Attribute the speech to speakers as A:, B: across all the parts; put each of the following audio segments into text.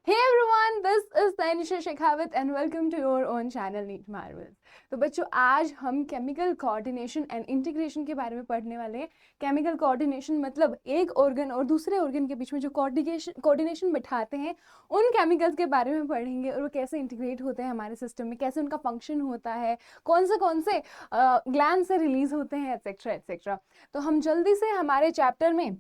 A: Hey everyone, this is Tanisha Shekhawat and welcome to your own channel Neat Marvels। तो बच्चों आज हम chemical coordination and integration के बारे में पढ़ने वाले हैं। केमिकल कोऑर्डिनेशन मतलब एक ऑर्गन और दूसरे ऑर्गन के बीच में जो कोऑर्डिनेशन बिठाते हैं उन केमिकल्स के बारे में पढ़ेंगे और वो कैसे इंटीग्रेट होते हैं हमारे सिस्टम में, कैसे उनका फंक्शन होता है, कौन से ग्लैंड से रिलीज होते हैं एटसेट्रा एटसेट्रा। तो हम जल्दी से हमारे चैप्टर में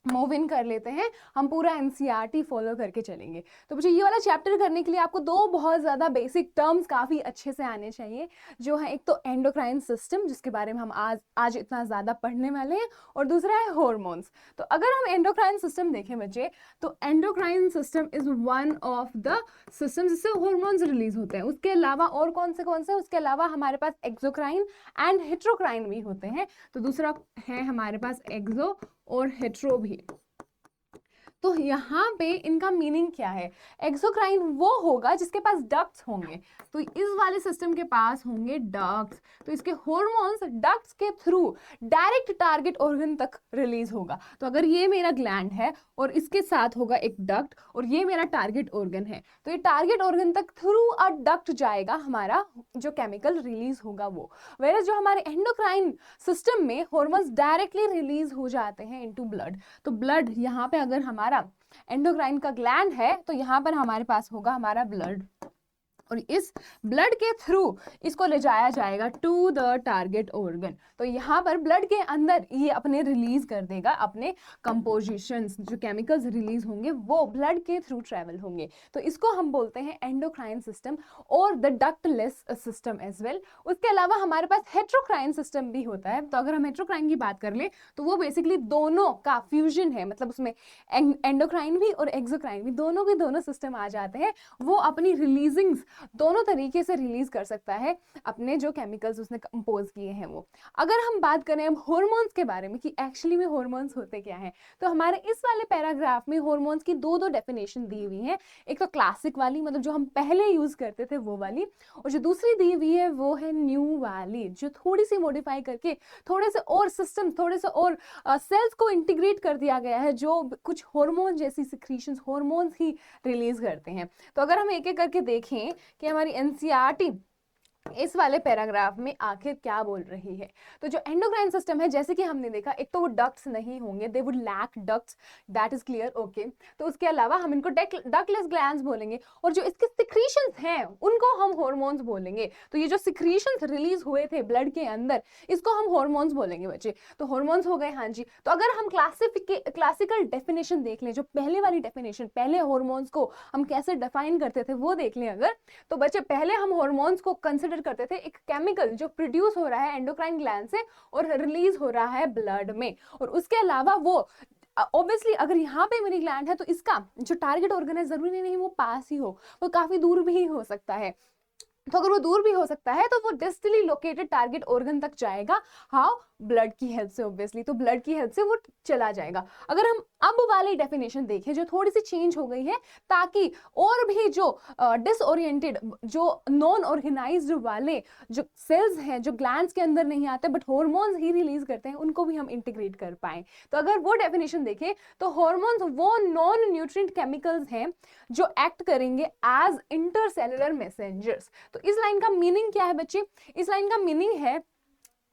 A: मूव इन कर लेते हैं। हम पूरा एनसीईआरटी फॉलो करके चलेंगे। तो मुझे ये वाला चैप्टर करने के लिए आपको दो बहुत ज़्यादा बेसिक टर्म्स काफ़ी अच्छे से आने चाहिए, जो है एक तो एंडोक्राइन सिस्टम जिसके बारे में हम आज इतना ज़्यादा पढ़ने वाले हैं, और दूसरा है हॉर्मोन्स। तो अगर हम एंडोक्राइन सिस्टम देखें बच्चे, तो endocrine system is one of the system जिससे हॉर्मोन्स रिलीज होते हैं। उसके अलावा और कौन से उसके अलावा हमारे पास एक्सोक्राइन एंड हेट्रोक्राइन भी होते हैं। तो दूसरा है हमारे पास एक्सो और हेट्रो भी। तो यहाँ पे इनका मीनिंग क्या है? एक्सोक्राइन वो होगा जिसके पास डक्ट्स होंगे, तो इस वाले सिस्टम के पास होंगे डक्ट्स। तो इसके हॉर्मोन्स डक्ट्स के थ्रू डायरेक्ट टारगेट ऑर्गन तक रिलीज होगा। तो अगर ये मेरा ग्लैंड है और इसके साथ होगा एक डक्ट और ये मेरा टारगेट ऑर्गन है, तो ये टारगेट ऑर्गन तक थ्रू अ डक्ट जाएगा हमारा जो केमिकल रिलीज होगा वो। वेयर जो हमारे एंडोक्राइन सिस्टम में हॉर्मोन्स डायरेक्टली रिलीज हो जाते हैं इनटू ब्लड। तो ब्लड यहाँ पे अगर हमारा एंडोक्राइन का ग्लैंड है तो यहाँ पर हमारे पास होगा हमारा ब्लड, और इस ब्लड के थ्रू इसको ले जाया जाएगा टू द टारगेट ऑर्गन। तो यहाँ पर ब्लड के अंदर ये अपने रिलीज कर देगा अपने कंपोजिशंस, जो केमिकल्स रिलीज होंगे वो ब्लड के थ्रू ट्रेवल होंगे। तो इसको हम बोलते हैं एंडोक्राइन सिस्टम और the ductless system as well. उसके अलावा हमारे पास हेट्रोक्राइन सिस्टम भी होता है। तो अगर हम हेट्रोक्राइन की बात कर ले तो वो बेसिकली दोनों का फ्यूजन है, मतलब उसमें एंडोक्राइन भी और एक्सोक्राइन भी दोनों के दोनों सिस्टम आ जाते हैं। वो अपनी रिलीजिंग्स दोनों तरीके से रिलीज कर सकता है अपने जो केमिकल्स उसने कंपोज किए हैं वो। अगर हम बात करें अब हॉर्मोन्स के बारे में कि एक्चुअली में हॉर्मोन्स होते क्या हैं, तो हमारे इस वाले पैराग्राफ में हॉर्मोन्स की दो डेफिनेशन दी हुई है। एक तो क्लासिक वाली, मतलब जो हम पहले यूज करते थे वो वाली, और जो दूसरी दी हुई है वो है न्यू वाली, जो थोड़ी सी मॉडिफाई करके थोड़े से और सिस्टम, थोड़े से और सेल्स को इंटीग्रेट कर दिया गया है, जो कुछ हॉर्मोन जैसी सिक्रीशंस हॉर्मोन्स ही रिलीज करते हैं। तो अगर हम एक एक करके देखें कि हमारी एनसीईआरटी इस वाले पैराग्राफ में आखिर क्या बोल रही है, तो जो एंडोक्राइन सिस्टम है जैसे कि हमने देखा, एक तो वो डक्ट्स नहीं होंगे, they would lack ducts, that is clear, okay. तो उसके अलावा हम इनको डक्टलेस ग्लैंड्स बोलेंगे, और जो इसके सिक्रीशंस हैं उनको हम हॉर्मोन्स बोलेंगे। तो ये जो सिक्रीशंस रिलीज हुए थे ब्लड के अंदर, इसको हम हॉर्मोन्स बोलेंगे बच्चे। तो हॉर्मोन्स हो गए, हाँ जी। तो अगर हम क्लासिकल डेफिनेशन देख लें, जो पहले वाली डेफिनेशन, पहले हॉर्मोन्स को हम कैसे डिफाइन करते थे वो देख लें अगर, तो बच्चे पहले हम हॉर्मोन्स को कंसिडर करते थे एक केमिकल जो प्रोड्यूस हो रहा है एंडोक्राइन ग्लैंड से और रिलीज हो रहा है ब्लड में। और उसके अलावा वो ऑब्वियसली अगर यहाँ पे मेरी ग्लैंड है तो इसका जो टारगेट ऑर्गन है जरूरी नहीं वो पास ही हो, वो काफी दूर भी हो सकता है। तो अगर वो दूर भी हो सकता है तो वो डिस्टली लोकेटेड टारगेट ऑर्गन तक जाएगा, हाउ, ब्लड की हेल्प से ऑब्वियसली। तो ब्लड की हेल्प से वो चला जाएगा। अगर हम अब वाली डेफिनेशन देखें जो थोड़ी सी चेंज हो गई है, ताकि और भी जो डिसओरिएंटेड, जो नॉन ऑर्गेनाइज्ड वाले जो सेल्स हैं, जो ग्लैंड्स के अंदर नहीं आते बट हॉर्मोन्स ही रिलीज करते हैं, उनको भी हम इंटीग्रेट कर पाए। तो अगर वो डेफिनेशन देखें तो हॉर्मोन्स वो नॉन न्यूट्रिएंट केमिकल्स हैं जो एक्ट करेंगे एज इंटरसेलुलर मैसेंजर्स। तो इस लाइन का मीनिंग क्या है बच्चे? इस लाइन का मीनिंग है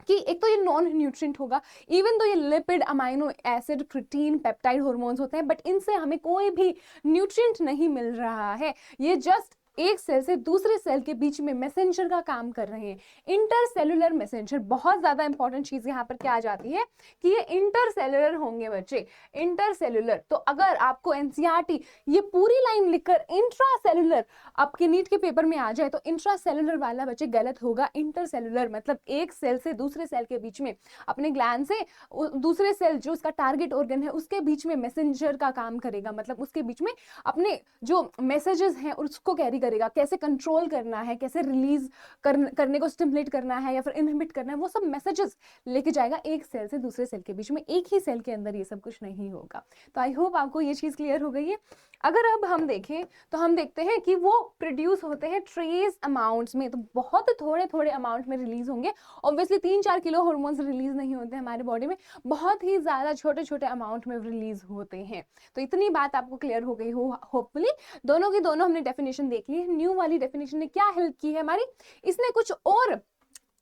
A: कि एक तो ये नॉन न्यूट्रिएंट होगा, इवन तो ये lipid, amino acid, protein, peptide hormones होते हैं, बट इनसे हमें कोई भी न्यूट्रिएंट नहीं मिल रहा है। ये जस्ट एक सेल से दूसरे सेल के बीच में मैसेंजर का काम कर रहे हैं, इंटरसेलुलर मैसेंजर। बहुत ज्यादा इंपॉर्टेंट चीज यहाँ पर क्या आ जाती है कि ये इंटरसेलुलर होंगे बच्चे, इंटरसेलुलर। तो अगर आपको एनसीईआरटी ये पूरी लाइन लिखकर इंट्रासेलुलर आपके नीट के पेपर में आ जाए तो इंट्रासेलुलर वाला बच्चे गलत होगा। इंटरसेलुलर मतलब एक सेल से दूसरे सेल के बीच में, अपने ग्लैंड से दूसरे सेल जो उसका टारगेट ऑर्गन है उसके बीच में मैसेंजर का काम करेगा, मतलब उसके बीच में अपने जो मैसेजेस हैं उसको कैरी करेगा, कैसे कंट्रोल करना है, कैसे रिलीज करने को स्टिमुलेट करना है या फिर इनहिबिट करना है, वो सब मैसेजेस लेके जाएगा एक सेल से दूसरे सेल के बीच में। एक ही सेल के अंदर ये सब कुछ नहीं होगा। तो आई होप आपको ये चीज क्लियर हो गई है। अगर अब हम देखें तो हम देखते हैं कि वो प्रोड्यूस होते हैं ट्रेस अमाउंट्स में, तो बहुत थोड़े थोड़े अमाउंट में रिलीज होंगे। ऑब्वियसली 3-4 किलो हार्मोन्स रिलीज नहीं होते हमारे बॉडी में, बहुत ही ज्यादा छोटे छोटे अमाउंट में रिलीज होते हैं। तो इतनी बात आपको क्लियर हो गई हो होपफुली। दोनों की दोनों हमने डेफिनेशन देख ली है। न्यू वाली डेफिनेशन ने क्या हेल्प की है हमारी, इसने कुछ और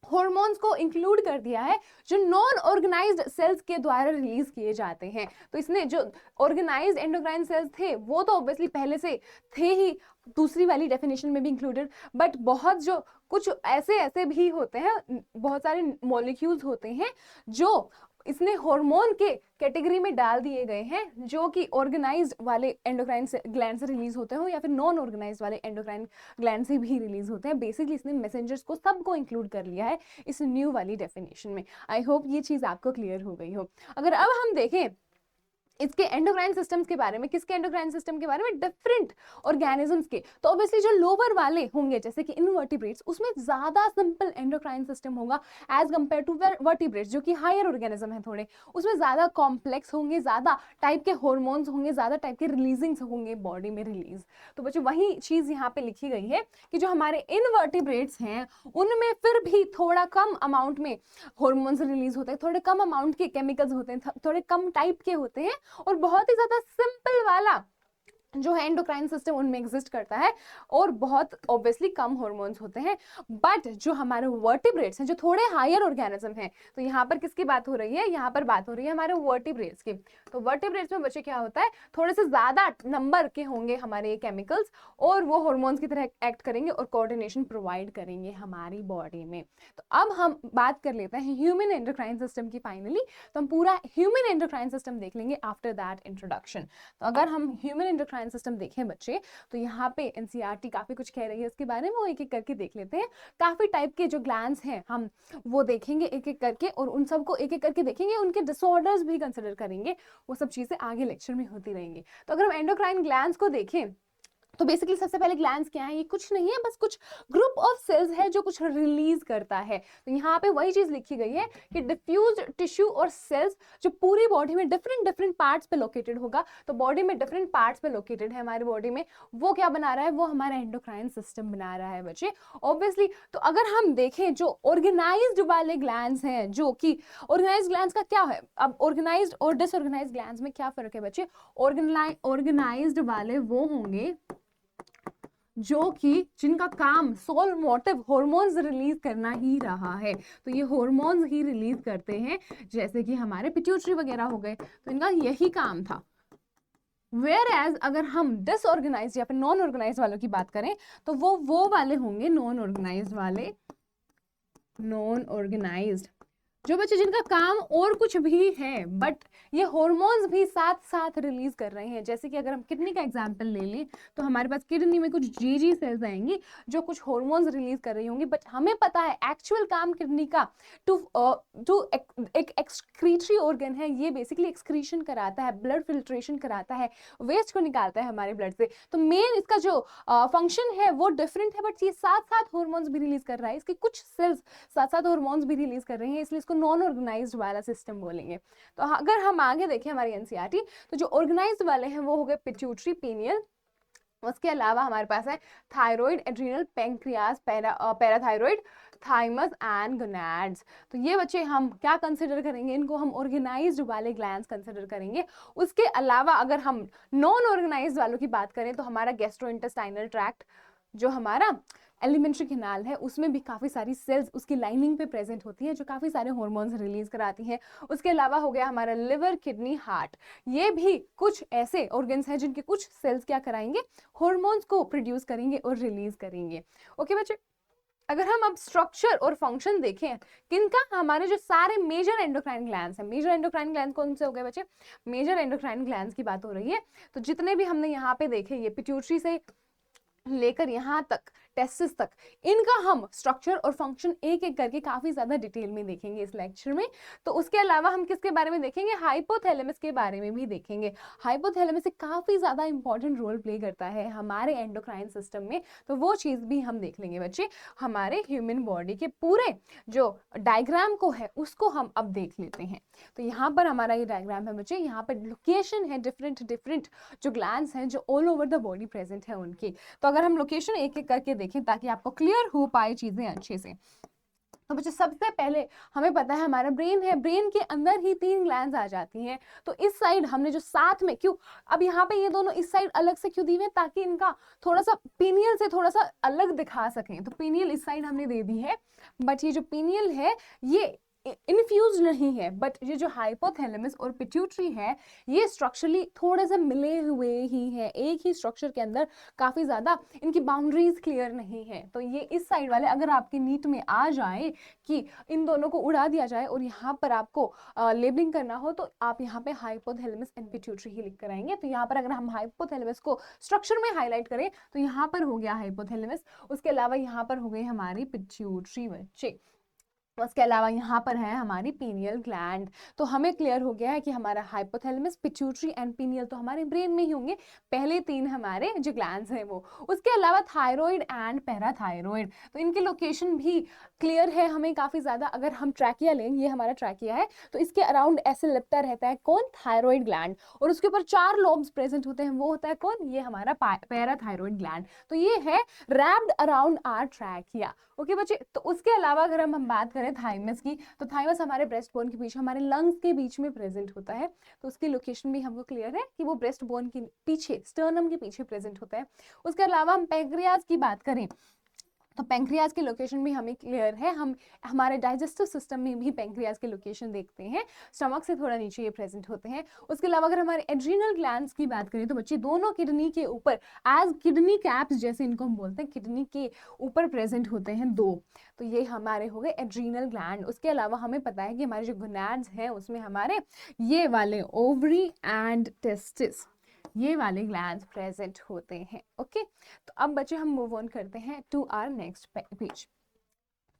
A: हॉर्मोन्स को इंक्लूड कर दिया है जो नॉन ऑर्गेनाइज्ड सेल्स के द्वारा रिलीज किए जाते हैं। तो इसने जो ऑर्गेनाइज्ड एंडोक्राइन सेल्स थे वो तो ऑब्वियसली पहले से थे ही, दूसरी वाली डेफिनेशन में भी इंक्लूडेड, बट बहुत जो कुछ ऐसे भी होते हैं, बहुत सारे मॉलिक्यूल्स होते हैं जो इसने हार्मोन के कैटेगरी में डाल दिए गए हैं, जो कि ऑर्गेनाइज्ड वाले एंडोक्राइन ग्लैंड से रिलीज होते हो या फिर नॉन ऑर्गेनाइज्ड वाले एंडोक्राइन ग्लैंड से भी रिलीज होते हैं। बेसिकली इसने मैसेंजर्स को सबको इंक्लूड कर लिया है इस न्यू वाली डेफिनेशन में। आई होप ये चीज आपको क्लियर हो गई हो। अगर अब हम देखें इसके एंडोक्राइन सिस्टम्स के बारे में, किसके एंडोक्राइन सिस्टम के बारे में, डिफरेंट ऑर्गेनिजम्स के, तो ऑब्वियसली जो लोअर वाले होंगे जैसे कि इनवर्टिब्रेट्स, उसमें ज्यादा सिंपल एंडोक्राइन सिस्टम होगा एज कंपेयर टू वर्टिब्रेट्स जो कि हायर ऑर्गेनिज्म है थोड़े, उसमें ज्यादा कॉम्प्लेक्स होंगे, ज्यादा टाइप के हॉर्मोन्स होंगे, ज्यादा टाइप के रिलीजिंग्स होंगे बॉडी में रिलीज। तो बच्चों वही चीज यहाँ पे लिखी गई है कि जो हमारे इनवर्टिब्रेट्स हैं उनमें फिर भी थोड़ा कम अमाउंट में हॉर्मोन्स रिलीज होते हैं, थोड़े कम अमाउंट के केमिकल्स होते हैं, थोड़े कम टाइप के होते हैं, और बहुत ही ज्यादा सिंपल वाला जो है एंडोक्राइन सिस्टम उनमें एग्जिस्ट करता है, और बहुत ऑब्वियसली कम हार्मोन्स होते हैं। बट जो हमारे वर्टिब्रेट्स हैं जो थोड़े हायर ऑर्गेनिज्म हैं, तो यहाँ पर किसकी बात हो रही है, यहाँ पर बात हो रही है हमारे वर्टिब्रेट्स की। तो वर्टिब्रेट्स में बच्चे क्या होता है, थोड़े से ज्यादा नंबर के होंगे हमारे केमिकल्स, और वो हार्मोन्स की तरह एक्ट करेंगे और कोऑर्डिनेशन प्रोवाइड करेंगे हमारी बॉडी में। तो अब हम बात कर लेते हैं ह्यूमन एंडोक्राइन सिस्टम की फाइनली। तो हम पूरा ह्यूमन एंडोक्राइन सिस्टम देख लेंगे आफ्टर दैट इंट्रोडक्शन। तो अगर हम ह्यूमन एंडोक्राइन सिस्टम देखें बच्चे, तो यहाँ पे एनसीईआरटी काफी कुछ कह रही है उसके बारे में, वो एक एक करके देख लेते हैं। काफी टाइप के जो ग्लैंड्स हैं हम वो देखेंगे एक एक करके, और उन सबको एक एक करके देखेंगे, उनके डिसऑर्डर्स भी कंसिडर करेंगे। वो सब चीजें आगे लेक्चर में होती रहेंगी। तो अगर हम एंडोक्राइन ग्लैंड्स को देखें तो बेसिकली सबसे पहले ग्लैंड्स क्या है, ये कुछ नहीं है, बस कुछ ग्रुप ऑफ सेल्स है जो कुछ रिलीज करता है। तो यहाँ पे वही चीज लिखी गई है कि डिफ्यूज टिश्यू और सेल्स जो पूरी बॉडी में डिफरेंट पार्ट्स पे लोकेटेड होगा। तो बॉडी में डिफरेंट पार्ट्स पे लोकेटेड है हमारी बॉडी में, वो क्या बना रहा है, वो हमारा एंडोक्राइन सिस्टम बना रहा है बच्चे ऑब्वियसली। तो अगर हम देखें जो ऑर्गेनाइज्ड वाले ग्लैंड्स हैं, जो कि ऑर्गेनाइज्ड ग्लैंड्स का क्या है, अब ऑर्गेनाइज्ड और डिसऑर्गेनाइज्ड ग्लैंड्स में क्या फर्क है बच्चे। ऑर्गेनाइज्ड वाले वो होंगे जो कि जिनका काम सोल मोटिव हॉर्मोन्स रिलीज करना ही रहा है। तो ये हॉर्मोन्स ही रिलीज करते हैं, जैसे कि हमारे पिट्यूटरी वगैरह हो गए, तो इनका यही काम था। वेयर एज अगर हम डिसऑर्गेनाइज्ड या फिर नॉन ऑर्गेनाइज्ड वालों की बात करें तो वो वाले होंगे नॉन ऑर्गेनाइज्ड वाले, नॉन ऑर्गेनाइज्ड जो बच्चे जिनका काम और कुछ भी है, बट ये हॉर्मोन्स भी साथ साथ रिलीज कर रहे हैं। जैसे कि अगर हम किडनी का एग्जांपल ले लें तो हमारे पास किडनी में कुछ जीजी सेल्स आएंगी जो कुछ हॉर्मोन्स रिलीज कर रही होंगी, बट हमें पता है एक्चुअल काम किडनी का टू एक एक्सक्रीटरी ऑर्गन है, ये बेसिकली एक्सक्रीशन कराता है, ब्लड फिल्ट्रेशन कराता है, वेस्ट को निकालता है हमारे ब्लड से। तो मेन इसका जो फंक्शन है वो डिफरेंट है, बट ये साथ साथ हॉर्मोन्स भी रिलीज कर रहा है, इसके कुछ सेल्स साथ साथ हॉर्मोन्स भी रिलीज कर रहे हैं, इसलिए इसको नॉन ऑर्गेनाइज्ड वाला सिस्टम बोलेंगे। तो अगर हम आगे देखें हमारी एनसीईआरटी, तो जो ऑर्गेनाइज्ड वाले हैं वो हो गए पिट्यूटरी, पीनियल, उसके अलावा हमारे पास है thyroid, adrenal, pancreas, parathyroid, thymus and gonads. तो ये बच्चे हम क्या कंसिडर करेंगे, इनको हम ऑर्गेनाइज्ड वाले ग्लैंड्स कंसिडर करेंगे। उसके अलावा अगर हम नॉन ऑर्गेनाइज्ड वालों की बात करें तो हमारा गैस्ट्रोइंटेस्टाइनल ट्रैक्ट, जो हमारा एलिमेंट्री कैनाल है, उसमें भी काफ़ी सारी सेल्स उसकी लाइनिंग पे प्रेजेंट होती है जो काफ़ी सारे हॉर्मोन्स रिलीज कराती हैं। उसके अलावा हो गया हमारा लिवर, किडनी, हार्ट, ये भी कुछ ऐसे ऑर्गन्स हैं जिनके कुछ सेल्स क्या कराएंगे, हॉर्मोन्स को प्रोड्यूस करेंगे और रिलीज करेंगे। ओके बच्चे, अगर हम अब स्ट्रक्चर और फंक्शन देखें किनका, हमारे जो सारे मेजर एंडोक्राइन ग्लैंड्स हैं, मेजर एंडोक्राइन ग्लैंड्स कौन से हो गए बच्चे, मेजर एंडोक्राइन ग्लैंड्स की बात हो रही है। तो जितने भी हमने यहाँ पे देखे, ये पिट्यूटरी से लेकर यहाँ तक टेस्टिस तक, इनका हम स्ट्रक्चर और फंक्शन एक एक करके काफी ज्यादा डिटेल में देखेंगे इस लेक्चर में। तो उसके अलावा हम किसके बारे में देखेंगे, हाइपोथैलेमस के बारे में भी देखेंगे। हाइपोथैलेमस एक काफी ज्यादा इंपॉर्टेंट रोल प्ले करता है हमारे एंडोक्राइन सिस्टम में, तो वो चीज भी हम देख लेंगे बच्चे। हमारे ह्यूमन बॉडी के पूरे जो डायग्राम को है उसको हम अब देख लेते हैं। तो यहाँ पर हमारा ये डायग्राम है बच्चे, यहाँ पर लोकेशन है डिफरेंट डिफरेंट जो ग्लैंड्स हैं जो all over the body present है उनकी। तो अगर हम लोकेशन एक एक करके देखें ताकि आपको क्लियर हो पाए चीजें अच्छे से, तो बच्चे सबसे पहले हमें पता है हमारा ब्रेन है, ब्रेन के अंदर ही 3 ग्लैंड्स आ जाती हैं। तो इस साइड हमने जो साथ में, क्यों अब यहाँ पे ये दोनों इस साइड अलग से क्यों दी हुए, ताकि इनका थोड़ा सा पीनियल से थोड़ा सा अलग दिखा सकें। तो पीनियल इस साइड हमने दे दी है, बट ये जो पीनियल है ये इन्फ्यूज नहीं है, बट ये जो हाइपोथैलेमस और पिट्यूटरी है ये स्ट्रक्चरली थोड़े से मिले हुए ही है, एक ही स्ट्रक्चर के अंदर काफी ज्यादा इनकी बाउंड्रीज क्लियर नहीं है। तो ये इस साइड वाले अगर आपके नीट में आ जाए कि इन दोनों को उड़ा दिया जाए और यहाँ पर आपको लेबलिंग करना हो, तो आप यहाँ पे हाइपोथैलेमस एंड पिट्यूटरी ही लिख कर आएंगे। तो यहाँ पर अगर हम हाइपोथैलेमस को स्ट्रक्चर में हाईलाइट करें तो यहाँ पर हो गया हाइपोथैलेमस, उसके अलावा यहाँ पर हो गई हमारी पिट्यूटरी बच्चे, उसके अलावा यहाँ पर है हमारी पीनियल ग्लैंड। तो हमें क्लियर हो गया है कि हमारा हाइपोथैलेमस, पिट्यूटरी एंड पीनियल तो हमारे ब्रेन में ही होंगे, पहले 3 हमारे जो ग्लैंड्स हैं वो। उसके अलावा थायराइड एंड पैराथायराइड, तो इनकी लोकेशन भी क्लियर है हमें काफी ज्यादा। अगर हम ट्रैकिया लें, ये हमारा ट्रैकिया है, तो इसके अराउंड ऐसे लिपटा रहता है कौन, थायराइड ग्लैंड, और उसके ऊपर 4 लोब्स प्रेजेंट होते हैं, वो होता है कौन, ये हमारा पैराथायराइड ग्लैंड। तो ये है wrapped around our trachea. Okay बच्चे, तो उसके अलावा अगर हम बात करें थाइमस की, तो थाइमस हमारे ब्रेस्ट बोन के पीछे, हमारे लंग्स के बीच में प्रेजेंट होता है। तो उसकी लोकेशन भी हमको क्लियर है कि वो ब्रेस्ट बोन के पीछे, स्टर्नम के पीछे प्रेजेंट होता है। उसके अलावा हम पैंक्रियाज की बात करें तो पैंक्रियाज की लोकेशन भी हमें क्लियर है, हम हमारे डाइजेस्टिव सिस्टम में भी पैंक्रियाज की लोकेशन देखते हैं, स्टमक से थोड़ा नीचे ये प्रेजेंट होते हैं। उसके अलावा अगर हमारे एड्रीनल ग्लैंड्स की बात करें तो बच्चे दोनों किडनी के ऊपर, एज किडनी कैप्स जैसे इनको हम बोलते हैं, किडनी के ऊपर प्रेजेंट होते हैं 2। तो ये हमारे हो गए एड्रीनल ग्लैंड। उसके अलावा हमें पता है कि हमारे जो गोनाड्स हैं उसमें हमारे ये वाले ओवरी एंड टेस्टिस, ये वाले ग्लैंड्स प्रेजेंट होते हैं। ओके, तो अब बच्चे हम मूव ऑन करते हैं टू आवर नेक्स्ट पेज।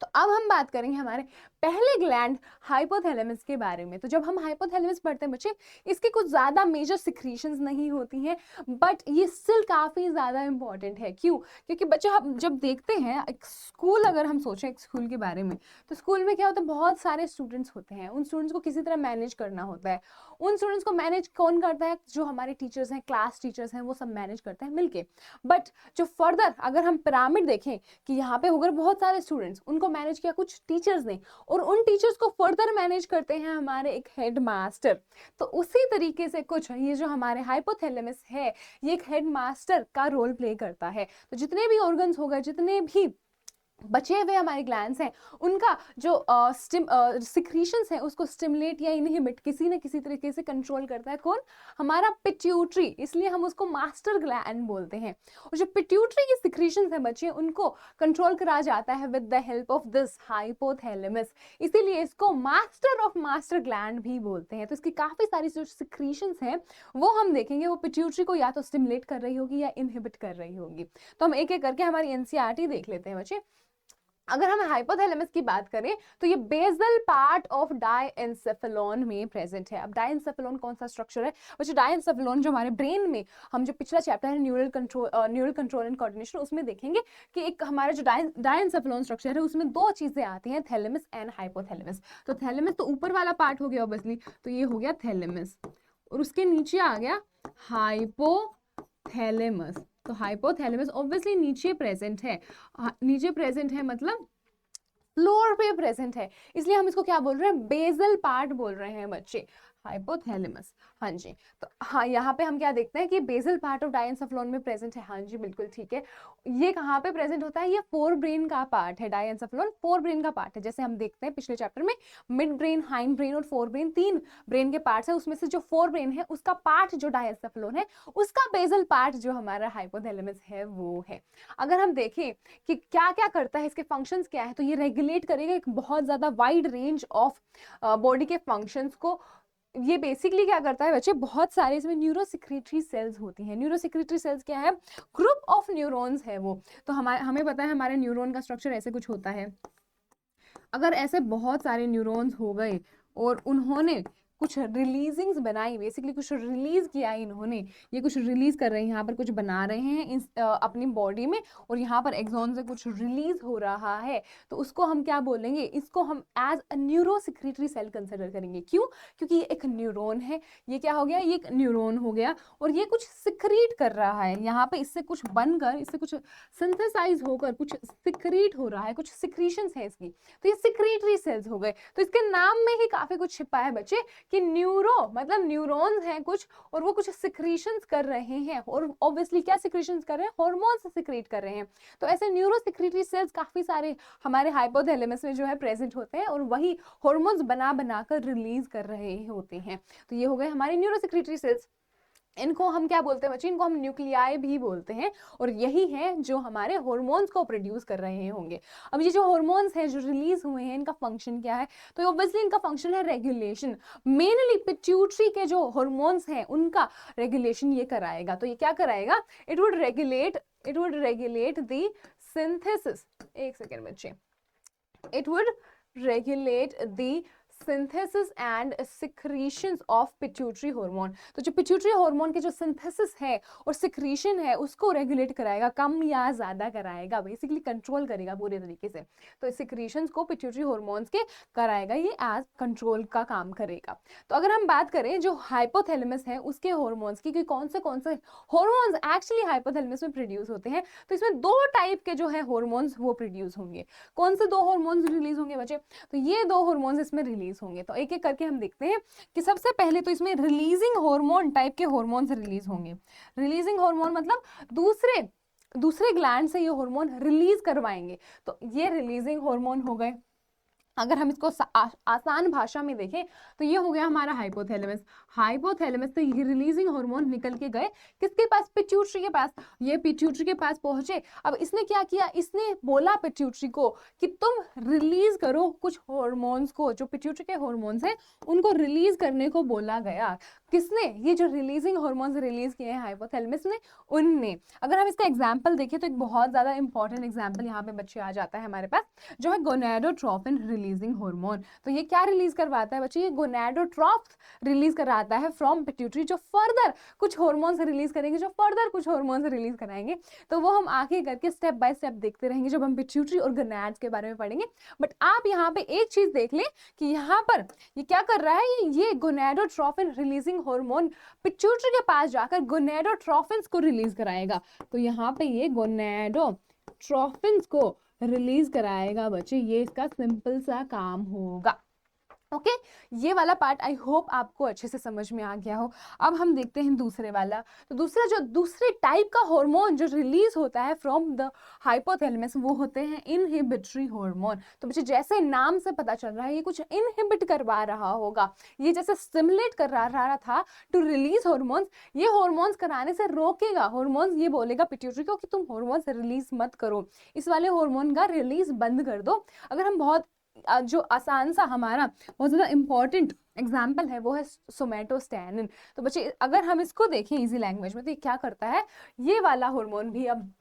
A: तो अब हम बात करेंगे हमारे पहले ग्लैंड हाइपोथैलेमस के बारे में। तो जब हम हाइपोथैलेमस पढ़ते हैं बच्चे, इसकी कुछ ज्यादा मेजर सिक्रीशंस नहीं होती हैं, बट ये स्टिल काफी ज्यादा इंपॉर्टेंट है। क्यों? क्योंकि बच्चे हम जब देखते हैं एक स्कूल, अगर हम सोचें एक स्कूल के बारे में, तो स्कूल में क्या होता है, बहुत सारे स्टूडेंट्स होते हैं, उन स्टूडेंट्स को किसी तरह मैनेज करना होता है। उन स्टूडेंट्स को मैनेज कौन करता है, जो हमारे टीचर्स हैं, क्लास टीचर्स हैं, वो सब मैनेज करते हैं मिलके। बट जो फर्दर अगर हम पिरामिड देखें कि यहाँ पे होकर बहुत सारे स्टूडेंट्स, उनको मैनेज किया कुछ टीचर्स ने, और उन टीचर्स को फर्दर मैनेज करते हैं हमारे एक हेड मास्टर। तो उसी तरीके से कुछ ये जो हमारे हाइपोथैलेमस है, ये एक हेड मास्टर का रोल प्ले करता है। तो जितने भी ऑर्गन्स हो गए, जितने भी बचे हुए हमारे ग्लैंड्स हैं, उनका जो सिक्रीशंस है उसको स्टिमुलेट या इनहिबिट किसी न किसी तरीके से कंट्रोल करता है कौन, हमारा पिट्यूटरी। इसलिए हम उसको मास्टर ग्लैंड बोलते हैं। और जो पिट्यूटरी की सिक्रीशंस है बच्चे, उनको कंट्रोल करा जाता है with the help of this hypothalamus, इसीलिए इसको मास्टर ऑफ मास्टर ग्लैंड भी बोलते हैं। तो इसकी काफी सारी जो सिक्रीशंस हैं वो हम देखेंगे, वो पिट्यूटरी को या तो स्टिमुलेट कर रही होगी या इनहिबिट कर रही होगी। तो हम एक एक करके हमारी एनसीईआरटी देख लेते हैं बच्चे। अगर हम हाइपोथैलेमस की बात करें तो ये बेसल पार्ट ऑफ डायएन्सेफेलॉन में प्रेजेंट है। अब डायएन्सेफेलॉन कौन सा स्ट्रक्चर है बच्चे, डायएन्सेफेलॉन जो हमारे ब्रेन में, हम जो पिछला चैप्टर है न्यूरल कंट्रोल एंड कोऑर्डिनेशन, उसमें देखेंगे कि एक हमारा जो डायएन्सेफेलॉन स्ट्रक्चर है उसमें 2 चीजें आती हैं, थैलेमस एंड हाइपोथैलेमस। तो थैलेमस तो ऊपर वाला पार्ट हो गया ऑब्वियसली, तो ये हो गया थैलेमस, और उसके नीचे आ गया हाइपोथैलेमस। तो हाइपोथैलेमस ऑब्वियसली नीचे प्रेजेंट है, नीचे प्रेजेंट है मतलब फ्लोर पे प्रेजेंट है, इसलिए हम इसको क्या बोल रहे हैं, बेसल पार्ट बोल रहे हैं बच्चे, हाइपोथैलेमस। हाँ जी, तो हाँ यहाँ पे हम क्या देखते हैं कि बेसल पार्ट ऑफ डायएन्सेफेलॉन में प्रेजेंट है। हाँ जी बिल्कुल ठीक है। ये कहाँ पे प्रेजेंट होता है, ये 4 ब्रेन का पार्ट है, डायएन्सेफेलॉन 4 ब्रेन का पार्ट है। जैसे हम देखते हैं पिछले चैप्टर में मिड ब्रेन, हाइंड ब्रेन और 4 ब्रेन, 3 ब्रेन के पार्ट्स है, उसमें से जो 4 ब्रेन है उसका पार्ट जो डायएन्सेफेलॉन है, उसका बेसल पार्ट जो हमारा हाइपोथैलेमस है वो है। अगर हम देखें कि क्या क्या करता है, इसके फंक्शंस क्या है, तो ये रेगुलेट करेगा एक बहुत ज्यादा वाइड रेंज ऑफ बॉडी के फंक्शंस को, ये बेसिकली क्या करता है बच्चे, बहुत सारे इसमें न्यूरोसेक्रेटरी सेल्स होती हैं। न्यूरोसेक्रेटरी सेल्स क्या है, ग्रुप ऑफ न्यूरॉन्स है वो। तो हमें पता है हमारे न्यूरॉन का स्ट्रक्चर ऐसे कुछ होता है। अगर ऐसे बहुत सारे न्यूरॉन्स हो गए और उन्होंने कुछ रिलीजिंग्स बनाई, बेसिकली कुछ रिलीज किया इन्होंने, ये कुछ रिलीज कर रहे हैं, यहाँ पर कुछ बना रहे हैं अपनी बॉडी में, और यहाँ पर एक्सॉन से कुछ रिलीज हो रहा है, तो उसको हम क्या बोलेंगे, इसको हम as a neurosecretory cell consider करेंगे। क्यों? क्योंकि ये एक न्यूरॉन है, ये क्या हो गया, ये एक न्यूरॉन हो गया, और ये कुछ सिक्रीट कर रहा है यहाँ पे, इससे कुछ बनकर, इससे कुछ सिंथेसाइज होकर कुछ सिक्रीट हो रहा है, कुछ सिक्रीशंस है इसकी, तो ये सिक्रीटरी सेल्स हो गए। तो इसके नाम में ही काफी कुछ छिपा है बच्चे, कि न्यूरो मतलब न्यूरॉन्स हैं कुछ, और वो कुछ सिक्रीशंस कर रहे हैं, और ऑब्वियसली क्या सिक्रीशंस कर रहे हैं, हार्मोन्स सिक्रीट कर रहे हैं। तो ऐसे न्यूरो सिक्रीटरी सेल्स काफी सारे हमारे हाइपोथैलेमस में जो है प्रेजेंट होते हैं, और वही हार्मोन्स बना कर रिलीज कर रहे होते हैं। तो ये हो गए हमारे न्यूरो सिक्रीटरी सेल्स। इनको हम क्या बोलते हैं बच्चे, इनको हम न्यूक्लियाई भी बोलते हैं, और यही है जो हमारे हार्मोन्स को प्रोड्यूस कर रहे होंगे। अब ये जो हार्मोन्स हैं जो रिलीज हुए हैं, इनका फंक्शन क्या है, तो ऑब्वियसली इनका फंक्शन है रेगुलेशन। मेनली पिट्यूटरी के जो हार्मोन्स हैं उनका रेगुलेशन ये कराएगा। तो ये क्या कराएगा, it would regulate the synthesis, एक सेकेंड बच्चे, it would regulate the synthesis and secretions of pituitary hormone। तो जो पिट्यूटरी हार्मोन के जो सिंथेसिस है और सिक्रीशन है उसको रेगुलेट कराएगा, कम या ज्यादा कराएगा, बेसिकली कंट्रोल करेगा पूरे तरीके से। तो सिक्रीशंस को पिट्यूटरी हार्मोन्स के कराएगा, ये एज कंट्रोल का काम करेगा। तो अगर हम बात करें जो हाइपोथैलेमस है उसके हार्मोन्स की, कि कौन से हार्मोन्स एक्चुअली हाइपोथैलेमस में प्रोड्यूस होते हैं, तो इसमें दो टाइप के जो है हार्मोन्स वो प्रोड्यूस होंगे। कौन से दो हार्मोन्स रिलीज होंगे बच्चे, तो ये दो हार्मोन्स इसमें रिलीज होंगे। तो एक एक करके हम देखते हैं कि सबसे पहले तो इसमें रिलीजिंग हार्मोन टाइप के हार्मोन्स रिलीज होंगे। रिलीजिंग हार्मोन मतलब दूसरे ग्लैंड से ये हार्मोन रिलीज करवाएंगे, तो ये रिलीजिंग हार्मोन हो गए। अगर हम इसको आसान भाषा में देखें तो ये हो गया हमारा हाइपोथैलेमस से ये रिलीजिंग हार्मोन निकल के गए किसके पास, पिट्यूटरी के पास। ये पिट्यूटरी के पास पहुंचे। अब इसने क्या किया, इसने बोला पिट्यूटरी को कि तुम रिलीज करो कुछ हार्मोन्स को, जो पिट्यूटरी के हार्मोन्स हैं उनको रिलीज करने को बोला गया। किसने, ये जो रिलीजिंग हार्मोन्स रिलीज किए हैं हाइपोथैलेमस ने, उनने। अगर हम इसका एग्जांपल देखें तो एक बहुत ज्यादा इंपॉर्टेंट एग्जांपल यहाँ पे बच्चे आ जाता है हमारे पास, जो है गोनेडोट्रोपिन रिलीजिंग हार्मोन। तो ये क्या रिलीज करवाता है बच्चे, ये गोनेडोट्रोप्स रिलीज कराता है फ्रॉम पिट्यूटरी, जो फर्दर कुछ हार्मोन्स रिलीज करेंगे, जो फर्दर कुछ हार्मोन्स रिलीज कराएंगे। तो वो हम आगे करके स्टेप बाय स्टेप देखते रहेंगे जब हम पिट्यूटरी और गोनैड्स के बारे में पढ़ेंगे। बट आप यहाँ पे एक चीज देख लें कि यहाँ पर ये क्या कर रहा है, ये गोनेडोट्रोपिन रिलीजिंग हार्मोन पिट्यूटरी के पास जाकर गोनेडोट्रोफिन्स को रिलीज कराएगा। तो यहाँ पे ये गोनेडोट्रोफिन्स को रिलीज कराएगा बच्चे, ये इसका सिंपल सा काम होगा। ओके ये वाला पार्ट आई होप आपको अच्छे से समझ में आ गया हो। अब हम देखते हैं दूसरे वाला। तो दूसरे टाइप का हार्मोन जो रिलीज होता है फ्रॉम द हाइपोथैलेमस, वो होते हैं इनहिबिटरी हार्मोन। तो बच्चे जैसे नाम से पता चल रहा है ये कुछ इनहिबिट करवा रहा होगा, ये जैसे स्टिमुलेट कर रहा था टू रिलीज हार्मोन्स, ये हार्मोन्स कराने से रोकेगा। हार्मोन्स ये बोलेगा पिट्यूटरी को कि तुम हार्मोन्स रिलीज मत करो, इस वाले हार्मोन का रिलीज बंद कर दो। अगर हम बहुत जो आसान सा हमारा बहुत ज़्यादा इंपॉर्टेंट एग्जाम्पल है वो है सोमेटोस्टेनिन। तो बच्चे अगर हम इसको देखें इजी लैंग्वेज में तो ये क्या करता है, ये वाला हार्मोन भी, अब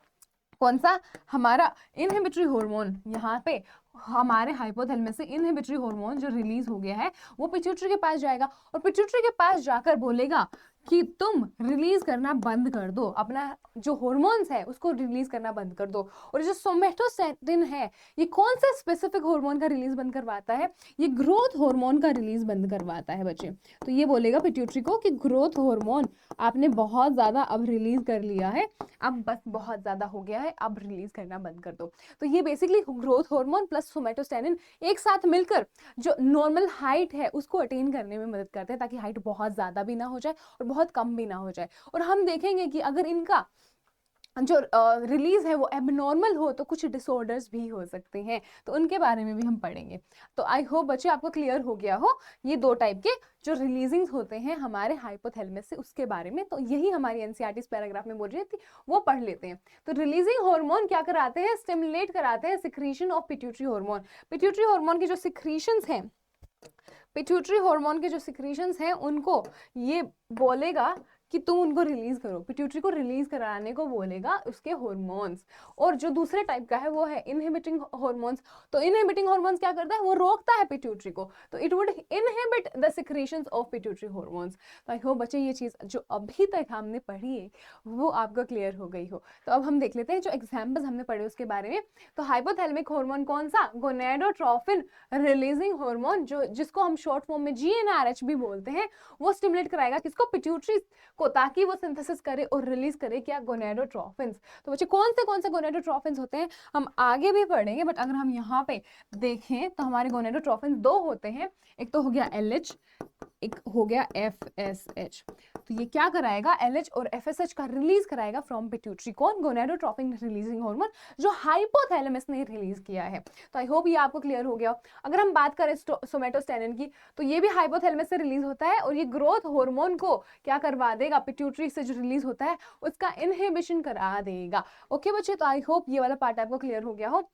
A: कौन सा, हमारा इनहिबिटरी हार्मोन, यहाँ पे हमारे हाइपोथैलेमस से इनहिबिटरी हार्मोन जो रिलीज हो गया है वो पिट्यूटरी के पास जाएगा, और पिट्यूटरी के पास जाकर बोलेगा कि तुम रिलीज करना बंद कर दो, अपना जो हार्मोन्स है उसको रिलीज करना बंद कर दो। और जो सोमेटोस्टेटिन है ये कौन से स्पेसिफिक हार्मोन का रिलीज बंद करवाता है, ये ग्रोथ हार्मोन का रिलीज बंद करवाता है बच्चे। तो ये बोलेगा पिट्यूटरी को कि ग्रोथ हार्मोन आपने बहुत ज्यादा अब रिलीज कर लिया है, अब बस बहुत ज्यादा हो गया है, अब रिलीज करना बंद कर दो। तो ये basically growth hormone plus somatostatin एक साथ मिलकर जो नॉर्मल हाइट है उसको अटेन करने में मदद करते हैं, ताकि हाइट बहुत ज्यादा भी ना हो जाए और बहुत कम भी ना हो जाए। और हम देखेंगे कि अगर इनका जो रिलीज है वो एबनॉर्मल हो तो कुछ डिसऑर्डर्स भी हो सकते हैं, तो उनके बारे में भी हम पढ़ेंगे। तो आई होप बच्चे आपको क्लियर हो गया हो ये दो टाइप के जो रिलीजिंग होते हैं हमारे हाइपोथैलेमस से उसके बारे में। तो यही हमारी एनसीईआरटी इस पैराग्राफ में बोल रही थी, वो पढ़ लेते हैं। तो रिलीजिंग हार्मोन क्या कराते हैं, स्टिमुलेट कराते हैं secretion of pituitary hormone. Pituitary hormone की जो सिक्रीशंस हैं पिट्यूटरी हार्मोन के जो सिक्रीशंस हैं उनको ये बोलेगा कि तुम उनको रिलीज करो, पिट्यूटरी को रिलीज कराने को बोलेगा उसके हार्मोन्स। और जो दूसरे टाइप का है वो है इनहिबिटिंग हार्मोन्स। तो इनहिबिटिंग हार्मोन्स क्या करता है, वो रोकता है पिट्यूटरी को, तो it would inhibit the secretions of pituitary hormones. तो आई होप बच्चे ये चीज जो अभी तक हमने पढ़ी है वो आपको क्लियर हो गई हो। तो अब हम देख लेते हैं जो एग्जाम्पल्स हमने पढ़े उसके बारे में। तो हाइपोथैलेमिक हार्मोन कौन सा, गोनेडोट्रोफिन रिलीजिंग हार्मोन, जो जिसको हम शॉर्ट फॉर्म में GnRH भी बोलते हैं, वो स्टिमुलेट कराएगा किसको, पिट्यूटरी को, ताकि वो सिंथेसिस करे और रिलीज करे क्या, गोनेडोट्रोफिन्स। तो बच्चे कौन से गोनेडोट्रोफिन्स होते हैं हम आगे भी पढ़ेंगे, बट अगर हम यहाँ पे देखें तो हमारे गोनेडोट्रोफिन्स दो होते हैं, एक तो हो गया LH, एक हो गया FSH। तो ये क्या कराएगा, LH और FSH का रिलीज कराएगा फ्रॉम पिट्यूटरी, कौन, गोनेडोट्रोफिन रिलीजिंग हार्मोन, जो हाइपोथैलेमस ने रिलीज किया है। तो आई होप ये आपको क्लियर हो गया। अगर हम बात करें सोमेटोस्टेनिन की, तो ये भी हाइपोथैलेमस से रिलीज होता है और ये ग्रोथ हार्मोन को क्या करवा देगा, पिट्यूटरी से जो रिलीज होता है उसका इनहिबिशन करा देगा। ओके बच्चे, तो आई होप ये वाला पार्ट आपको क्लियर हो गया हो।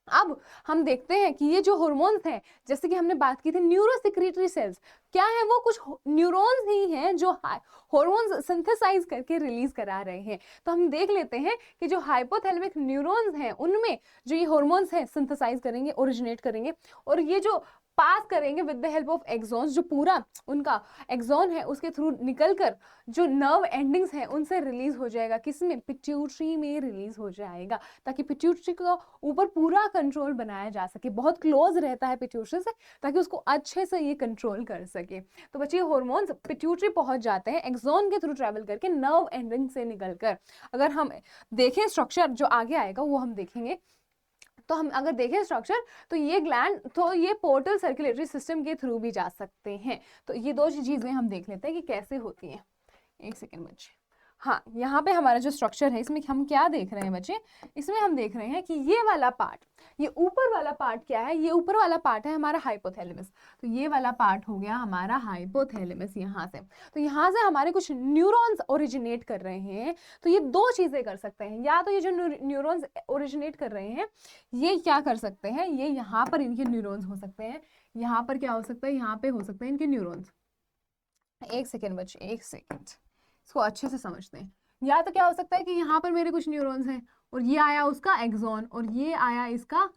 A: अब हम देखते हैं कि ये जो हार्मोन्स हैं, जैसे कि हमने बात की थी न्यूरोसेक्रेटरी सेल्स, क्या है वो, कुछ न्यूरॉन्स ही हैं जो हार्मोन्स सिंथेसाइज करके रिलीज करा रहे हैं। तो हम देख लेते हैं कि जो हाइपोथैलेमिक न्यूरॉन्स हैं उनमें जो ये हार्मोन्स हैं सिंथेसाइज करेंगे, ओरिजिनेट करेंगे, और ये जो पास करेंगे with the help of axons, जो पूरा उनका एक्सॉन है उसके थ्रू निकलकर जो नर्व एंडिंग्स हैं उनसे रिलीज हो जाएगा, किसमें, पिट्यूटरी में रिलीज हो जाएगा, ताकि पिट्यूटरी को ऊपर पूरा कंट्रोल बनाया जा सके, बहुत क्लोज रहता है पिट्यूटरी से, ताकि उसको अच्छे से ये कंट्रोल कर सके। तो बच्चे हार्मोन्स पिट्यूटरी पहुंच जाते हैं एक्सॉन के थ्रू ट्रेवल करके नर्व एंडिंग से निकलकर। अगर हम देखें स्ट्रक्चर जो आगे आएगा वो हम देखेंगे, तो हम अगर देखें स्ट्रक्चर, तो ये ग्लैंड, तो ये पोर्टल सर्कुलेटरी सिस्टम के थ्रू भी जा सकते हैं। तो ये दो चीजें हम देख लेते हैं कि कैसे होती हैं। एक सेकेंड बच्चे, हाँ यहाँ पे हमारा जो स्ट्रक्चर है इसमें हम क्या देख रहे हैं बच्चे, इसमें हम देख रहे हैं कि ये वाला पार्ट, ये ऊपर वाला पार्ट क्या है, ये ऊपर वाला पार्ट है हमारा हाइपोथैलेमस। तो ये वाला पार्ट हो गया हमारा हाइपोथैलेमस यहाँ से। तो यहाँ से हमारे कुछ न्यूरॉन्स ओरिजिनेट कर रहे हैं। तो ये दो चीजें कर सकते हैं, या तो ये जो न्यूरॉन्स ओरिजिनेट कर रहे हैं ये क्या कर सकते हैं, ये यहाँ पर इनके न्यूरॉन्स हो सकते हैं, यहाँ पर क्या हो सकता है, यहाँ पे हो सकते हैं इनके न्यूरॉन्स। एक सेकेंड बच्चे, एक सेकेंड, इसको अच्छे से समझते हैं। या तो क्या हो सकता है कि यहाँ पर मेरे कुछ न्यूरॉन्स हैं और ये आया उसका एक्सॉन और ये आया इसका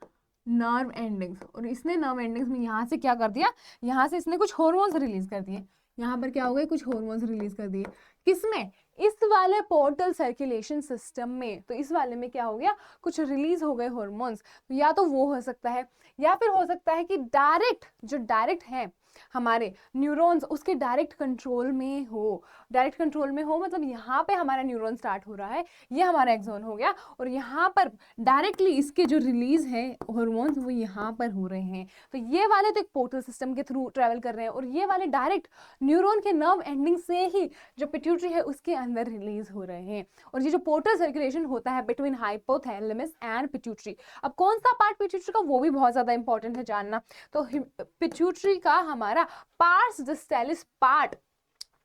A: नर्व एंडिंग्स, और इसने नर्व एंडिंग्स में यहाँ से क्या कर दिया, यहाँ से इसने कुछ हार्मोन्स रिलीज कर दिए, यहाँ पर क्या हो गया, कुछ हार्मोन्स रिलीज कर दिए, किसमें, इस वाले पोर्टल सर्कुलेशन सिस्टम में। तो इस वाले में क्या हो गया, कुछ रिलीज हो गए हार्मोन्स। तो या तो वो हो सकता है, या फिर हो सकता है कि डायरेक्ट, जो डायरेक्ट है हमारे न्यूरॉन्स उसके डायरेक्ट कंट्रोल में हो। डायरेक्ट कंट्रोल में हो मतलब यहाँ पे हमारा न्यूरॉन स्टार्ट हो रहा है, ये हमारा एक्सॉन हो गया, और यहाँ पर डायरेक्टली इसके जो रिलीज है हार्मोन्स वो यहाँ पर हो रहे हैं। तो ये वाले तो एक पोर्टल सिस्टम के थ्रू ट्रेवल कर रहे हैं, और ये वाले डायरेक्ट न्यूरॉन के नर्व एंडिंग से ही जो पिट्यूटरी है उसके अंदर रिलीज हो रहे हैं। और ये जो पोर्टल सर्कुलेशन होता है बिटवीन हाइपोथैलेमस एंड पिट्यूटरी, अब कौन सा पार्ट पिट्यूटरी का, वो भी बहुत ज्यादा इंपॉर्टेंट है जानना। तो पिट्यूटरी का हमारा पार्स डिस्टैलिस पार्ट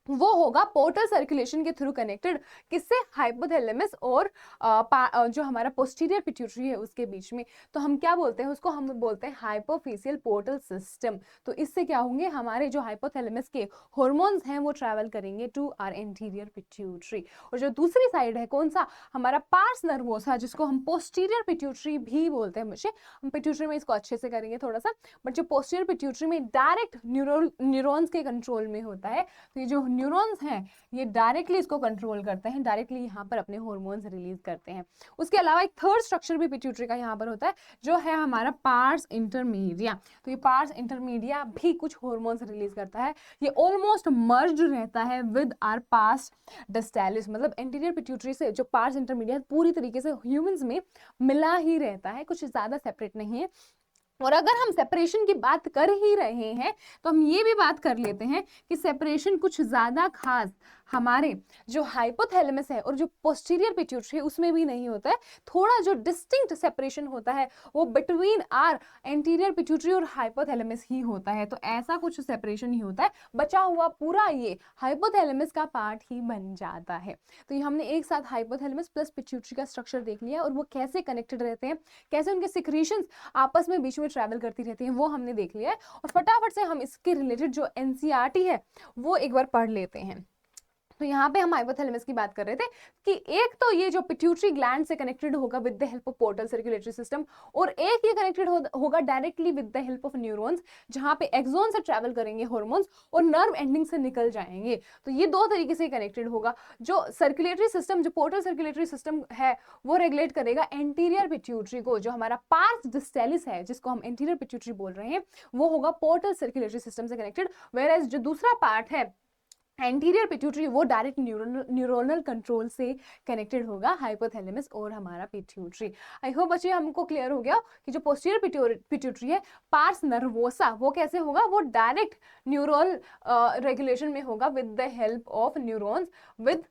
A: वो होगा पोर्टल सर्कुलेशन के थ्रू कनेक्टेड, किससे, हाइपोथैलेमस और जो हमारा पोस्टीरियर पिट्यूटरी है उसके बीच में। तो हम क्या बोलते हैं उसको, हम बोलते हैं हाइपोफिशियल पोर्टल सिस्टम। तो इससे क्या होंगे, हमारे जो हाइपोथैलेमस के हार्मोन्स हैं वो ट्रैवल करेंगे टू आवर इंटीरियर पिट्यूटरी। और जो दूसरी साइड है कौन सा, हमारा पार्स नर्वोसा, जिसको हम पोस्टीरियर पिट्यूटरी भी बोलते हैं बच्चे, हम पिट्यूटरी में इसको अच्छे से करेंगे थोड़ा सा, बट जो पोस्टीरियर पिट्यूटरी में डायरेक्ट न्यूरॉन्स के कंट्रोल में होता है। तो ये जो न्यूरॉन्स हैं ये डायरेक्टली इसको कंट्रोल करते हैं, डायरेक्टली यहाँ पर अपने हार्मोन्स रिलीज करते हैं। उसके अलावा एक थर्ड स्ट्रक्चर भी पिट्यूटरी का यहाँ पर होता है, जो है हमारा पार्स इंटरमीडिया। तो ये पार्स इंटरमीडिया भी कुछ हार्मोन्स रिलीज करता है। ये ऑलमोस्ट मर्ज्ड रहता है विद आवर पार्स डिस्टैलिस, मतलब एंटीरियर पिट्यूटरी से जो पार्स इंटरमीडिया पूरी तरीके से ह्यूमंस में मिला ही रहता है, कुछ ज्यादा सेपरेट नहीं है। और अगर हम सेपरेशन की बात कर ही रहे हैं तो हम ये भी बात कर लेते हैं कि सेपरेशन कुछ ज्यादा खास हमारे जो हाइपोथैलेमस है और जो पोस्टीरियर पिट्यूटरी है उसमें भी नहीं होता है। थोड़ा जो डिस्टिंक्ट सेपरेशन होता है वो बिटवीन आर एंटीरियर पिट्यूटरी और हाइपोथैलेमस ही होता है। तो ऐसा कुछ सेपरेशन ही होता है, बचा हुआ पूरा ये हाइपोथैलेमस का पार्ट ही बन जाता है। तो ये हमने एक साथ हाइपोथैलेमस प्लस पिट्यूटरी का स्ट्रक्चर देख लिया और वो कैसे कनेक्टेड रहते हैं, कैसे उनके सिक्रीशंस आपस में बीच में ट्रैवल करती रहती हैं, वो हमने देख लिया है। और फटाफट से हम इसके रिलेटेड जो एनसीईआरटी है वो एक बार पढ़ लेते हैं। तो यहाँ पे हम हाइपोथैलेमस की बात कर रहे थे कि एक तो ये जो पिट्यूटरी ग्लैंड से कनेक्टेड होगा with the help of portal circulatory system, और एक ये कनेक्टेड होगा directly with the help of neurons, जहाँ पे एक्सोन से ट्रैवल करेंगे हॉर्मोन्स और नर्व एंडिंग से निकल जाएंगे। तो ये दो तरीके से कनेक्टेड होगा। जो सर्कुलेटरी सिस्टम, जो पोर्टल सर्कुलेटरी सिस्टम है वो रेगुलेट करेगा एंटीरियर पिट्यूटरी को। जो हमारा पार्स डिस्टेलिस है जिसको हम एंटीरियर पिट्यूटरी बोल रहे हैं वो होगा पोर्टल सर्कुलेटरी सिस्टम से कनेक्टेड, वेयर एज जो दूसरा पार्ट है एंटीरियर पिट्यूटरी वो डायरेक्ट न्यूरोनल कंट्रोल से कनेक्टेड होगा, हाइपोथैलेमस और हमारा पिट्यूटरी। आई होप बच्चे हमको क्लियर हो गया कि जो पोस्टीरियर पिट्यूटरी है पार्स नर्वोसा वो कैसे होगा, वो डायरेक्ट न्यूरल रेगुलेशन में होगा with the help of neurons with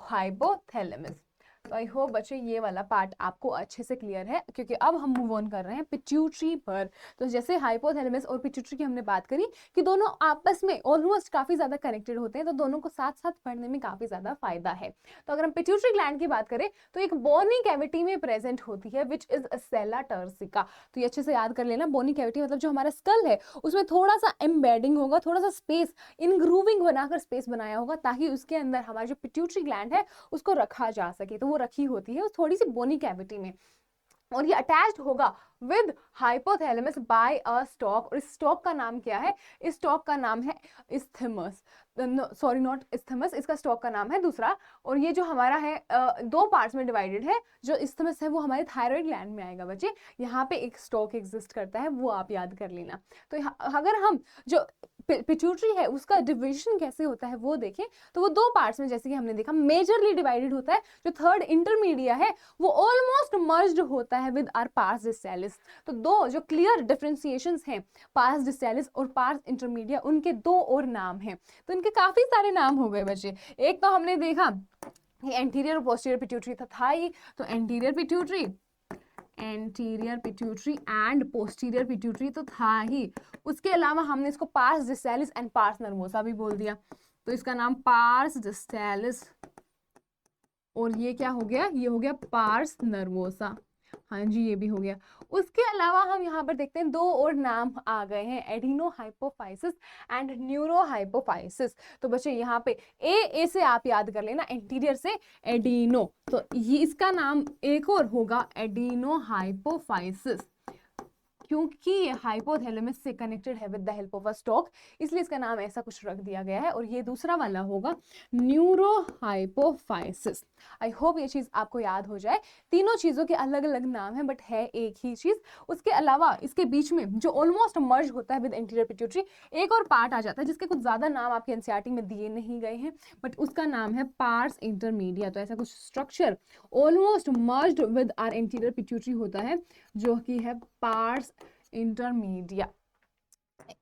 A: hypothalamus. तो आई होप बच्चे ये वाला पार्ट आपको अच्छे से क्लियर है, क्योंकि अब हम मूव ऑन कर रहे हैं पिट्यूटरी पर। तो जैसे हाइपोथैलेमस और पिट्यूटरी की हमने बात करी कि दोनों आपस में ऑलमोस्ट काफी ज्यादा कनेक्टेड होते हैं, तो दोनों को साथ साथ पढ़ने में काफी ज्यादा फायदा है। तो अगर हम पिट्यूटरी ग्लैंड की बात करें तो एक बोनी कैविटी में प्रेजेंट होती है विच इज सेला टर्सिका। तो ये अच्छे से याद कर लेना, बोनी कैविटी मतलब जो हमारा स्कल है उसमें थोड़ा सा एम्बेडिंग होगा, थोड़ा सा स्पेस इन ग्रूविंग बनाकर स्पेस बनाया होगा ताकि उसके अंदर हमारा जो पिट्यूटरी ग्लैंड है उसको रखा जा सके। तो वो रखी होती है उस थोड़ी सी बोनी कैविटी में, और ये अटैच्ड होगा with hypothalamus by a stalk. और इस स्टॉक का नाम क्या है, इस स्टॉक का नाम है इस्थेमस, सॉरी नॉट इस्थेमस, इसका स्टॉक का नाम है दूसरा। और ये जो हमारा है दो पार्ट्स में डिवाइडेड है। जो इस्थेमस है वो हमारे थायराइड ग्लैंड में आएगा बच्चे, यहाँ पे एक स्टॉक एग्जिस्ट करता है, वो आप याद कर लेना। तो अगर हम जो पिट्यूटरी है उसका डिवीजन कैसे होता है वो देखें तो वो दो पार्ट्स में, जैसे कि हमने देखा, मेजरली डिवाइडेड होता है। जो थर्ड इंटरमीडिया है वो ऑलमोस्ट मर्ज्ड होता है विद आर पार्स डिस्टेलिस। तो दो जो क्लियर डिफरेंशिएशंस हैं पार्स डिस्टेलिस और पार्स इंटरमीडिया, उनके दो और नाम हैं। तो इनके काफी सारे नाम हो गए बच्चे। एक तो हमने देखा एंटीरियर और पोस्टीरियर पिट्यूटरी था ही, तो anterior pituitary and posterior pituitary तो था ही। उसके अलावा हमने इसको pars distalis and pars nervosa भी बोल दिया, तो इसका नाम पार्स डिस्टेलिस और ये क्या हो गया, ये हो गया पार्स नर्वोसा। हाँ जी ये भी हो गया। उसके अलावा हम यहाँ पर देखते हैं दो और नाम आ गए हैं, adeno hypophysis and neuro hypophysis. तो बच्चे यहाँ पे ए से आप याद कर लेना, एंटीरियर से एडिनो, तो ये इसका नाम एक और होगा एडिनो हाइपोफाइसिस, क्योंकि ये हाइपोथैलेमस से कनेक्टेड है with the help of a stock, इसलिए इसका नाम ऐसा कुछ रख दिया गया है। और ये दूसरा वाला होगा न्यूरो हाइपोफाइसिस। आई होप ये चीज आपको याद हो जाए। तीनों चीजों के अलग अलग नाम है बट है एक ही चीज। उसके अलावा इसके बीच में जो ऑलमोस्ट मर्ज होता है विद एंटीरियर पिट्यूटरी, एक और पार्ट आ जाता है जिसके कुछ ज्यादा नाम आपके एनसीईआरटी में दिए नहीं गए हैं, बट उसका नाम है पार्स इंटरमीडिया। तो ऐसा कुछ structure almost merged with our anterior pituitary होता है जो कि है पार्स इंटरमीडिया।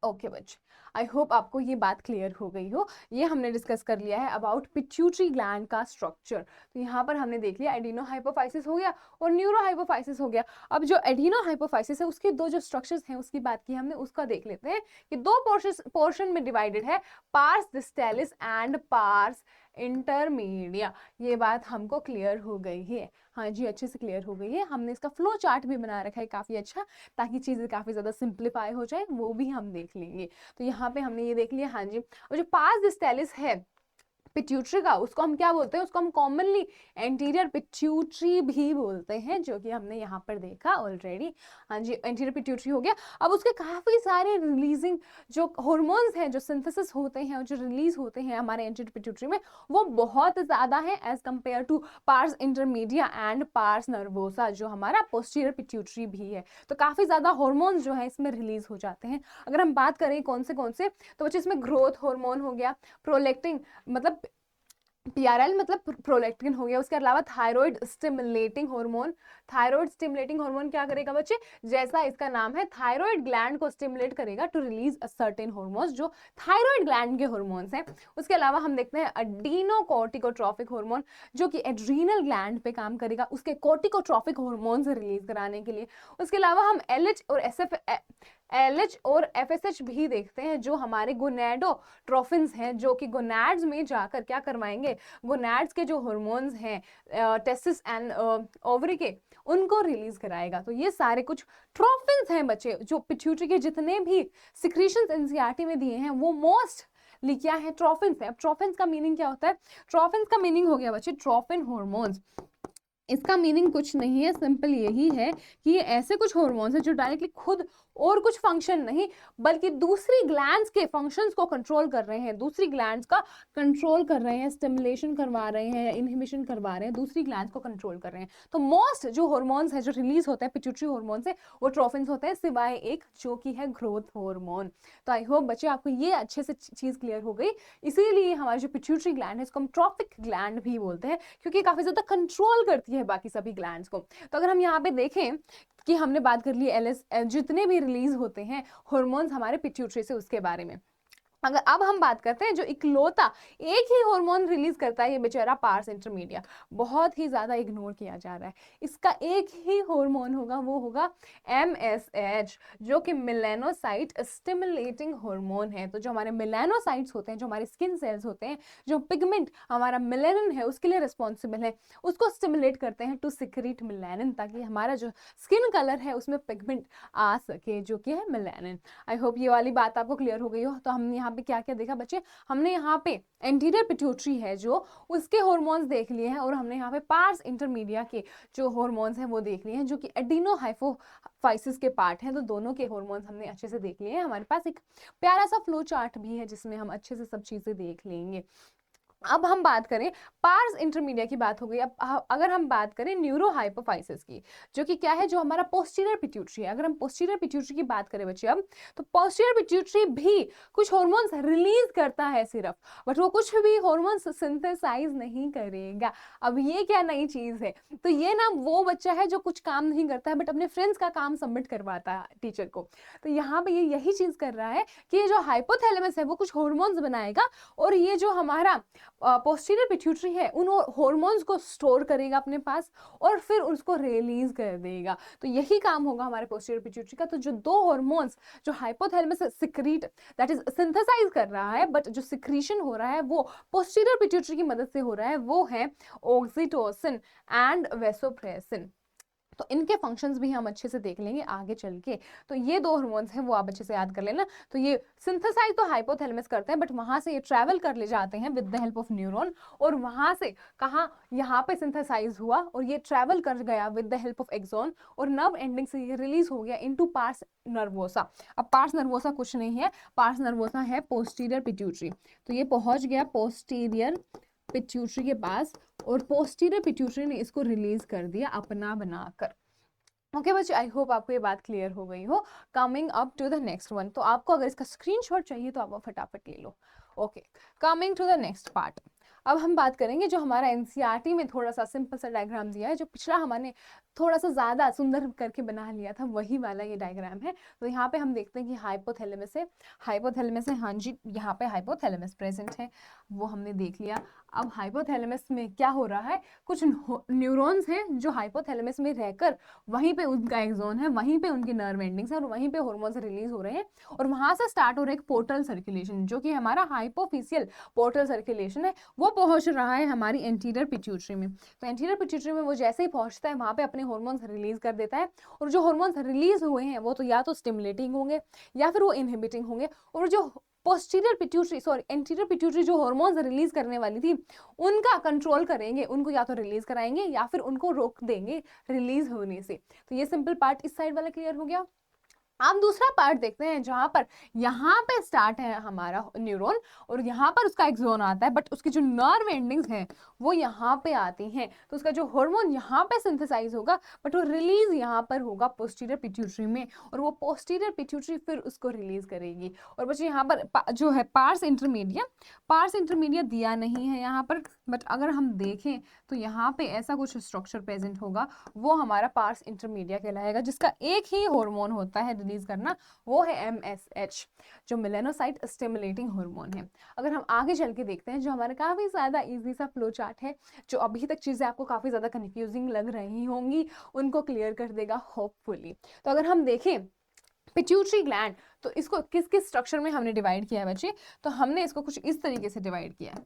A: ओके बच्चे, आई होप आपको ये बात क्लियर हो गई हो। ये हमने डिस्कस कर लिया है अबाउट पिट्यूटरी ग्लैंड का स्ट्रक्चर। तो यहाँ पर हमने देख लिया एडिनो हाइपोफाइसिस हो गया और न्यूरो हाइपोफाइसिस हो गया। अब जो एडिनो हाइपोफाइसिस है उसके दो जो स्ट्रक्चर्स हैं उसकी बात की हमने, उसका देख लेते हैं कि दो पोर्शन में डिवाइडेड है, pars distalis and pars intermedia. ये बात हमको क्लियर हो गई है, हाँ जी अच्छे से क्लियर हो गई है। हमने इसका फ्लो चार्ट भी बना रखा है काफी अच्छा, ताकि चीजें काफी ज्यादा सिंप्लीफाई हो जाए, वो भी हम देख लेंगे। तो यहाँ पे हमने ये देख लिया, हाँ जी। और जो पार्स डिस्टेलिस है पिट्यूटरी का, उसको हम क्या बोलते हैं, उसको हम कॉमनली एंटीरियर पिट्यूटरी भी बोलते हैं, जो कि हमने यहाँ पर देखा ऑलरेडी। हाँ जी एंटीरियर पिट्यूटरी हो गया। अब उसके काफी सारे रिलीजिंग जो हार्मोन्स हैं, जो सिंथेसिस होते हैं और जो रिलीज होते हैं हमारे एंटीरियर पिट्यूटरी में, वो बहुत ज्यादा है as compared to pars intermedia and pars nervosa जो हमारा पोस्टीरियर पिट्यूटरी भी है। तो काफी ज्यादा हार्मोन्स जो है इसमें रिलीज हो जाते हैं। अगर हम बात करें कौन से, तो बच्चे इसमें ग्रोथ हार्मोन हो गया, प्रोलेक्टिन मतलब PRL मतलब प्रोलैक्टिन हो गया। उसके अलावा thyroid stimulating hormone, thyroid stimulating hormone क्या करेगा बच्चे, जैसा इसका नाम है थायराइड ग्लैंड को स्टिमुलेट करेगा to release a certain hormones, जो थायराइड ग्लैंड के हार्मोन्स हैं। उसके अलावा हम देखते हैं एडिनोकोर्टिकोट्रॉफिक हार्मोन, जो कि एड्रीनल ग्लैंड पे काम करेगा उसके कोर्टिकोट्रॉफिक हार्मोन्स रिलीज कराने के लिए। उसके अलावा हम LH और FSH भी देखते हैं, जो हमारे गोनेडोट्रोफिन्स हैं, जो कि गोनाड्स में जाकर क्या करवाएंगे, गोनाड्स के जो हार्मोन्स हैं टेस्टिस एंड ओवरी के, उनको रिलीज कराएगा। तो ये सारे कुछ ट्रोफिन्स हैं बच्चे, जो पिट्यूटरी के जितने भी सिक्रीशंस एनसीईआरटी में दिए हैं वो मोस्ट क्या है, ट्रोफिन्स है। अब ट्रोफिन्स का मीनिंग क्या होता है, ट्रोफिन्स का मीनिंग हो गया बच्चे ट्रोफिन हार्मोन्स। इसका मीनिंग कुछ नहीं है, सिंपल यही है कि ये ऐसे कुछ हार्मोन्स हैं जो डायरेक्टली खुद और कुछ फंक्शन नहीं बल्कि दूसरी ग्लैंड्स के फंक्शंस को कंट्रोल कर रहे हैं, दूसरी ग्लैंड्स का कंट्रोल कर रहे हैं, स्टिमुलेशन करवा रहे हैं, इनहिबिशन करवा रहे हैं, दूसरी ग्लैंड्स को कंट्रोल कर रहे हैं। तो मोस्ट जो हार्मोन्स है जो रिलीज होते हैं पिट्यूटरी हार्मोन से, वो ट्रोफिन्स होते हैं, सिवाय एक जो कि है ग्रोथ हार्मोन। तो आई होप बच्चे आपको ये अच्छे से चीज क्लियर हो गई। इसीलिए हमारी जो पिट्यूटरी ग्लैंड है इसको हम ट्रॉफिक ग्लैंड भी बोलते हैं, क्योंकि काफी ज्यादा कंट्रोल करती है बाकी सभी ग्लैंड्स को। तो अगर हम यहाँ पे देखें कि हमने बात कर ली LS जितने भी रिलीज होते हैं हार्मोन्स हमारे पिट्यूटरी से, उसके बारे में। अगर अब हम बात करते हैं जो इकलौता एक ही हार्मोन रिलीज करता है ये बेचारा पार्स इंटरमीडिया, बहुत ही ज्यादा इग्नोर किया जा रहा है। इसका एक ही हार्मोन होगा, वो होगा MSH, जो कि मेलानोसाइट स्टिमुलेटिंग हार्मोन है। तो जो हमारे मेलानोसाइट्स होते हैं, जो हमारे स्किन सेल्स होते हैं, जो पिगमेंट हमारा मेलानिन है उसके लिए रिस्पॉन्सिबल है, उसको स्टिमुलेट करते हैं टू सिक्रीट मेलानिन, ताकि हमारा जो स्किन कलर है उसमें पिगमेंट आ सके, जो कि है मेलानिन। आई होप ये वाली बात आपको क्लियर हो गई हो। तो हमने यहाँ पे क्या क्या देखा बच्चे, हमने यहाँ पे एंटीरियर पिट्यूटरी है जो उसके हार्मोन्स देख लिए हैं, और हमने यहाँ पे पार्स इंटरमीडिया के जो हार्मोन्स हैं वो देख लिए हैं, जो कि एडिनो हाइपोफाइसिस के पार्ट हैं। तो दोनों के हार्मोन्स हमने अच्छे से देख लिए हैं। हमारे पास एक प्यारा सा फ्लो चार्ट भी है जिसमें हम अच्छे से सब चीजें देख लेंगे। अब हम बात करें पार्स इंटरमीडिया की, बात हो गई। अब अगर हम बात करें न्यूरो हाइपोफाइसिस की, जो कि क्या है, जो हमारा पोस्टीरियर पिट्यूटरी है। अगर हम पोस्टीरियर पिट्यूटरी की बात करें बच्चे अब, तो पोस्टीरियर पिट्यूटरी भी कुछ हार्मोन्स रिलीज करता है सिर्फ, बट वो कुछ भी हार्मोन्स सिंथेसाइज नहीं करेगा। अब ये क्या नई चीज है, तो ये ना वो बच्चा है जो कुछ काम नहीं करता है बट अपने फ्रेंड्स का काम सबमिट करवाता है टीचर को। तो यहाँ पे ये यही चीज कर रहा है कि ये जो हाइपोथैलेमस है वो कुछ हार्मोन्स बनाएगा, और ये जो हमारा पोस्टीरियर पिट्यूटरी है उन हार्मोन्स को स्टोर करेगा अपने पास और फिर उसको रिलीज कर देगा। तो यही काम होगा हमारे पोस्टीरियर पिट्यूटरी का। तो जो दो हार्मोन्स जो hypothalamus secrete that is synthesize कर रहा है, बट जो सिक्रीशन हो रहा है वो पोस्टीरियर पिट्यूटरी की मदद से हो रहा है, वो है ऑक्सीटोसिन एंड वेसोप्रेसिन। तो इनके फंक्शंस भी हम अच्छे से देख लेंगे आगे चल के। तो ये दो हार्मोन्स हैं वो आप अच्छे से याद कर लेना। तो ये सिंथेसाइज तो हाइपोथैलेमस करते हैं, बट वहां से ये ट्रैवल कर ले जाते हैं with the help of neuron, और वहां से कहाँ, यहाँ पे सिंथेसाइज हुआ और ये ट्रैवल कर गया with the help of axon, और नर्व एंडिंग से ये रिलीज हो गया इनटू पार्स नर्वोसा। अब पार्स नर्वोसा कुछ नहीं है, पार्स नर्वोसा है पोस्टीरियर पिट्यूटरी। तो ये पहुंच गया पोस्टीरियर पिट्यूटरी के पास, और पोस्टीरियर पिट्यूटरी ने इसको रिलीज कर दिया अपना बनाकर। ओके बच्चे, आई होप आपको ये बात क्लियर हो गई हो। Coming up to the next one, तो आपको अगर इसका स्क्रीनशॉट चाहिए तो आप फटाफट ले लो। Okay, coming to the next part. अब हम बात करेंगे जो हमारा एनसीईआरटी में थोड़ा सा सिंपल सा डायग्राम दिया है, जो पिछला हमने थोड़ा सा ज्यादा सुंदर करके बना लिया था, वही वाला ये डायग्राम है। तो यहाँ पे हम देखते हैं कि हाइपोथैलेमस है, हाइपोथैलेमस है, हाँ जी, यहाँ पे हाइपोथैलेमस प्रेजेंट है, वो हमने देख लिया। अब हाइपोथैलेमस में क्या हो रहा है, कुछ न्यूरॉन्स हैं जो हाइपोथैलेमस में रहकर वहीं पे उनका एक्सॉन है, वहीं पे उनकी नर्व एंडिंग्स है, और वहीं पे हार्मोन्स रिलीज हो रहे हैं, और वहां से स्टार्ट हो रहा है एक पोर्टल सर्कुलेशन, जो कि हमारा हाइपोफिशियल पोर्टल सर्कुलेशन है। वो पहुंच रहा है हमारी एंटीरियर पिट्यूटरी में। तो एंटीरियर पिट्यूटरी में वो जैसे ही पहुंचता है वहां पे अपने हार्मोन्स रिलीज कर देता है, और जो हार्मोन्स रिलीज हुए हैं वो तो या तो स्टिमुलेटिंग होंगे या फिर वो इनहिबिटिंग होंगे, और जो पोस्टीरियर पिट्यूटरी एंटीरियर पिट्यूटरी जो हार्मोन्स रिलीज करने वाली थी उनका कंट्रोल करेंगे, उनको या तो रिलीज कराएंगे या फिर उनको रोक देंगे रिलीज होने से। तो ये सिंपल पार्ट इस साइड वाला क्लियर हो गया। आप दूसरा पार्ट देखते हैं जहां पर यहाँ पे स्टार्ट है हमारा न्यूरॉन और यहाँ पर उसका एक्सोन आता है, बट उसकी जो नर्व एंडिंग्स हैं वो यहाँ पे आती हैं, तो उसका जो हार्मोन यहाँ पे सिंथेसाइज होगा बट वो रिलीज यहाँ पर होगा पोस्टीरियर पिट्यूटरी में, और वो पोस्टीरियर पिट्यूटरी फिर उसको रिलीज करेगी। और बच्चे यहाँ पर जो है पार्स इंटरमीडिया दिया नहीं है यहाँ पर, बट अगर हम देखें तो यहाँ पे ऐसा कुछ स्ट्रक्चर प्रेजेंट होगा, वो हमारा पार्स इंटरमीडिया कहलाएगा, जिसका एक ही हार्मोन होता है रिलीज करना, वो है MSH, जो मेलानोसाइट स्टिमुलेटिंग हार्मोन है। अगर हम आगे चल के देखते हैं, जो हमारा काफी ज्यादा इजी सा फ्लो चार्ट है, जो अभी तक चीजें आपको काफी ज्यादा कंफ्यूजिंग लग रही होंगी उनको क्लियर कर देगा होपफुली। तो अगर हम देखें पिट्यूटरी ग्लैंड, तो इसको किस किस स्ट्रक्चर में हमने डिवाइड किया है बच्चे, तो हमने इसको कुछ इस तरीके से डिवाइड किया है।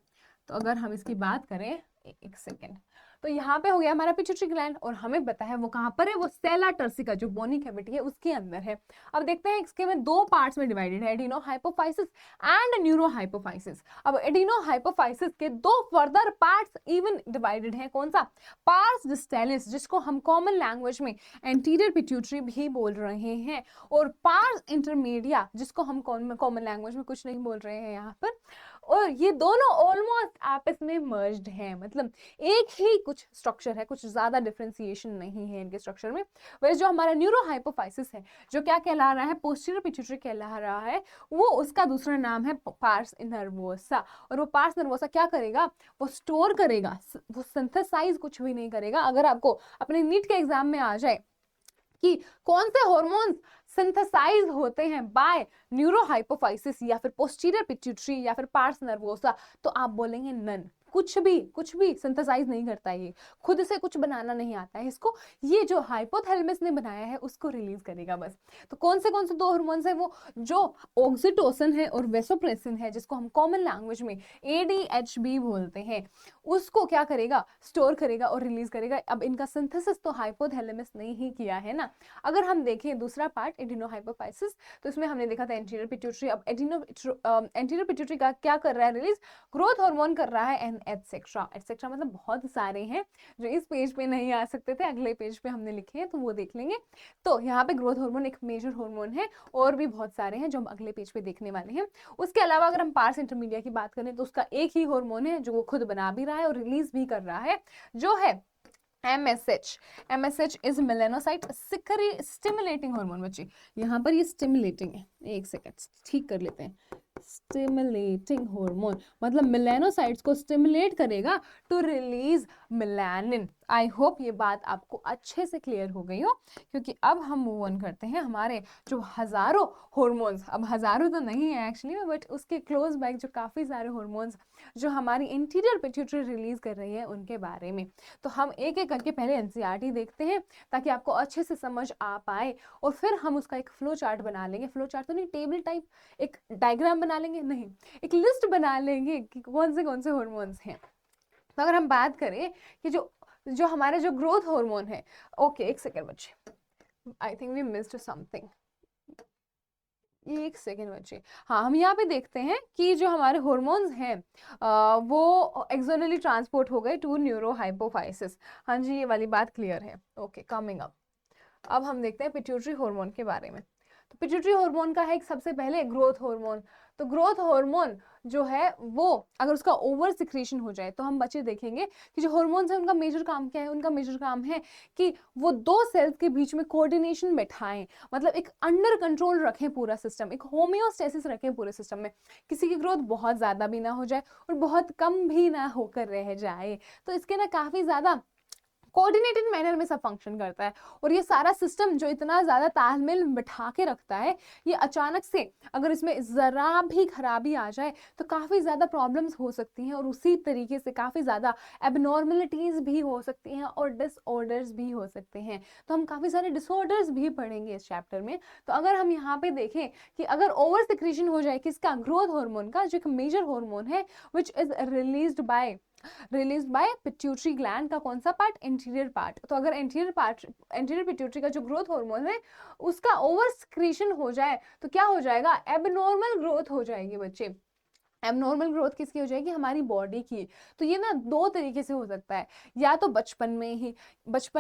A: तो अगर हम इसकी बात करें, एक सेकेंड, तो यहाँ पे हो गया हमारा पिट्यूटरी ग्लैंड, और हमें पता है वो कहाँ पर है, वो सेला टर्सिका जो बोनी कैविटी है उसके अंदर है। अब देखते हैं इसके में दो पार्ट्स में डिवाइडेड है, adeno hypophysis and neuro hypophysis. अब एडिनो हाइपोफाइसिस के दो फर्दर पार्ट्स इवन डिवाइडेड हैं, कौन सा, पार्स डिस्टेलिस, जिसको हम कॉमन लैंग्वेज में एंटीरियर पिट्यूटरी भी बोल रहे हैं, और पार्स इंटरमीडिया, जिसको हम कॉमन लैंग्वेज में कुछ नहीं बोल रहे हैं यहाँ पर। और ये दोनों ऑलमोस्ट आपस में मर्ज्ड हैं, मतलब एक ही कुछ स्ट्रक्चर है, कुछ ज्यादा डिफरेंशिएशन नहीं है इनके स्ट्रक्चर में। वैसे जो हमारा न्यूरो हाइपोफाइसिस है, जो क्या कहला रहा है, पोस्टीरियर पिट्यूटरी कहला रहा है, वो उसका दूसरा नाम है पार्स नर्वोसा। और वो पार्स नर्वोसा क्या करेगा, वो स्टोर करेगा, वो सिंथेसाइज कुछ भी नहीं करेगा। अगर आपको अपने नीट के एग्जाम में आ जाए कि कौन से हॉर्मोन्स सिंथेसाइज होते हैं बाय न्यूरो हाइपोफाइसिस या फिर पोस्टीरियर पिट्यूटरी या फिर पार्स नर्वोसा, तो आप बोलेंगे नन, कुछ भी सिंथेसाइज नहीं करता है, ये खुद से कुछ बनाना नहीं आता है इसको, ये जो हाइपोथैलेमस ने बनाया है उसको रिलीज करेगा बस। तो कौन से दो हार्मोन्स है वो, जो ऑक्सीटोसिन है और वेसोप्रेसिन है, जिसको हम कॉमन लैंग्वेज में ADHB बोलते हैं, उसको क्या करेगा, स्टोर करेगा और रिलीज करेगा। अब इनका सिंथेसिस तो हाइपोथैलेमस ने ही किया है ना। अगर हम देखें दूसरा पार्ट एडिनो हाइपोफाइसिस, तो इसमें हमने देखा था एंटीरियर पिट्यूटरी। अब एंटीरियर पिट्यूटरी का क्या कर रहा है रिलीज, ग्रोथ हार्मोन कर रहा है, एटसेट्रा एटसेट्रा, मतलब बहुत सारे हैं जो इस पेज पे नहीं आ सकते थे, अगले पेज पे हमने लिखे हैं तो वो देख लेंगे। तो यहाँ पे ग्रोथ हार्मोन एक मेजर हार्मोन है, और भी बहुत सारे हैं जो हम अगले पेज पे देखने वाले हैं। उसके अलावा अगर हम पार्स इंटरमीडिया की बात करें, तो उसका एक ही हार्मोन है जो वो खुद बना भी रहा है और रिलीज भी कर रहा है, जो है MSH is melanocyte stimulating hormone. बच्चे यहाँ पर ये स्टिमुलेटिंग है, एक सेकेंड ठीक कर लेते हैं, स्टिमुलेटिंग हार्मोन मतलब मेलानोसाइट्स को स्टिमुलेट करेगा to release melanin. I hope ये बात आपको अच्छे से क्लियर हो गई हो, क्योंकि अब हम मूव ऑन करते हैं हमारे जो हजारों हार्मोन्स, अब हजारों तो नहीं है एक्चुअली, बट उसके क्लोज बैक जो काफी सारे हार्मोन्स जो हमारी इंटीरियर पिट्यूटरी रिलीज कर रही है उनके बारे में। तो हम एक एक करके पहले NCERT देखते हैं ताकि आपको अच्छे से समझ आ पाए, और फिर हम उसका एक फ्लो चार्ट बना लेंगे। फ्लो चार्ट तो नहीं, टेबल टाइप एक डायग्राम बना लेंगे, नहीं एक लिस्ट बना लेंगे कि कौन से हार्मोन्स हैं। तो अगर हम बात करें कि जो हमारे जो ग्रोथ हार्मोन है, ओके एक सेकेंड बच्चे, I think we missed something, एक सेकेंड बच्चे। हाँ, हम यहाँ पे देखते हैं कि जो हमारे हार्मोन्स हैं वो एक्सटर्नली ट्रांसपोर्ट हो गए टू न्यूरो हाइपोफाइसिस। हाँ जी, ये वाली बात क्लियर है। ओके, कमिंग अप, अब हम देखते हैं पिट्यूटरी हार्मोन के बारे में। तो पिट्यूटरी हार्मोन का है सबसे पहले ग्रोथ हार्मोन। तो ग्रोथ हार्मोन जो है वो अगर उसका ओवर सिक्रीशन हो जाए, तो हम बच्चे देखेंगे कि जो हार्मोन्स हैं उनका मेजर काम क्या है, उनका मेजर काम है कि वो दो सेल्स के बीच में कोऑर्डिनेशन बैठाएं, मतलब एक अंडर कंट्रोल रखें पूरा सिस्टम, एक होम्योस्टेसिस रखें पूरे सिस्टम में, किसी की ग्रोथ बहुत ज्यादा भी ना हो जाए और बहुत कम भी ना होकर रह जाए। तो इसके ना काफी ज्यादा कोऑर्डिनेटेड मैनर में सब फंक्शन करता है, और ये सारा सिस्टम जो इतना ज्यादा तालमेल बिठा के रखता है, ये अचानक से अगर इसमें जरा भी खराबी आ जाए तो काफी ज्यादा प्रॉब्लम्स हो सकती हैं, और उसी तरीके से काफी ज्यादा एबनॉर्मलिटीज भी हो सकती हैं और डिसऑर्डर्स भी हो सकते हैं। तो हम काफी सारे डिसऑर्डर्स भी पढ़ेंगे इस चैप्टर में। तो अगर हम यहाँ पे देखें कि अगर ओवर सिक्रीशन हो जाए किसका, ग्रोथ हार्मोन का, जो एक मेजर हार्मोन है which is released by pituitary gland का कौन सा पार्ट, एंटीरियर पार्ट। तो अगर एंटीरियर पिट्यूटरी का जो ग्रोथ हार्मोन है उसका ओवर सिक्रीशन हो जाए तो क्या हो जाएगा, एबनॉर्मल ग्रोथ हो जाएगी बच्चे, एबनॉर्मल ग्रोथ किसकी हो जाएगी, हमारी बॉडी की। तो ये ना दो तरीके से हो सकता है, या तो बचपन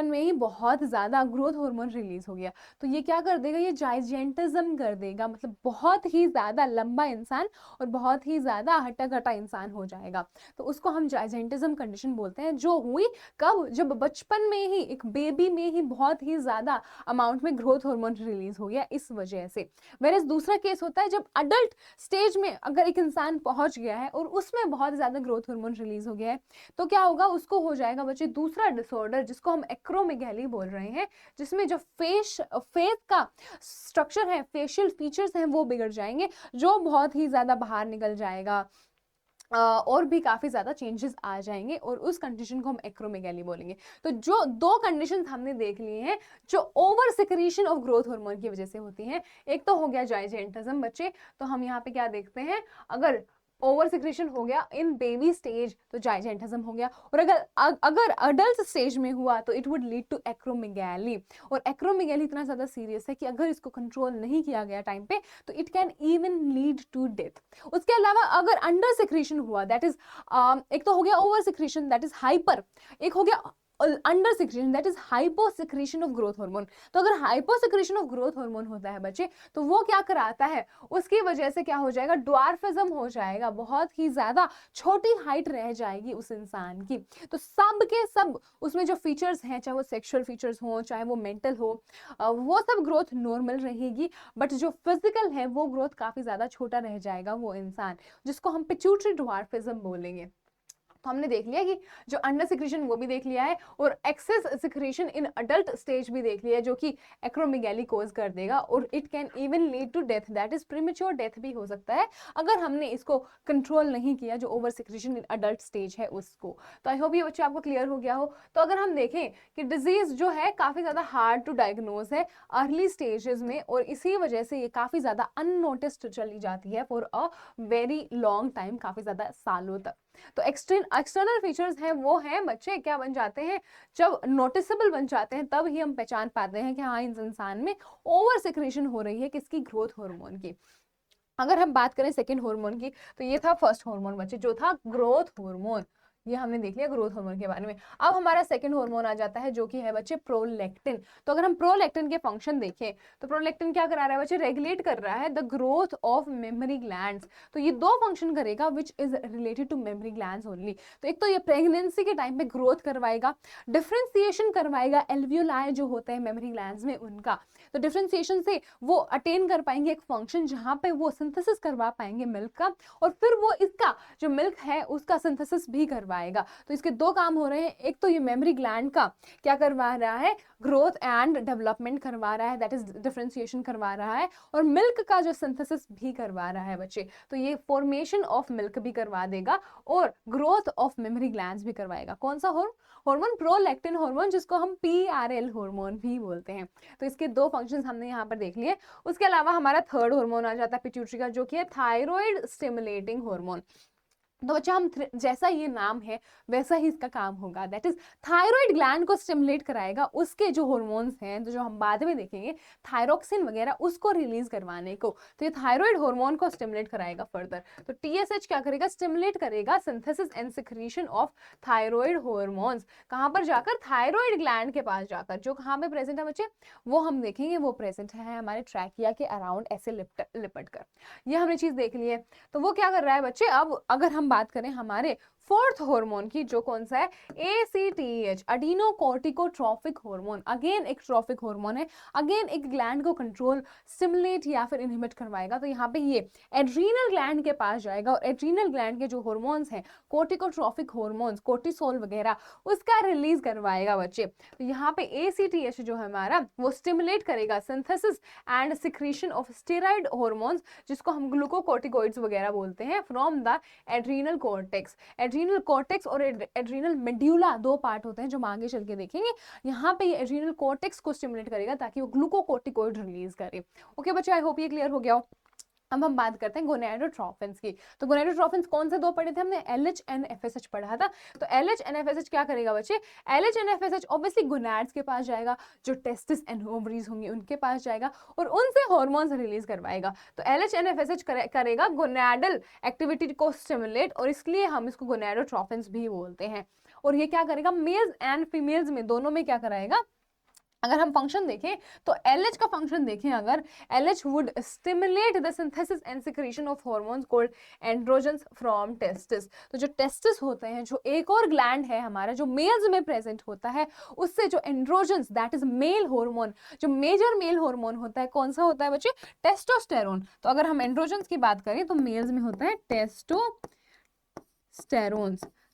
A: में ही बहुत ज़्यादा ग्रोथ हार्मोन रिलीज हो गया, तो ये क्या कर देगा, ये जाइजेंटिज्म कर देगा, मतलब बहुत ही ज़्यादा लंबा इंसान और बहुत ही ज़्यादा हट्टा कट्टा इंसान हो जाएगा। तो उसको हम जाइजेंटिज्म कंडीशन बोलते हैं, जो हुई कब, जब बचपन में ही एक बेबी में ही बहुत ही ज़्यादा अमाउंट में ग्रोथ हार्मोन रिलीज हो गया इस वजह से। वेयर दूसरा केस होता है जब अडल्ट स्टेज में अगर एक इंसान पहुंच गया है और उसमें बहुत ज्यादा ग्रोथ हार्मोन रिलीज हो गया है, तो क्या होगा, उसको हो जाएगा बच्चे दूसरा डिसऑर्डर जिसको हम एक्रोमेगैली बोल रहे हैं, जिसमें जो फेस का स्ट्रक्चर है, फेशियल फीचर्स हैं, वो बिगड़ जाएंगे, जो बहुत ही ज्यादा बाहर निकल जाएगा, और भी काफी ज्यादा चेंजेस आ जाएंगे, और उस कंडीशन को हम एक्रोमेगैली बोलेंगे। तो जो दो कंडीशन हमने देख लिए हैं जो over secretion of growth hormone की वजह से होती हैं, एक तो हो गया जाइजेंटिज्म बच्चे, तो हम यहाँ पे क्या देखते हैं, अगर ओवर सिक्रेशन हो गया इन बेबी स्टेज तो जाइजेंटिज्म हो गया, और अगर अडल्ट स्टेज में हुआ तो it would lead to acromegaly. और एक्रोमेगैली इतना ज्यादा सीरियस है कि अगर इसको कंट्रोल नहीं किया गया टाइम पे तो it can even lead to death. उसके अलावा अगर अंडर सिक्रेशन हुआ, दैट इज एक तो हो गया over secretion, that is hyper, एक हो गया under secretion, that is hypo secretion of growth hormone. तो अगर hypo secretion of growth hormone होता है बच्चे, तो वो क्या कराता है, उसकी वजह से क्या हो जाएगा, ड्वार्फिज्म हो जाएगा, बहुत ही ज्यादा छोटी हाइट रह जाएगी उस इंसान की। तो सब के सब उसमें जो फीचर्स हैं, चाहे वो सेक्सुअल फीचर्स हो, चाहे वो मेंटल हो, वो सब ग्रोथ नॉर्मल रहेगी, बट जो फिजिकल है वो ग्रोथ काफी ज्यादा छोटा रह जाएगा वो इंसान, जिसको हम पिट्यूटरी ड्वार्फिज्म बोलेंगे। तो हमने देख लिया कि जो अंडर सिक्रेशन वो भी देख लिया है, और excess secretion in adult stage भी देख लिया है, जो कि एक्रोमेगैली कोज कर देगा, और it can even lead to death, that is premature death भी हो सकता है अगर हमने इसको कंट्रोल नहीं किया, जो over secretion in adult stage है उसको। तो आई होप ये बच्चे आपको क्लियर हो गया हो। तो अगर हम देखें कि डिजीज जो है काफी ज्यादा हार्ड टू डायग्नोज है अर्ली स्टेजेस में, और इसी वजह से ये काफी ज्यादा अननोटिस्ड चली जाती है for a very long time, काफी ज्यादा सालों तक। तो एक्सटर्नल फीचर्स हैं वो हैं बच्चे क्या बन जाते हैं, जब नोटिसेबल बन जाते हैं तब ही हम पहचान पाते हैं कि हाँ इस इंसान में ओवर सिक्रेशन हो रही है किसकी, ग्रोथ हार्मोन की। अगर हम बात करें सेकेंड हार्मोन की, तो ये था फर्स्ट हार्मोन बच्चे, जो था ग्रोथ हार्मोन, ये हमने देख लिया ग्रोथ हार्मोन के बारे में। अब हमारा सेकंड हार्मोन आ जाता है जो कि है बच्चे प्रोलैक्टिन। तो अगर हम प्रोलैक्टिन के फंक्शन देखें तो प्रोलैक्टिन क्या करा रहा है बच्चे, रेगुलेट कर रहा है the growth of mammary glands. तो ये दो फंक्शन करेगा which is related to mammary glands only. तो एक तो ये प्रेगनेंसी के टाइम पे ग्रोथ करवाएगा, डिफरेंशिएशन करवाएगा एल्वियोलाई जो होते हैं मेमोरी ग्लैंड्स में उनका। तो डिफरेंशिएशन से वो अटेन कर पाएंगे एक फंक्शन जहां पे वो सिंथेसिस करवा पाएंगे मिल्क का, और फिर वो इसका जो मिल्क है उसका सिंथेसिस भी करवाएगा। तो इसके दो काम हो रहे हैं, एक तो ये मेमोरी ग्लैंड का क्या करवा रहा है, ग्रोथ एंड डेवलपमेंट करवा रहा है, दैट इज डिफरेंशिएशन करवा रहा है, और मिल्क का जो सिंथेसिस भी करवा रहा है बच्चे। तो ये फॉर्मेशन ऑफ मिल्क भी करवा देगा और ग्रोथ ऑफ मेमोरी ग्लैंड्स भी करवाएगा। कौन सा हार्मोन, प्रोलैक्टिन हार्मोन, जिसको हम PRL हार्मोन भी बोलते हैं। तो इसके दो फंक्शंस हमने यहाँ पर देख लिए। उसके अलावा हमारा थर्ड हार्मोन आ जाता है पिट्यूटरी का, जो कि है थायराइड स्टिमुलेटिंग हार्मोन। तो बच्चा हम जैसा ये नाम है वैसा ही इसका काम होगा, दैट इज थायराइड ग्लैंड को स्टिमुलेट कराएगा, उसके जो हार्मोन्स हैं तो जो हम बाद में देखेंगे थायरोक्सिन वगैरह उसको रिलीज करवाने को। तो ये थायराइड हार्मोन को स्टिमुलेट कराएगा फर्दर। तो TSH क्या करेगा, स्टिमुलेट करेगा synthesis and secretion of thyroid hormones. कहां पर जाकर, थायराइड ग्लैंड के पास जाकर, जो कहां पे प्रेजेंट है बच्चे, वो हम देखेंगे वो प्रेजेंट है हमारे ट्रैकिया के अराउंड ऐसे लिपट कर। ये हमने चीज देख ली है। तो वो क्या कर रहा है बच्चे, अब अगर हम बात करें हमारे फोर्थ हार्मोन की, जो कौन सा है, ACTH एडिनोकोर्टिकोट्रोफिक हार्मोन। अगेन एक ट्रॉफिक हार्मोन है, अगेन एक ग्लैंड को कंट्रोल, स्टिमुलेट या फिर इनहिबिट करवाएगा। तो यहाँ पे ये एड्रीनल ग्लैंड के पास जाएगा, और एड्रीनल ग्लैंड के जो हार्मोन्स हैं कोर्टिकोट्रोफिक हार्मोन्स, कोर्टिसोल वगैरह, उसका रिलीज करवाएगा बच्चे। तो यहाँ पे ACTH जो है हमारा वो स्टिमुलेट करेगा synthesis and secretion of steroid hormones, जिसको हम ग्लूकोकोर्टिकोइड्स वगैरह बोलते हैं, from the adrenal cortex. Adrenal cortex और एड्रीनल मेड्यूला दो पार्ट होते हैं जो हम आगे चल के देखेंगे। यहाँ पे ये एड्रीनल कॉर्टेक्स को स्टिमुलेट करेगा ताकि वो ग्लूकोकोर्टिकोइड रिलीज करे। ओके बच्चे, आई होप ये क्लियर हो गया हो। अब हम बात करते हैं गोनेडोट्रोफिन्स की। तो गोनेडोट्रोफिन्स कौन से दो पढ़े थे हमने? LH एंड FSH पढ़ा था। तो LH एंड FSH क्या करेगा बच्चे? LH and FSH obviously gonads के पास जाएगा, जो टेस्टिस एंड ओवरीज होंगे उनके पास जाएगा और उनसे हार्मोन्स रिलीज करवाएगा। तो LH एंड FSH करेगा गोनाडल एक्टिविटी को स्टिमुलेट, और इसलिए हम इसको गोनेडोट्रोफिन्स भी बोलते हैं। और ये क्या करेगा? मेल्स एंड फीमेल्स में दोनों में क्या कराएगा? अगर हम फंक्शन देखें तो LH का फंक्शन देखें अगर, LH would stimulate the synthesis and secretion of hormones called androgens from testis. तो जो टेस्टिस होते हैं, जो एक और ग्लैंड है हमारा जो मेल्स में प्रेजेंट होता है, उससे जो androgens that is male hormone, जो मेजर मेल हार्मोन होता है कौन सा होता है बच्चे? टेस्टोस्टेरोन। तो अगर हम एंड्रोजन्स की बात करें तो मेल्स में होता है टेस्टोस्टेरोन्स,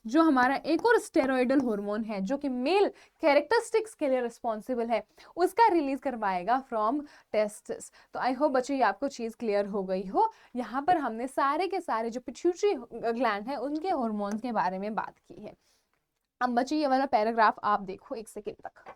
A: जो हमारा एक और स्टेरॉइडल हार्मोन है जो कि मेल कैरेक्टरिस्टिक्स के लिए रिस्पॉन्सिबल है, उसका रिलीज करवाएगा फ्रॉम टेस्टिस। तो आई होप बच्चे ये आपको चीज क्लियर हो गई हो। यहाँ पर हमने सारे के सारे जो पिट्यूटरी ग्लैंड है उनके हार्मोन्स के बारे में बात की है। अब बच्चे ये वाला पैराग्राफ आप देखो एक सेकेंड तक।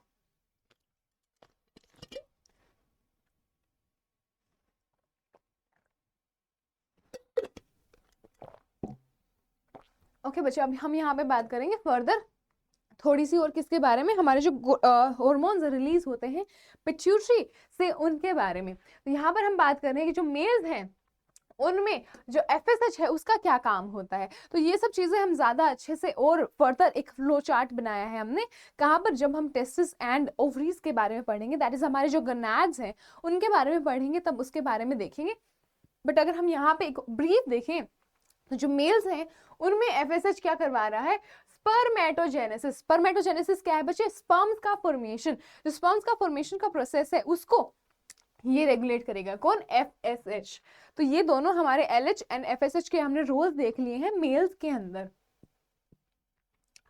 A: ओके बच्चे, अब हम यहाँ पे बात करेंगे फर्दर थोड़ी सी और किसके बारे में? हमारे जो हार्मोन्स रिलीज होते हैं पिट्यूटरी से, उनके बारे में। तो यहाँ पर हम बात कर रहे हैं कि जो मेल्स हैं उनमें जो FSH है उसका क्या काम होता है। तो ये सब चीजें हम ज्यादा अच्छे से और फर्दर एक फ्लो चार्ट बनाया है हमने, कहाँ पर जब हम टेस्टिस एंड ओवरीज के बारे में पढ़ेंगे, दैट इज हमारे जो गोनाड्स हैं उनके बारे में पढ़ेंगे, तब उसके बारे में देखेंगे। बट अगर हम यहाँ पे एक ब्रीफ देखें तो जो मेल्स हैं उनमें FSH क्या करवा रहा है? स्पर्मेटोजेनेसिस। स्पर्मेटोजेनेसिस क्या है बच्चे? स्पर्म्स का फॉर्मेशन। जो स्पर्म्स का फॉर्मेशन का प्रोसेस है उसको ये रेगुलेट करेगा कौन? FSH। तो ये दोनों हमारे LH एंड FSH के हमने रोल्स देख लिए हैं मेल्स के अंदर।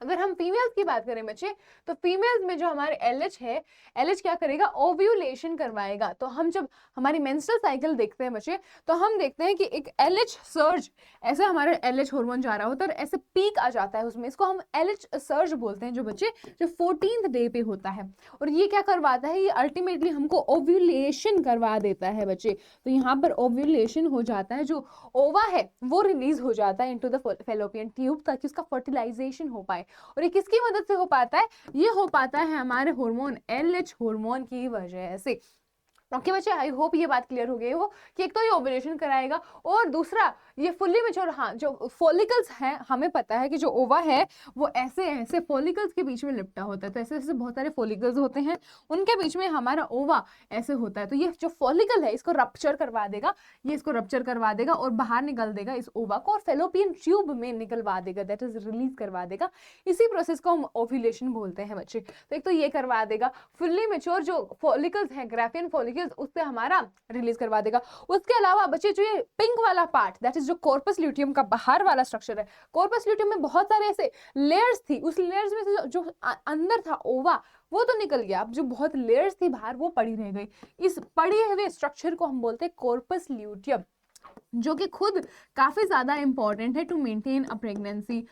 A: अगर हम फीमेल्स की बात करें बच्चे, तो फीमेल्स में जो हमारे LH है, LH क्या करेगा? ओव्यूलेशन करवाएगा। तो हम जब हमारी मेंस्ट्रुअल साइकिल देखते हैं बच्चे, तो हम देखते हैं कि एक LH सर्ज, ऐसे हमारे LH हार्मोन जा रहा होता है और ऐसे पीक आ जाता है उसमें, इसको हम LH सर्ज बोलते हैं, जो बच्चे जो 14th डे पे होता है। और ये क्या करवाता है? ये अल्टीमेटली हमको ओव्यूलेशन करवा देता है बच्चे। तो यहाँ पर ओव्यूलेशन हो जाता है, जो ओवा है वो रिलीज हो जाता है इनटू द फैलोपियन ट्यूब, ताकि उसका फर्टिलाइजेशन हो पाए। और ये किसकी मदद से हो पाता है? ये हो पाता है हमारे हार्मोन LH हार्मोन की वजह से। ओके बच्चे, आई होप ये बात क्लियर हो गई हो कि एक तो ये ओव्यूलेशन कराएगा और दूसरा ये फुल्ली मैच्योर, हाँ जो फॉलिकल्स हैं, हमें पता है कि जो ओवा है वो ऐसे ऐसे फॉलिकल्स के बीच में लिपटा होता है। तो ऐसे ऐसे बहुत सारे फॉलिकल्स होते हैं, उनके बीच में हमारा ओवा ऐसे होता है। तो ये जो फॉलिकल है इसको रप्चर करवा देगा, ये इसको रप्चर करवा देगा और बाहर निकल देगा इस ओवा को, और फेलोपियन ट्यूब में निकलवा देगा, दैट इज रिलीज करवा देगा। इसी प्रोसेस को हम ओव्यूलेशन बोलते हैं बच्चे। तो एक तो ये करवा देगा, फुल्ली मैच्योर जो फॉलिकल्स हैं, ग्राफियन फॉलिकल्स, उससे हमारा रिलीज करवा देगा। उसके अलावा बच्चे जो ये पिंक वाला पार्ट, दैट इज जो कॉर्पस ल्यूटियम का बाहर वाला स्ट्रक्चर है, कॉर्पस ल्यूटियम में बहुत सारे ऐसे लेयर्स थी, उस लेयर्स में से जो अंदर था ओवा वो तो निकल गया, अब जो बहुत लेयर्स थी बाहर वो पड़ी रह गई। इस पड़े हुए स्ट्रक्चर को हम बोलते हैं कॉर्पस ल्यूटियम, जो कि खुद काफी ज्यादा इंपॉर्टेंट है टू मेंटेन अ प्रेगनेंसी।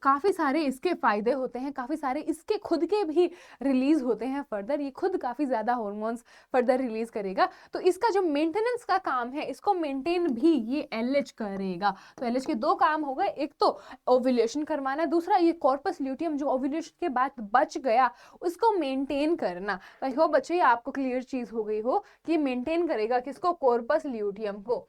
A: काफी सारे इसके फायदे होते हैं, काफी सारे इसके खुद के भी रिलीज होते हैं फर्दर, ये खुद काफी ज्यादा हार्मोन्स फर्दर रिलीज करेगा। तो इसका जो मेंटेनेंस का काम है, इसको मेंटेन भी ये LH करेगा। तो LH के दो काम हो गए, एक तो ओव्यूलेशन करवाना, दूसरा ये कॉर्पस ल्यूटियम जो ओव्यूलेशन के बाद बच गया उसको मेंटेन करना। तो आई होप बच्चे आपको क्लियर चीज हो गई हो कि मेंटेन करेगा किसको? कॉर्पस ल्यूटियम को,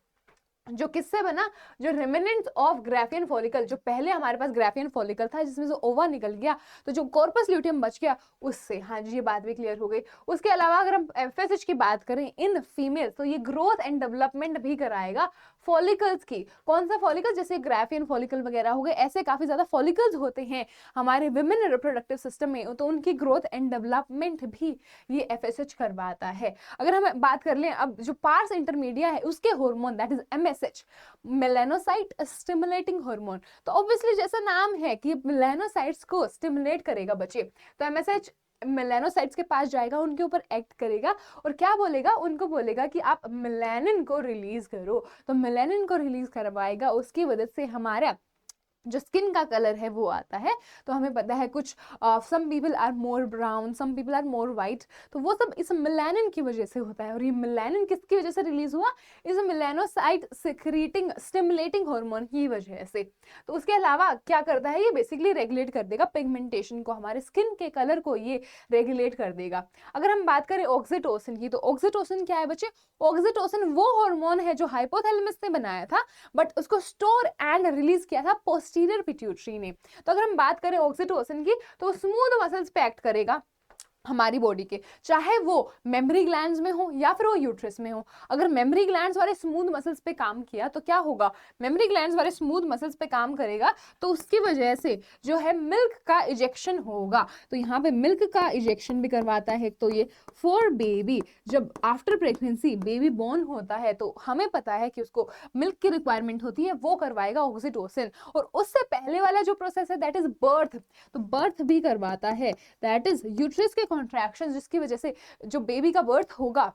A: जो किससे बना? जो रिमेनेंट्स ऑफ ग्राफियन फॉलिकल, जो पहले हमारे पास ग्राफियन फॉलिकल था जिसमें से ओवा निकल गया, तो जो कॉर्पस ल्यूटियम बच गया उससे। हाँ जी, ये बात भी क्लियर हो गई। उसके अलावा अगर हम FSH की बात करें इन फीमेल, तो ये ग्रोथ एंड डेवलपमेंट भी कराएगा फॉलिकल्स की। कौन सा फॉलिकल? जैसे ग्राफियन फॉलिकल वगैरह हो गए, ऐसे काफी ज्यादा फॉलिकल्स होते हैं हमारे विमेन रिप्रोडक्टिव सिस्टम में, तो उनकी ग्रोथ एंड डेवलपमेंट भी ये FSH करवाता है। अगर हम बात कर लें अब जो पार्स इंटरमीडिया है उसके hormone, that is MSH, melanocyte stimulating hormone. तो ऑब्वियसली जैसा नाम है कि मेलानोसाइट्स को स्टिमुलेट करेगा बच्चे, तो MSH मेलानोसाइट्स के पास जाएगा, उनके ऊपर एक्ट करेगा और क्या बोलेगा? उनको बोलेगा कि आप मेलानिन को रिलीज करो। तो मेलानिन को रिलीज करवाएगा, उसकी वजह से हमारा जो स्किन का कलर है वो आता है। तो हमें पता है कुछ some people are more brown, some people are more white, तो वो सब इस मेलानिन की वजह से होता है। और ये मेलानिन किसकी वजह से रिलीज हुआ? इस मेलानोसाइट सिक्रीटिंग स्टिमुलेटिंग हार्मोन की वजह से। तो उसके अलावा क्या करता है, ये बेसिकली रेगुलेट कर देगा पिगमेंटेशन को, हमारे स्किन के कलर को ये रेगुलेट कर देगा। अगर हम बात करें ऑक्सीटोसिन की, तो ऑक्सीटोसिन क्या है बच्चे? ऑक्सीटोसिन वो हार्मोन है जो हाइपोथैलेमस ने बनाया था, बट उसको स्टोर एंड रिलीज किया था पोस्टीरियर पिट्यूटरी ने। तो अगर हम बात करें ऑक्सीटोसिन की, तो स्मूथ मसल्स पे एक्ट करेगा हमारी बॉडी के, चाहे वो मेमोरी ग्लैंड्स में हो या फिर वो यूट्रस में हो। अगर मेमोरी ग्लैंड्स वाले स्मूथ मसल्स पे काम किया तो क्या होगा? मेमोरी ग्लैंड्स वाले स्मूथ मसल्स पे काम करेगा तो उसकी वजह से जो है मिल्क का इजेक्शन होगा। तो यहाँ पे मिल्क का इजेक्शन भी करवाता है। तो ये फॉर बेबी, जब आफ्टर प्रेगनेंसी बेबी बॉर्न होता है तो हमें पता है कि उसको मिल्क की रिक्वायरमेंट होती है, वो करवाएगा ऑक्सीटोसिन। और उससे पहले वाला जो प्रोसेस है दैट इज बर्थ, तो बर्थ भी करवाता है, दैट इज यूट्रस के कॉन्ट्रैक्शन, जिसकी वजह से जो बेबी का बर्थ होगा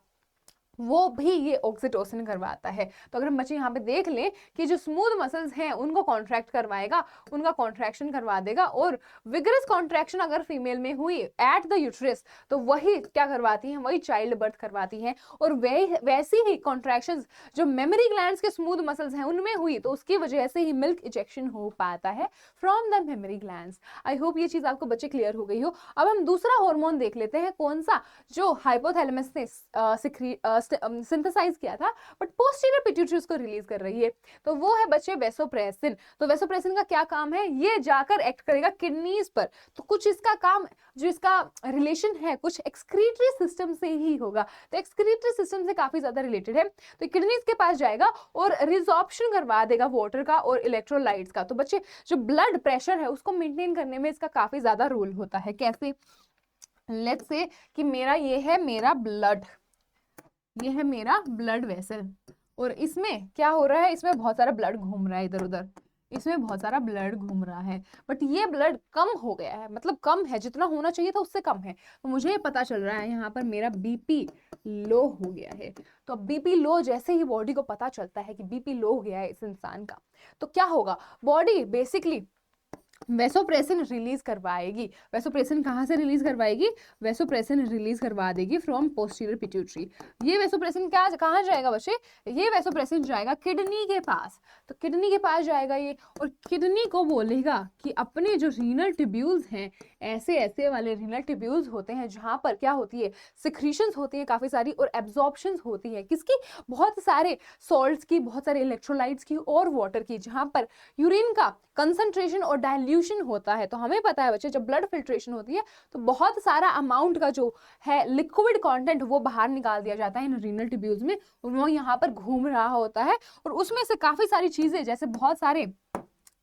A: वो भी ये ऑक्सीटोसिन करवाता है। तो अगर हम बच्चे यहाँ पे देख लें कि जो स्मूथ मसल्स हैं उनको कॉन्ट्रैक्ट करवाएगा, उनका कॉन्ट्रैक्शन करवा देगा। और विगरस कॉन्ट्रैक्शन अगर फीमेल में हुई एट द यूट्रस तो वही क्या करवाती हैं, वही चाइल्ड बर्थ करवाती हैं। और वैसी ही कॉन्ट्रैक्शंस जो मेमोरी ग्लैंड्स के स्मूथ मसल्स हैं उनमें हुई तो उसकी वजह से ही मिल्क इजेक्शन हो पाता है from the mammary glands. I hope ये चीज आपको बच्चे क्लियर हो गई हो। अब हम दूसरा हार्मोन देख लेते हैं, कौन सा? जो हाइपोथैलेमस ने सिंथेसाइज किया था बट पोस्टीरियर पिट्यूटरी उसको रिलीज कर रही है, तो वो है बच्चे वेसोप्रेसिन। तो वेसोप्रेसिन का क्या काम है? ये जाकर एक्ट करेगा किडनीज पर। तो कुछ इसका काम, जो इसका रिलेशन है कुछ एक्सक्रीटरी सिस्टम से ही होगा, तो एक्सक्रीटरी सिस्टम से काफी ज्यादा रिलेटेड है। तो किडनीज के पास जाएगा और रिजॉर्प्शन करवा देगा वाटर का और इलेक्ट्रोलाइट्स का। तो बच्चे जो ब्लड प्रेशर है उसको मेंटेन करने में इसका काफी ज्यादा रोल होता है। कैसे? लेट्स से कि मेरा ये है मेरा ब्लड, ये है मेरा ब्लड वेसल, और इसमें क्या हो रहा है? इसमें बहुत सारा ब्लड घूम रहा है इधर उधर, इसमें बहुत सारा ब्लड घूम रहा है, बट ये ब्लड कम हो गया है, मतलब कम है, जितना होना चाहिए था उससे कम है। तो मुझे ये पता चल रहा है यहाँ पर मेरा बीपी लो हो गया है। तो अब बीपी लो जैसे ही बॉडी को पता चलता है कि बीपी लो हो गया है इस इंसान का, तो क्या होगा? बॉडी बेसिकली वेसोप्रेसिन रिलीज करवाएगी। वेसोप्रेसिन कहाँ से रिलीज करवाएगी? वेसोप्रेसिन रिलीज करवा देगी फ्रॉम पोस्टीरियर पिट्यूटरी। ये वेसोप्रेसिन क्या कहाँ जाएगा बच्चे? ये वेसोप्रेसिन जाएगा किडनी के पास। तो किडनी के पास जाएगा ये, और किडनी को बोलेगा कि अपने जो रीनल ट्यूब्यूल्स हैं, ऐसे ऐसे वाले रीनल ट्यूब्यूल्स होते हैं जहाँ पर क्या होती है, सिक्रीशंस होती है काफी सारी और एब्जॉर्प्शंस होती है किसकी? बहुत सारे सॉल्ट्स की, बहुत सारे इलेक्ट्रोलाइट्स की और वाटर की, जहाँ पर यूरिन का कंसंट्रेशन और डाइल्यूशन होता है। तो हमें पता है बच्चे जब ब्लड फिल्ट्रेशन होती है तो बहुत सारा अमाउंट का जो है लिक्विड कंटेंट वो बाहर निकाल दिया जाता है इन रीनल ट्यूब्यूल्स में, और वो यहाँ पर घूम रहा होता है, और उसमें से काफी सारी चीजें जैसे बहुत सारे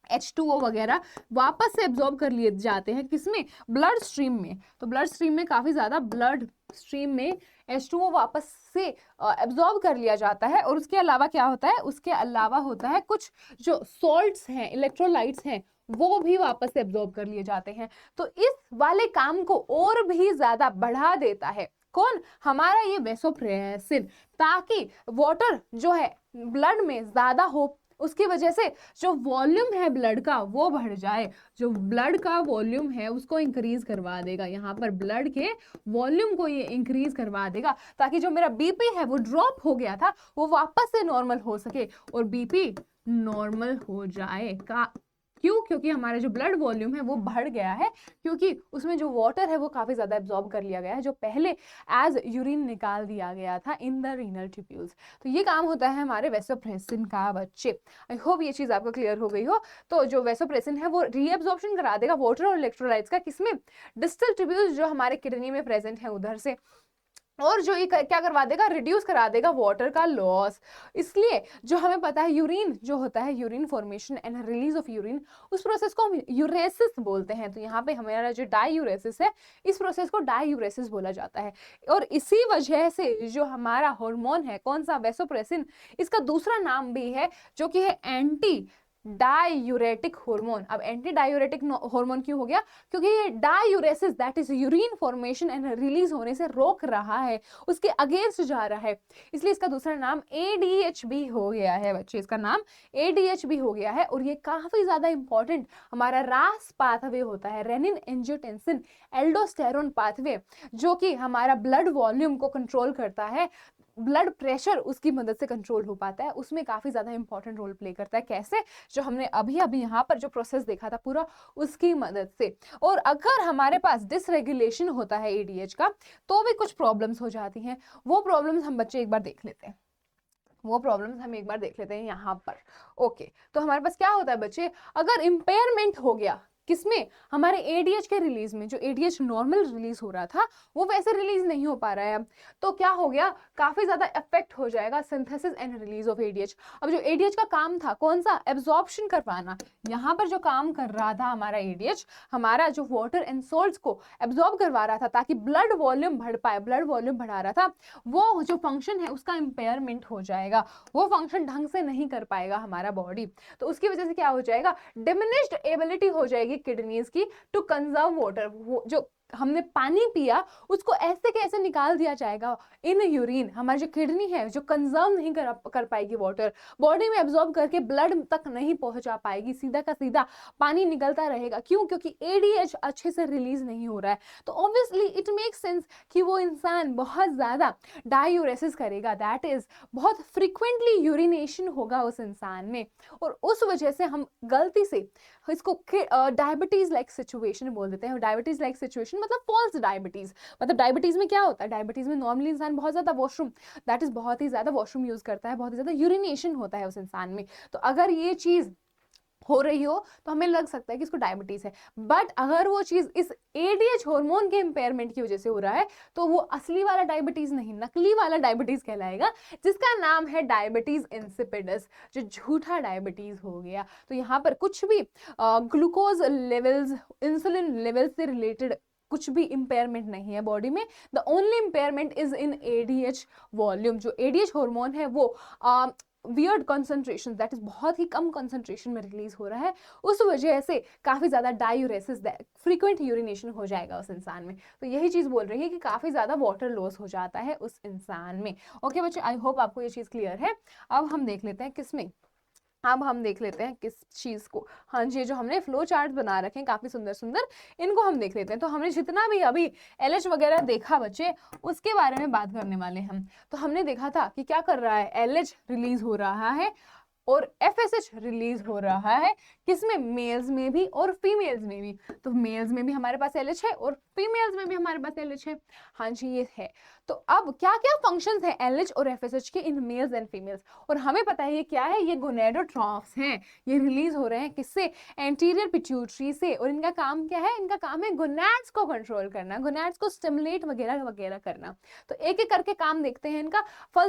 A: H2O वगैरह वापस से एब्जॉर्ब कर लिए जाते हैं किसमें? ब्लड स्ट्रीम में। तो ब्लड स्ट्रीम में काफी ज्यादा ब्लड स्ट्रीम में H2O वापस से एब्जॉर्ब कर लिया जाता है। और उसके अलावा क्या होता है? उसके अलावा होता है कुछ जो सॉल्ट्स हैं, इलेक्ट्रोलाइट्स हैं, वो भी वापस से एब्जॉर्ब कर लिए जाते हैं। तो इस वाले काम को और भी ज्यादा बढ़ा देता है कौन? हमारा ये वेसोप्रेसिन, ताकि वाटर जो है ब्लड में ज्यादा हो, उसकी वजह से जो वॉल्यूम है ब्लड का वो बढ़ जाए। जो ब्लड का वॉल्यूम है उसको इंक्रीज करवा देगा, यहाँ पर ब्लड के वॉल्यूम को ये इंक्रीज करवा देगा, ताकि जो मेरा बीपी है वो ड्रॉप हो गया था वो वापस से नॉर्मल हो सके और बीपी नॉर्मल हो जाए। क्यों? क्योंकि हमारा जो ब्लड वॉल्यूम है वो बढ़ गया है, क्योंकि उसमें जो वाटर है वो काफी ज्यादा एब्जॉर्ब कर लिया गया है जो पहले एज यूरिन निकाल दिया गया था इन द रीनल ट्यूब्यूल्स। तो ये काम होता है हमारे वेसोप्रेसिन का बच्चे। आई होप ये चीज आपको क्लियर हो गई हो। तो जो वेसोप्रेसिन है वो रीएब्जॉर्प्शन करा देगा वाटर और इलेक्ट्रोलाइट्स का, किसमें? डिस्टल ट्यूब्यूल्स जो हमारे किडनी में प्रेजेंट है उधर से, और जो ये क्या करवा देगा? रिड्यूस करा देगा वाटर का लॉस। इसलिए जो हमें पता है यूरिन जो होता है, urine formation and release of urine, उस प्रोसेस को हम यूरेसिस बोलते हैं। तो यहाँ पे हमारा जो डाईयूरेसिस है, इस प्रोसेस को डाईयूरेसिस बोला जाता है। और इसी वजह से जो हमारा हार्मोन है कौन सा? वेसोप्रेसिन, इसका दूसरा नाम भी है जो कि है एंटी डायूरेटिक हार्मोन। अब एंटी डायूरेटिक हार्मोन क्यों हो गया? क्योंकि ये diuresis that is urine formation and release होने से रोक रहा है, उसके अगेंस्ट जा रहा है, इसलिए इसका दूसरा नाम ADHB हो गया है बच्चे, इसका नाम ADHB हो गया है। और ये काफी ज्यादा इंपॉर्टेंट हमारा रास पाथवे होता है, रेनिन एंजियोटेंसिन एल्डोस्टेरोन पाथवे, जो कि हमारा ब्लड वॉल्यूम को कंट्रोल करता है, ब्लड प्रेशर उसकी मदद से कंट्रोल हो पाता है, उसमें काफी ज्यादा इंपॉर्टेंट रोल प्ले करता है। कैसे? जो हमने अभी अभी यहाँ पर जो प्रोसेस देखा था पूरा, उसकी मदद से। और अगर हमारे पास डिसरेगुलेशन होता है ADH का, तो भी कुछ प्रॉब्लम्स हो जाती हैं। वो प्रॉब्लम्स हम बच्चे एक बार देख लेते हैं, यहाँ पर। ओके, तो हमारे पास क्या होता है बच्चे, अगर इंपेयरमेंट हो गया किसमें, हमारे ADH के रिलीज में, जो ADH नॉर्मल रिलीज हो रहा था वो वैसे रिलीज नहीं हो पा रहा है अब, तो क्या हो गया, काफी ज्यादा इफेक्ट हो जाएगा synthesis and release of ADH। अब जो ADH का काम था कौन सा, एब्जॉर्प्शन करवाना, यहाँ पर जो काम कर रहा था हमारा ADH, हमारा जो वाटर एंड सॉल्ट्स को एब्जॉर्ब करवा रहा था ताकि ब्लड वॉल्यूम बढ़ पाए, ब्लड वॉल्यूम बढ़ा रहा था, वो जो फंक्शन है उसका इंपेयरमेंट हो जाएगा, वो फंक्शन ढंग से नहीं कर पाएगा हमारा बॉडी। तो उसकी वजह से क्या हो जाएगा, डिमिनिश्ड एबिलिटी हो जाएगी किडनीज की टू कंजर्व वाटर, वो जो हमने पानी पिया उसको ऐसे कैसे निकाल दिया जाएगा इन यूरिन, हमारी जो किडनी है जो कंजर्व नहीं कर पाएगी वाटर, बॉडी में एब्जॉर्ब करके ब्लड तक नहीं पहुंचा पाएगी, सीधा का सीधा पानी निकलता रहेगा। क्यों? क्योंकि ADH अच्छे से रिलीज नहीं हो रहा है। तो ऑब्वियसली इट मेक सेंस कि वो इंसान बहुत ज्यादा डायूरेसिस करेगा, दैट इज बहुत फ्रिक्वेंटली यूरिनेशन होगा उस इंसान में, और उस वजह से हम गलती से इसको डायबिटीज लाइक सिचुएशन बोल देते हैं। डायबिटीज लाइक सिचुएशन मतलब फॉल्स डायबिटीज, मतलब डायबिटीज में क्या होता है, डायबिटीज में नॉर्मली इंसान बहुत ज्यादा वॉशरूम, दैट इज बहुत ही ज्यादा वॉशरूम यूज करता है, बहुत ही ज्यादा यूरिनेशन होता है उस इंसान में। तो अगर ये चीज हो रही हो तो हमें लग सकता है कि इसको डायबिटीज है, बट अगर वो चीज इस ADH हार्मोन के इंपेयरमेंट की वजह से हो रहा है तो वो असली वाला डायबिटीज नहीं, नकली वाला डायबिटीज कहलाएगा, जिसका नाम है डायबिटीज इंसिपिडस, जो झूठा डायबिटीज हो गया। तो यहाँ पर कुछ भी ग्लूकोज लेवल्स, इंसुलिन लेवल्स से रिलेटेड कुछ भी इंपेयरमेंट नहीं है बॉडी में, the only impairment is in ADH volume. जो ADH हार्मोन है वो वियर्ड कॉन्सेंट्रेशन, दैट इज बहुत ही कम कॉन्सेंट्रेशन में रिलीज हो रहा है, उस वजह से काफी ज्यादा डायूरेसिस, फ्रीक्वेंट यूरिनेशन हो जाएगा उस इंसान में। तो यही चीज बोल रही है कि काफी ज्यादा वाटर लॉस हो जाता है उस इंसान में। ओके बच्चे, आई होप आपको ये चीज क्लियर है। अब हम देख लेते हैं किसमें, अब हम देख लेते हैं किस चीज को, हाँ जी, जो हमने फ्लो चार्ट बना रखे हैं काफी सुंदर सुंदर, इनको हम देख लेते हैं। तो हमने जितना भी अभी LH वगैरह देखा बच्चे, उसके बारे में बात करने वाले हम। तो हमने देखा था कि क्या कर रहा है, LH रिलीज हो रहा है और FSH रिलीज हो रहा है, किसमें, मेल्स में भी और फीमेल्स में भी। तो मेल्स में भी हमारे पास LH है और फीमेल्स में भी हमारे पास LH है, हाँ जी ये है। तो अब क्या क्या फंक्शंस हैं LH और FSH के इन मेल्स एंड फीमेल्स, और हमें पता है ये क्या है, ये गोनेडोट्रॉफ्स हैं, ये रिलीज हो रहे हैं किससे, एंटीरियर पिट्यूटरी से। और इनका काम क्या है, इनका काम है गोनैड्स को कंट्रोल करना, गोनैड्स को स्टिमुलेट वगैरह वगैरह करना। तो एक एक करके काम देखते हैं इनका।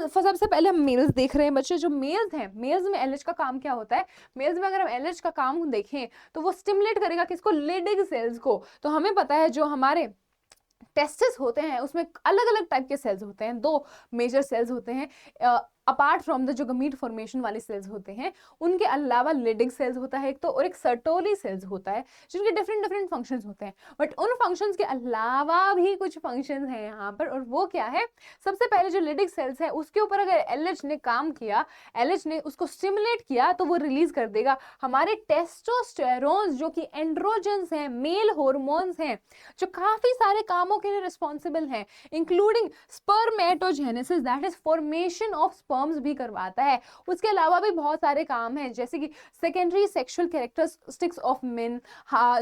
A: सबसे पहले हम मेल्स देख रहे हैं बच्चे। जो मेल्स हैं, मेल्स में LH का काम क्या होता है, मेल्स में अगर हम LH का काम देखें तो वो स्टिमुलेट करेगा किसको, लेडिग सेल्स को। तो हमें पता है जो हमारे टेस्टिस होते हैं उसमें अलग अलग टाइप के सेल्स होते हैं, 2 मेजर सेल्स होते हैं, अपार्ट फ्रॉम द जो गमीट फॉर्मेशन वाले सेल्स होते हैं, उनके अलावा लेडिंग सेल्स होता है एक तो, और एक सर्टोली सेल्स होता है, जिनके डिफरेंट डिफरेंट फंक्शंस होते हैं। बट उन फंक्शंस के अलावा भी कुछ फंक्शंस हैं यहाँ पर, और वो क्या है, सबसे पहले जो लेडिंग सेल्स है उसके ऊपर अगर LH ने काम किया, LH ने उसको स्टिमुलेट किया, तो वो रिलीज कर देगा हमारे टेस्टोस्टेरोन्स, जो कि एंड्रोजन्स हैं, मेल हॉर्मोन्स हैं, जो काफी सारे कामों के लिए रिस्पॉन्सिबल हैं, including spermatogenesis, that is formation of sperms भी करवाता है। उसके अलावा भी बहुत सारे काम हैं, जैसे कि secondary sexual characteristics of main,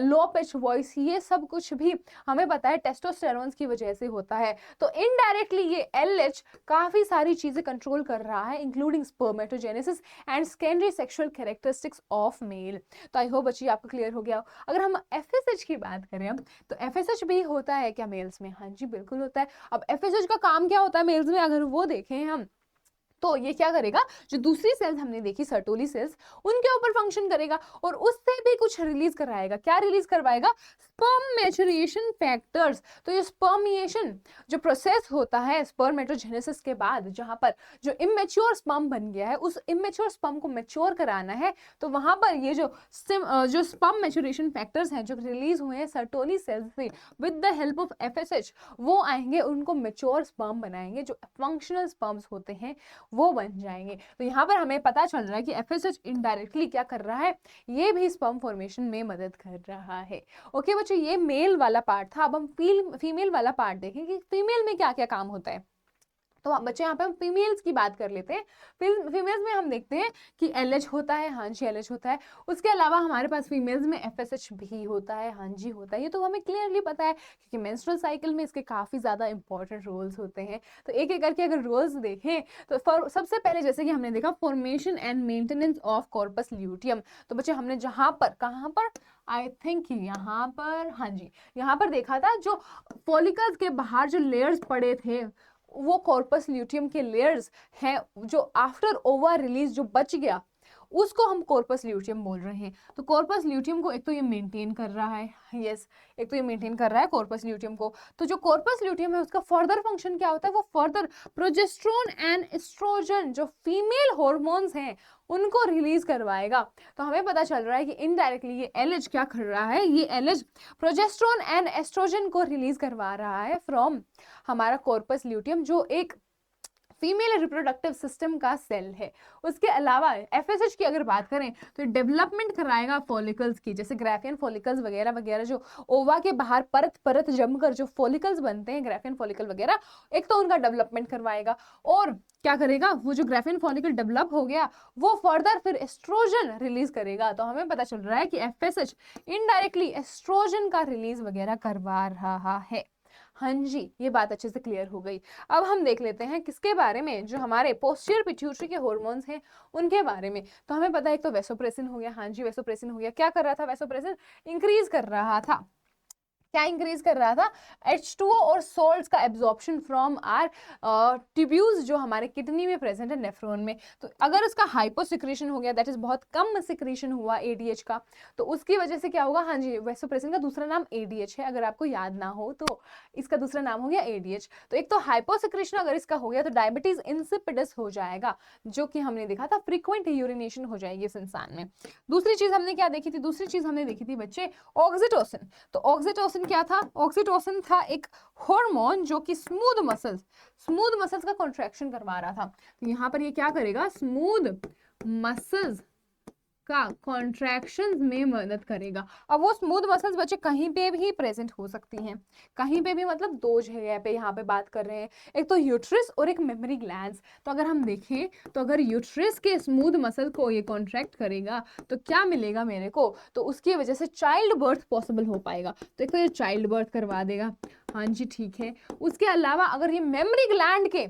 A: low pitch voice, ये सब कुछ भी हमें पता है टेस्टोस्टेरोन्स की वजह से होता है। तो इनडायरेक्टली ये LH काफी सारी चीजें कंट्रोल कर रहा है, including spermatogenesis and secondary sexual characteristics of male. तो आई होप बच्ची आपको क्लियर हो गया। अगर हम FSH की बात करें तो FSH भी होता है क्या मेल्स में, हाँ जी बिल्कुल होता है। अब FSH का काम क्या होता है मेल्स में, अगर वो देखें हम तो ये क्या करेगा, जो दूसरी सेल्स हमने देखी सर्टोली सेल्स, उनके ऊपर फंक्शन करेगा और उससे भी कुछ रिलीज कराएगा। क्या रिलीज करवाएगा, स्पर्म मैच्योरेशन फैक्टर्स। तो ये स्पर्मिएशन जो प्रोसेस होता है स्पर्मेटोजेनेसिस के बाद, जहां पर जो इमेच्योर स्पर्म बन गया है उस इमेच्योर स्पर्म को मैच्योर कराना है, तो वहां पर ये जो स्पर्म मैच्योरेशन फैक्टर्स हैं जो रिलीज हुए हैं सर्टोली सेल्स से with the help of FSH, वो आएंगे, उनको मैच्योर स्पर्म बनाएंगे, जो फंक्शनल स्पर्म्स होते हैं वो बन जाएंगे। तो यहाँ पर हमें पता चल रहा है कि एफएसएच इनडायरेक्टली क्या कर रहा है, ये भी स्पर्म फॉर्मेशन में मदद कर रहा है। ओके बच्चों, ये मेल वाला पार्ट था। अब हम फीमेल वाला पार्ट देखें कि फीमेल में क्या क्या काम होता है। तो बच्चे यहाँ पे हम फीमेल्स की बात कर लेते हैं। फीमेल्स में हम देखते हैं कि एलएच होता है, हाँ जी एलएच होता है। उसके अलावा हमारे पास फीमेल्स में एफएसएच भी होता है, हाँ जी होता है। ये तो हमें क्लियरली पता है क्योंकि मेंस्ट्रुअल साइकिल में इसके काफ़ी ज़्यादा इंपॉर्टेंट रोल्स होते हैं। तो एक एक करके अगर रोल्स देखें तो सबसे पहले जैसे कि हमने देखा formation and maintenance of corpus luteum. तो बच्चे हमने जहाँ पर, कहाँ पर, आई थिंक यहाँ पर, हाँ जी यहाँ पर देखा था, जो फॉलिकल्स के बाहर जो लेयर्स पड़े थे वो कॉर्पस ल्यूटियम के लेयर्स हैं, जो आफ्टर ओवा रिलीज जो बच गया उसको हम कॉर्पस ल्यूटियम बोल रहे हैं। तो कॉर्पस ल्यूटियम को एक तो ये मेंटेन कर रहा है, यस एक तो ये मेंटेन कर रहा है कॉर्पस ल्यूटियम को। तो जो कॉर्पस ल्यूटियम है उसका फर्दर फंक्शन क्या होता है, वो फर्दर प्रोजेस्टेरोन एंड एस्ट्रोजन जो फीमेल हॉर्मोन्स हैं उनको रिलीज करवाएगा। तो हमें पता चल रहा है कि इनडायरेक्टली ये एलएच क्या कर रहा है, ये एलएच प्रोजेस्टेरोन एंड एस्ट्रोजन को रिलीज करवा रहा है फ्रॉम हमारा कॉर्पस ल्यूटियम, जो एक फीमेल रिप्रोडक्टिव सिस्टम का सेल है। उसके अलावा एफएसएच की अगर बात करें तो डेवलपमेंट कराएगा फॉलिकल्स की, जैसे ग्राफियन फॉलिकल्स वगैरह वगैरह, जो ओवा के बाहर परत परत जमकर जो फॉलिकल्स बनते हैं ग्राफियन फॉलिकल वगैरह, एक तो उनका डेवलपमेंट करवाएगा और क्या करेगा, वो जो ग्राफियन फॉलिकल डेवलप हो गया वो फर्दर फिर एस्ट्रोजन रिलीज करेगा। तो हमें पता चल रहा है कि एफएसएच इनडायरेक्टली एस्ट्रोजन का रिलीज वगैरह करवा रहा है। हाँ जी, ये बात अच्छे से क्लियर हो गई। अब हम देख लेते हैं किसके बारे में, जो हमारे पोस्टीरियर पिट्यूटरी के हार्मोन्स हैं उनके बारे में। तो हमें पता है एक तो वेसोप्रेसिन हो गया, हाँ जी वेसोप्रेसिन हो गया। क्या कर रहा था वेसोप्रेसिन, इंक्रीज कर रहा था, क्या इंक्रीज कर रहा था, H2O और सॉल्ट्स का एब्जॉर्प्शन फ्रॉम आर ट्यूब्यूल्स जो हमारे किडनी में प्रेजेंट है, नेफ्रॉन में। तो अगर उसका हाइपोसिक्रेशन हो गया, दैट इज बहुत कम सिक्रेशन हुआ ADH का, तो उसकी वजह से क्या होगा, हाँ जी वेसोप्रेसिन का दूसरा नाम ADH है, अगर आपको याद ना हो तो इसका दूसरा नाम हो गया ADH। तो एक तो हाइपोसिक्रेशन अगर इसका हो गया तो डायबिटीज इंसिपिडस हो जाएगा, जो कि हमने देखा था फ्रीक्वेंट यूरिनेशन हो जाएगी इस इंसान में। दूसरी चीज हमने क्या देखी थी, दूसरी चीज हमने देखी थी बच्चे ऑक्सीटोसिन। तो ऑक्सीटोसिन क्या था, ऑक्सीटोसिन था एक हार्मोन जो कि स्मूथ मसल्स का कॉन्ट्रैक्शन करवा रहा था। तो यहाँ पर ये क्या करेगा, स्मूथ मसल्स का कॉन्ट्रैक्शंस में मदद करेगा। अब वो स्मूथ मसल्स बच्चे कहीं पे भी प्रेजेंट हो सकती हैं, कहीं पे भी मतलब दो जगह पे यहाँ पे बात कर रहे हैं, एक तो यूट्रस और एक मेमरी ग्लैंड्स। तो अगर हम देखें तो अगर यूट्रस के स्मूथ मसल को ये कॉन्ट्रैक्ट करेगा तो क्या मिलेगा मेरे को, तो उसकी वजह से चाइल्ड बर्थ पॉसिबल हो पाएगा। तो एक तो ये चाइल्ड बर्थ करवा देगा, हाँ जी ठीक है। उसके अलावा अगर ये मेमरी ग्लैंड के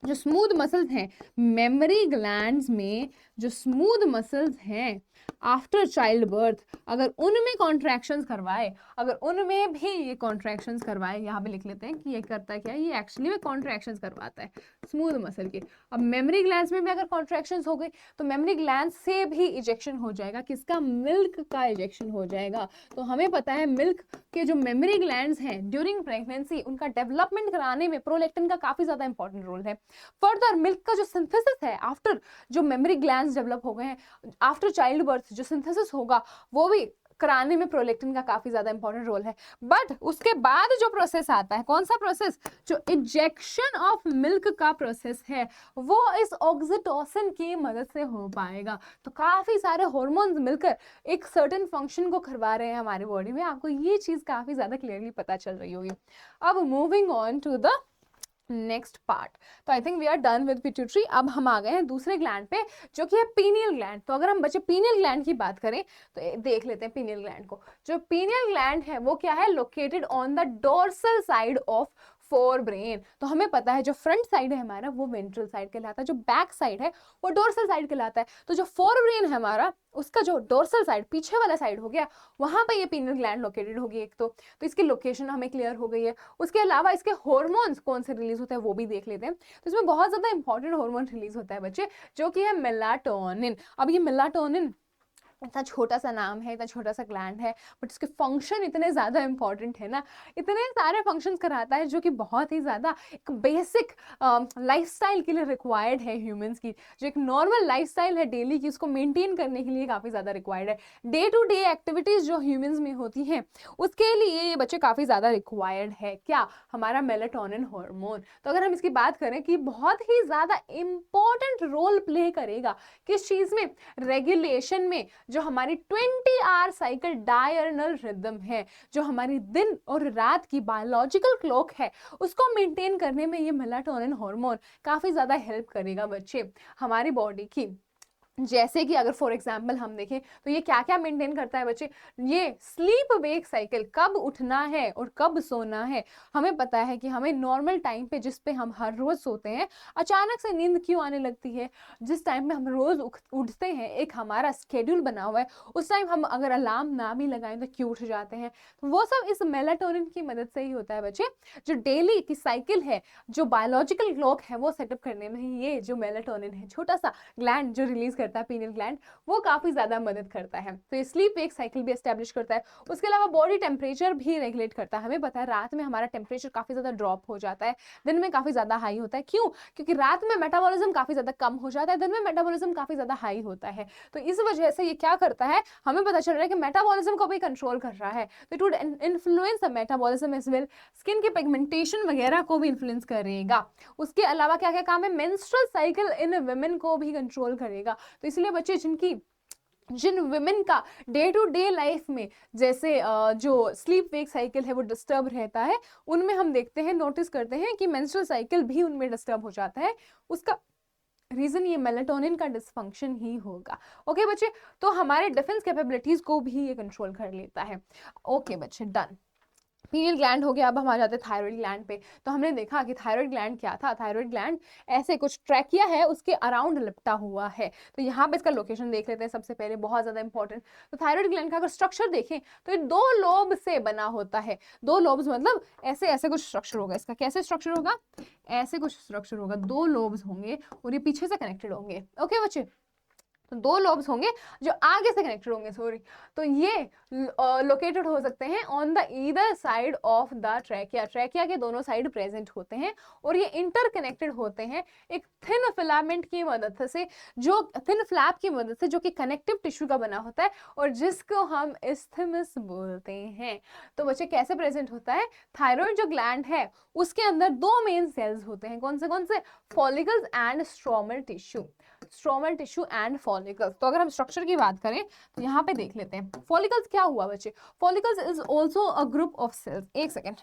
A: जो स्मूथ मसल्स हैं, मेमरी ग्लैंड्स में जो स्मूथ मसल्स हैं आफ्टर चाइल्ड बर्थ, अगर उनमें कॉन्ट्रैक्शंस करवाए, अगर उनमें भी ये कॉन्ट्रैक्शंस करवाए, यहाँ पे लिख लेते हैं कि ये करता क्या है, ये एक्चुअली में कॉन्ट्रैक्शंस करवाता है स्मूथ मसल के। अब मेमरी ग्लैंड्स में भी अगर कॉन्ट्रैक्शंस हो गई तो मेमरी ग्लैंड से भी इजेक्शन हो जाएगा, किसका, मिल्क का इजेक्शन हो जाएगा। तो हमें पता है मिल्क के जो मेमरी ग्लैंड्स हैं ड्यूरिंग प्रेगनेंसी, उनका डेवलपमेंट कराने में प्रोलैक्टिन का काफी ज्यादा इंपॉर्टेंट रोल है। फर्दर मिल्क का जो सिंथेसिस है आफ्टर जो मेमरी ग्लैंड्स डेवलप हो गए हैं, आफ्टर चाइल्ड बर्थ जो सिंथेसिस होगा वो भी कराने में प्रोलैक्टिन का काफी ज्यादा इंपॉर्टेंट रोल है। बट उसके बाद जो प्रोसेस आता है, कौन सा प्रोसेस, जो इजेक्शन ऑफ मिल्क का प्रोसेस है, वो इस ऑक्सीटोसिन की मदद से हो पाएगा। तो काफी सारे हार्मोन्स मिलकर एक सर्टेन फंक्शन को करवा रहे हैं हमारे बॉडी में। आपको ये चीज काफी ज्यादा क्लियरली पता चल रही होगी। अब moving on to the next part, तो I think we are done with pituitary. अब हम आ गए हैं दूसरे ग्लैंड पे जो कि है पीनियल ग्लैंड। तो अगर हम बच्चे पीनियल ग्लैंड की बात करें तो देख लेते हैं पीनियल ग्लैंड को। जो पीनियल ग्लैंड है वो क्या है, located on the dorsal side of fore brain. तो हमें पता है जो फ्रंट साइड है हमारा वो वेंट्रल साइड कहलाता है, जो बैक साइड है वो डोर्सल साइड कहलाता है। तो जो फोर ब्रेन है हमारा, उसका जो डोर्सल साइड पीछे वाला साइड हो गया, वहां पे ये पीनियल ग्लैंड लोकेटेड होगी एक तो इसकी लोकेशन हमें क्लियर हो गई है। उसके अलावा इसके हार्मोन्स कौन से रिलीज होते हैं वो भी देख लेते हैं। तो इसमें बहुत ज्यादा इंपॉर्टेंट हार्मोन रिलीज होता है बच्चे, जो कि है मेलाटोनिन। अब ये मेलाटोनिन इतना छोटा सा नाम है, इतना छोटा सा ग्लैंड है, बट इसके फंक्शन इतने ज़्यादा इंपॉर्टेंट है ना, इतने सारे फंक्शंस कराता है जो कि बहुत ही ज़्यादा एक बेसिक लाइफस्टाइल के लिए रिक्वायर्ड है ह्यूमंस की। जो एक नॉर्मल लाइफस्टाइल है डेली की, उसको मेंटेन करने के लिए काफ़ी ज़्यादा रिक्वायर्ड है। डे टू डे एक्टिविटीज़ जो ह्यूमंस में होती हैं उसके लिए ये बच्चे काफ़ी ज़्यादा रिक्वायर्ड है क्या, हमारा मेलाटोनिन हार्मोन। तो अगर हम इसकी बात करें कि बहुत ही ज़्यादा इंपॉर्टेंट रोल प्ले करेगा किस चीज़ में, रेगुलेशन में, जो हमारी 20 आवर साइकिल डायरनल रिदम है, जो हमारी दिन और रात की बायोलॉजिकल क्लॉक है, उसको मेंटेन करने में ये मेलाटोनिन हार्मोन काफी ज्यादा हेल्प करेगा बच्चे हमारी बॉडी की। जैसे कि अगर फॉर एग्जाम्पल हम देखें तो ये क्या क्या मेंटेन करता है बच्चे, ये स्लीप वेक साइकिल, कब उठना है और कब सोना है। हमें पता है कि हमें नॉर्मल टाइम पे जिस पे हम हर रोज सोते हैं, अचानक से नींद क्यों आने लगती है, जिस टाइम पे हम रोज उठते हैं, एक हमारा स्केड्यूल बना हुआ है, उस टाइम हम अगर अलार्म ना भी लगाएं तो क्यों उठ जाते हैं। तो वो सब इस मेलाटोनिन की मदद से ही होता है बच्चे। जो डेली की साइकिल है, जो बायोलॉजिकल क्लॉक है, वो सेटअप करने में ये जो मेलाटोनिन है, छोटा सा ग्लैंड जो रिलीज करता है पीनियल ग्लैंड, वो काफी ज्यादा मदद करता है। तो ये स्लीप वेक साइकिल भी एस्टेब्लिश करता है। उसके अलावा बॉडी टेम्परेचर भी रेगुलेट करता है। हमें पता है रात में हमारा टेम्परेचर काफी ज्यादा ड्रॉप हो जाता है, दिन में काफी ज्यादा हाई होता है। क्यों? क्योंकि रात में मेटाबॉलिज्म काफी ज्यादा कम हो जाता है, दिन में मेटाबॉलिज्म काफी ज्यादा हाई होता है। तो इस वजह से ये क्या करता है, हमें पता चल रहा है कि मेटाबॉलिज्म को भी कंट्रोल कर रहा है। तो it would influence the metabolism as well, skin की पिगमेंटेशन वगैरह को भी इन्फ्लुएंस करेगा। उसके अलावा क्या क्या काम है, मेंस्ट्रुअल साइकिल इन वुमेन को भी कंट्रोल करेगा। तो इसलिए बच्चे जिन वुमेन का डे टू डे लाइफ में जैसे जो स्लीप वेक साइकिल है वो डिस्टर्ब रहता है, उनमें हम देखते हैं, नोटिस करते हैं कि मेंस्ट्रुअल साइकिल भी उनमें डिस्टर्ब हो जाता है। उसका रीजन ये मेलाटोनिन का डिसफंक्शन ही होगा। ओके बच्चे, तो हमारे डिफेंस कैपेबिलिटीज को भी ये कंट्रोल कर लेता है। ओके बच्चे, डन। पीनियल ग्लैंड हो गया। अब हम आ जाते हैं थायराइड ग्लैंड पे। तो हमने देखा कि थायराइड ग्लैंड क्या था, थायराइड ग्लैंड ऐसे कुछ ट्रैकिया है उसके अराउंड लिपटा हुआ है। तो यहाँ पे इसका लोकेशन देख लेते हैं सबसे पहले, बहुत ज्यादा इंपॉर्टेंट। तो थायराइड ग्लैंड का अगर स्ट्रक्चर देखें तो ये 2 लोब से बना होता है। 2 लोब्स मतलब ऐसे ऐसे कुछ स्ट्रक्चर होगा इसका। कैसे स्ट्रक्चर होगा, ऐसे कुछ स्ट्रक्चर होगा, 2 लोब्स होंगे और ये पीछे से कनेक्टेड होंगे। ओके बच्चे, तो 2 लोब्स होंगे जो आगे से कनेक्टेड होंगे, सॉरी। तो ये लोकेटेड हो सकते हैं on the either side of the trachea, trachea के दोनों साइड प्रेजेंट होते हैं और ये इंटरकनेक्टेड होते हैं एक थिन फिलामेंट की मदद से, जो थिन फ्लैप की मदद से, जो कि कनेक्टिव टिश्यू का बना होता है और जिसको हम इस्थमस बोलते हैं। तो बच्चे कैसे प्रेजेंट होता है, थायराइड जो ग्लैंड है उसके अंदर 2 मेन सेल्स होते हैं। कौन से? Follicles and stromal tissue, stromal tissue and follicles. तो अगर हम स्ट्रक्चर की बात करें तो यहाँ पे देख लेते हैं फॉलिकल्स क्या हुआ बच्चे। Follicles is also a group of cells. एक सेकेंड,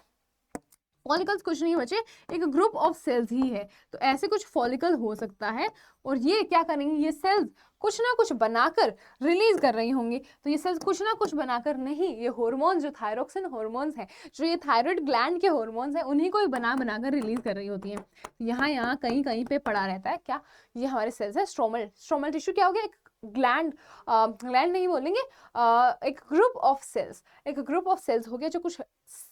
A: फॉलिकल्स कुछ नहीं बचे, एक ग्रुप ऑफ सेल्स ही है। तो ऐसे कुछ फॉलिकल हो सकता है और ये क्या करेंगे, ये सेल्स कुछ ना कुछ बनाकर रिलीज कर रही होंगी। तो ये सेल्स कुछ ना कुछ बनाकर नहीं, ये हार्मोन्स जो थायरोक्सिन हार्मोन्स हैं, जो ये थायराइड ग्लैंड के हार्मोन्स हैं, उन्हीं को ही बनाकर रिलीज कर रही होती हैं। यहाँ कहीं कहीं पे पड़ा रहता है क्या, ये हमारे सेल्स है स्ट्रोमल टिश्यू। क्या हो गया, एक ग्लैंड, ग्लैंड नहीं बोलेंगे, एक ग्रुप ऑफ सेल्स, एक ग्रुप ऑफ सेल्स हो गया जो कुछ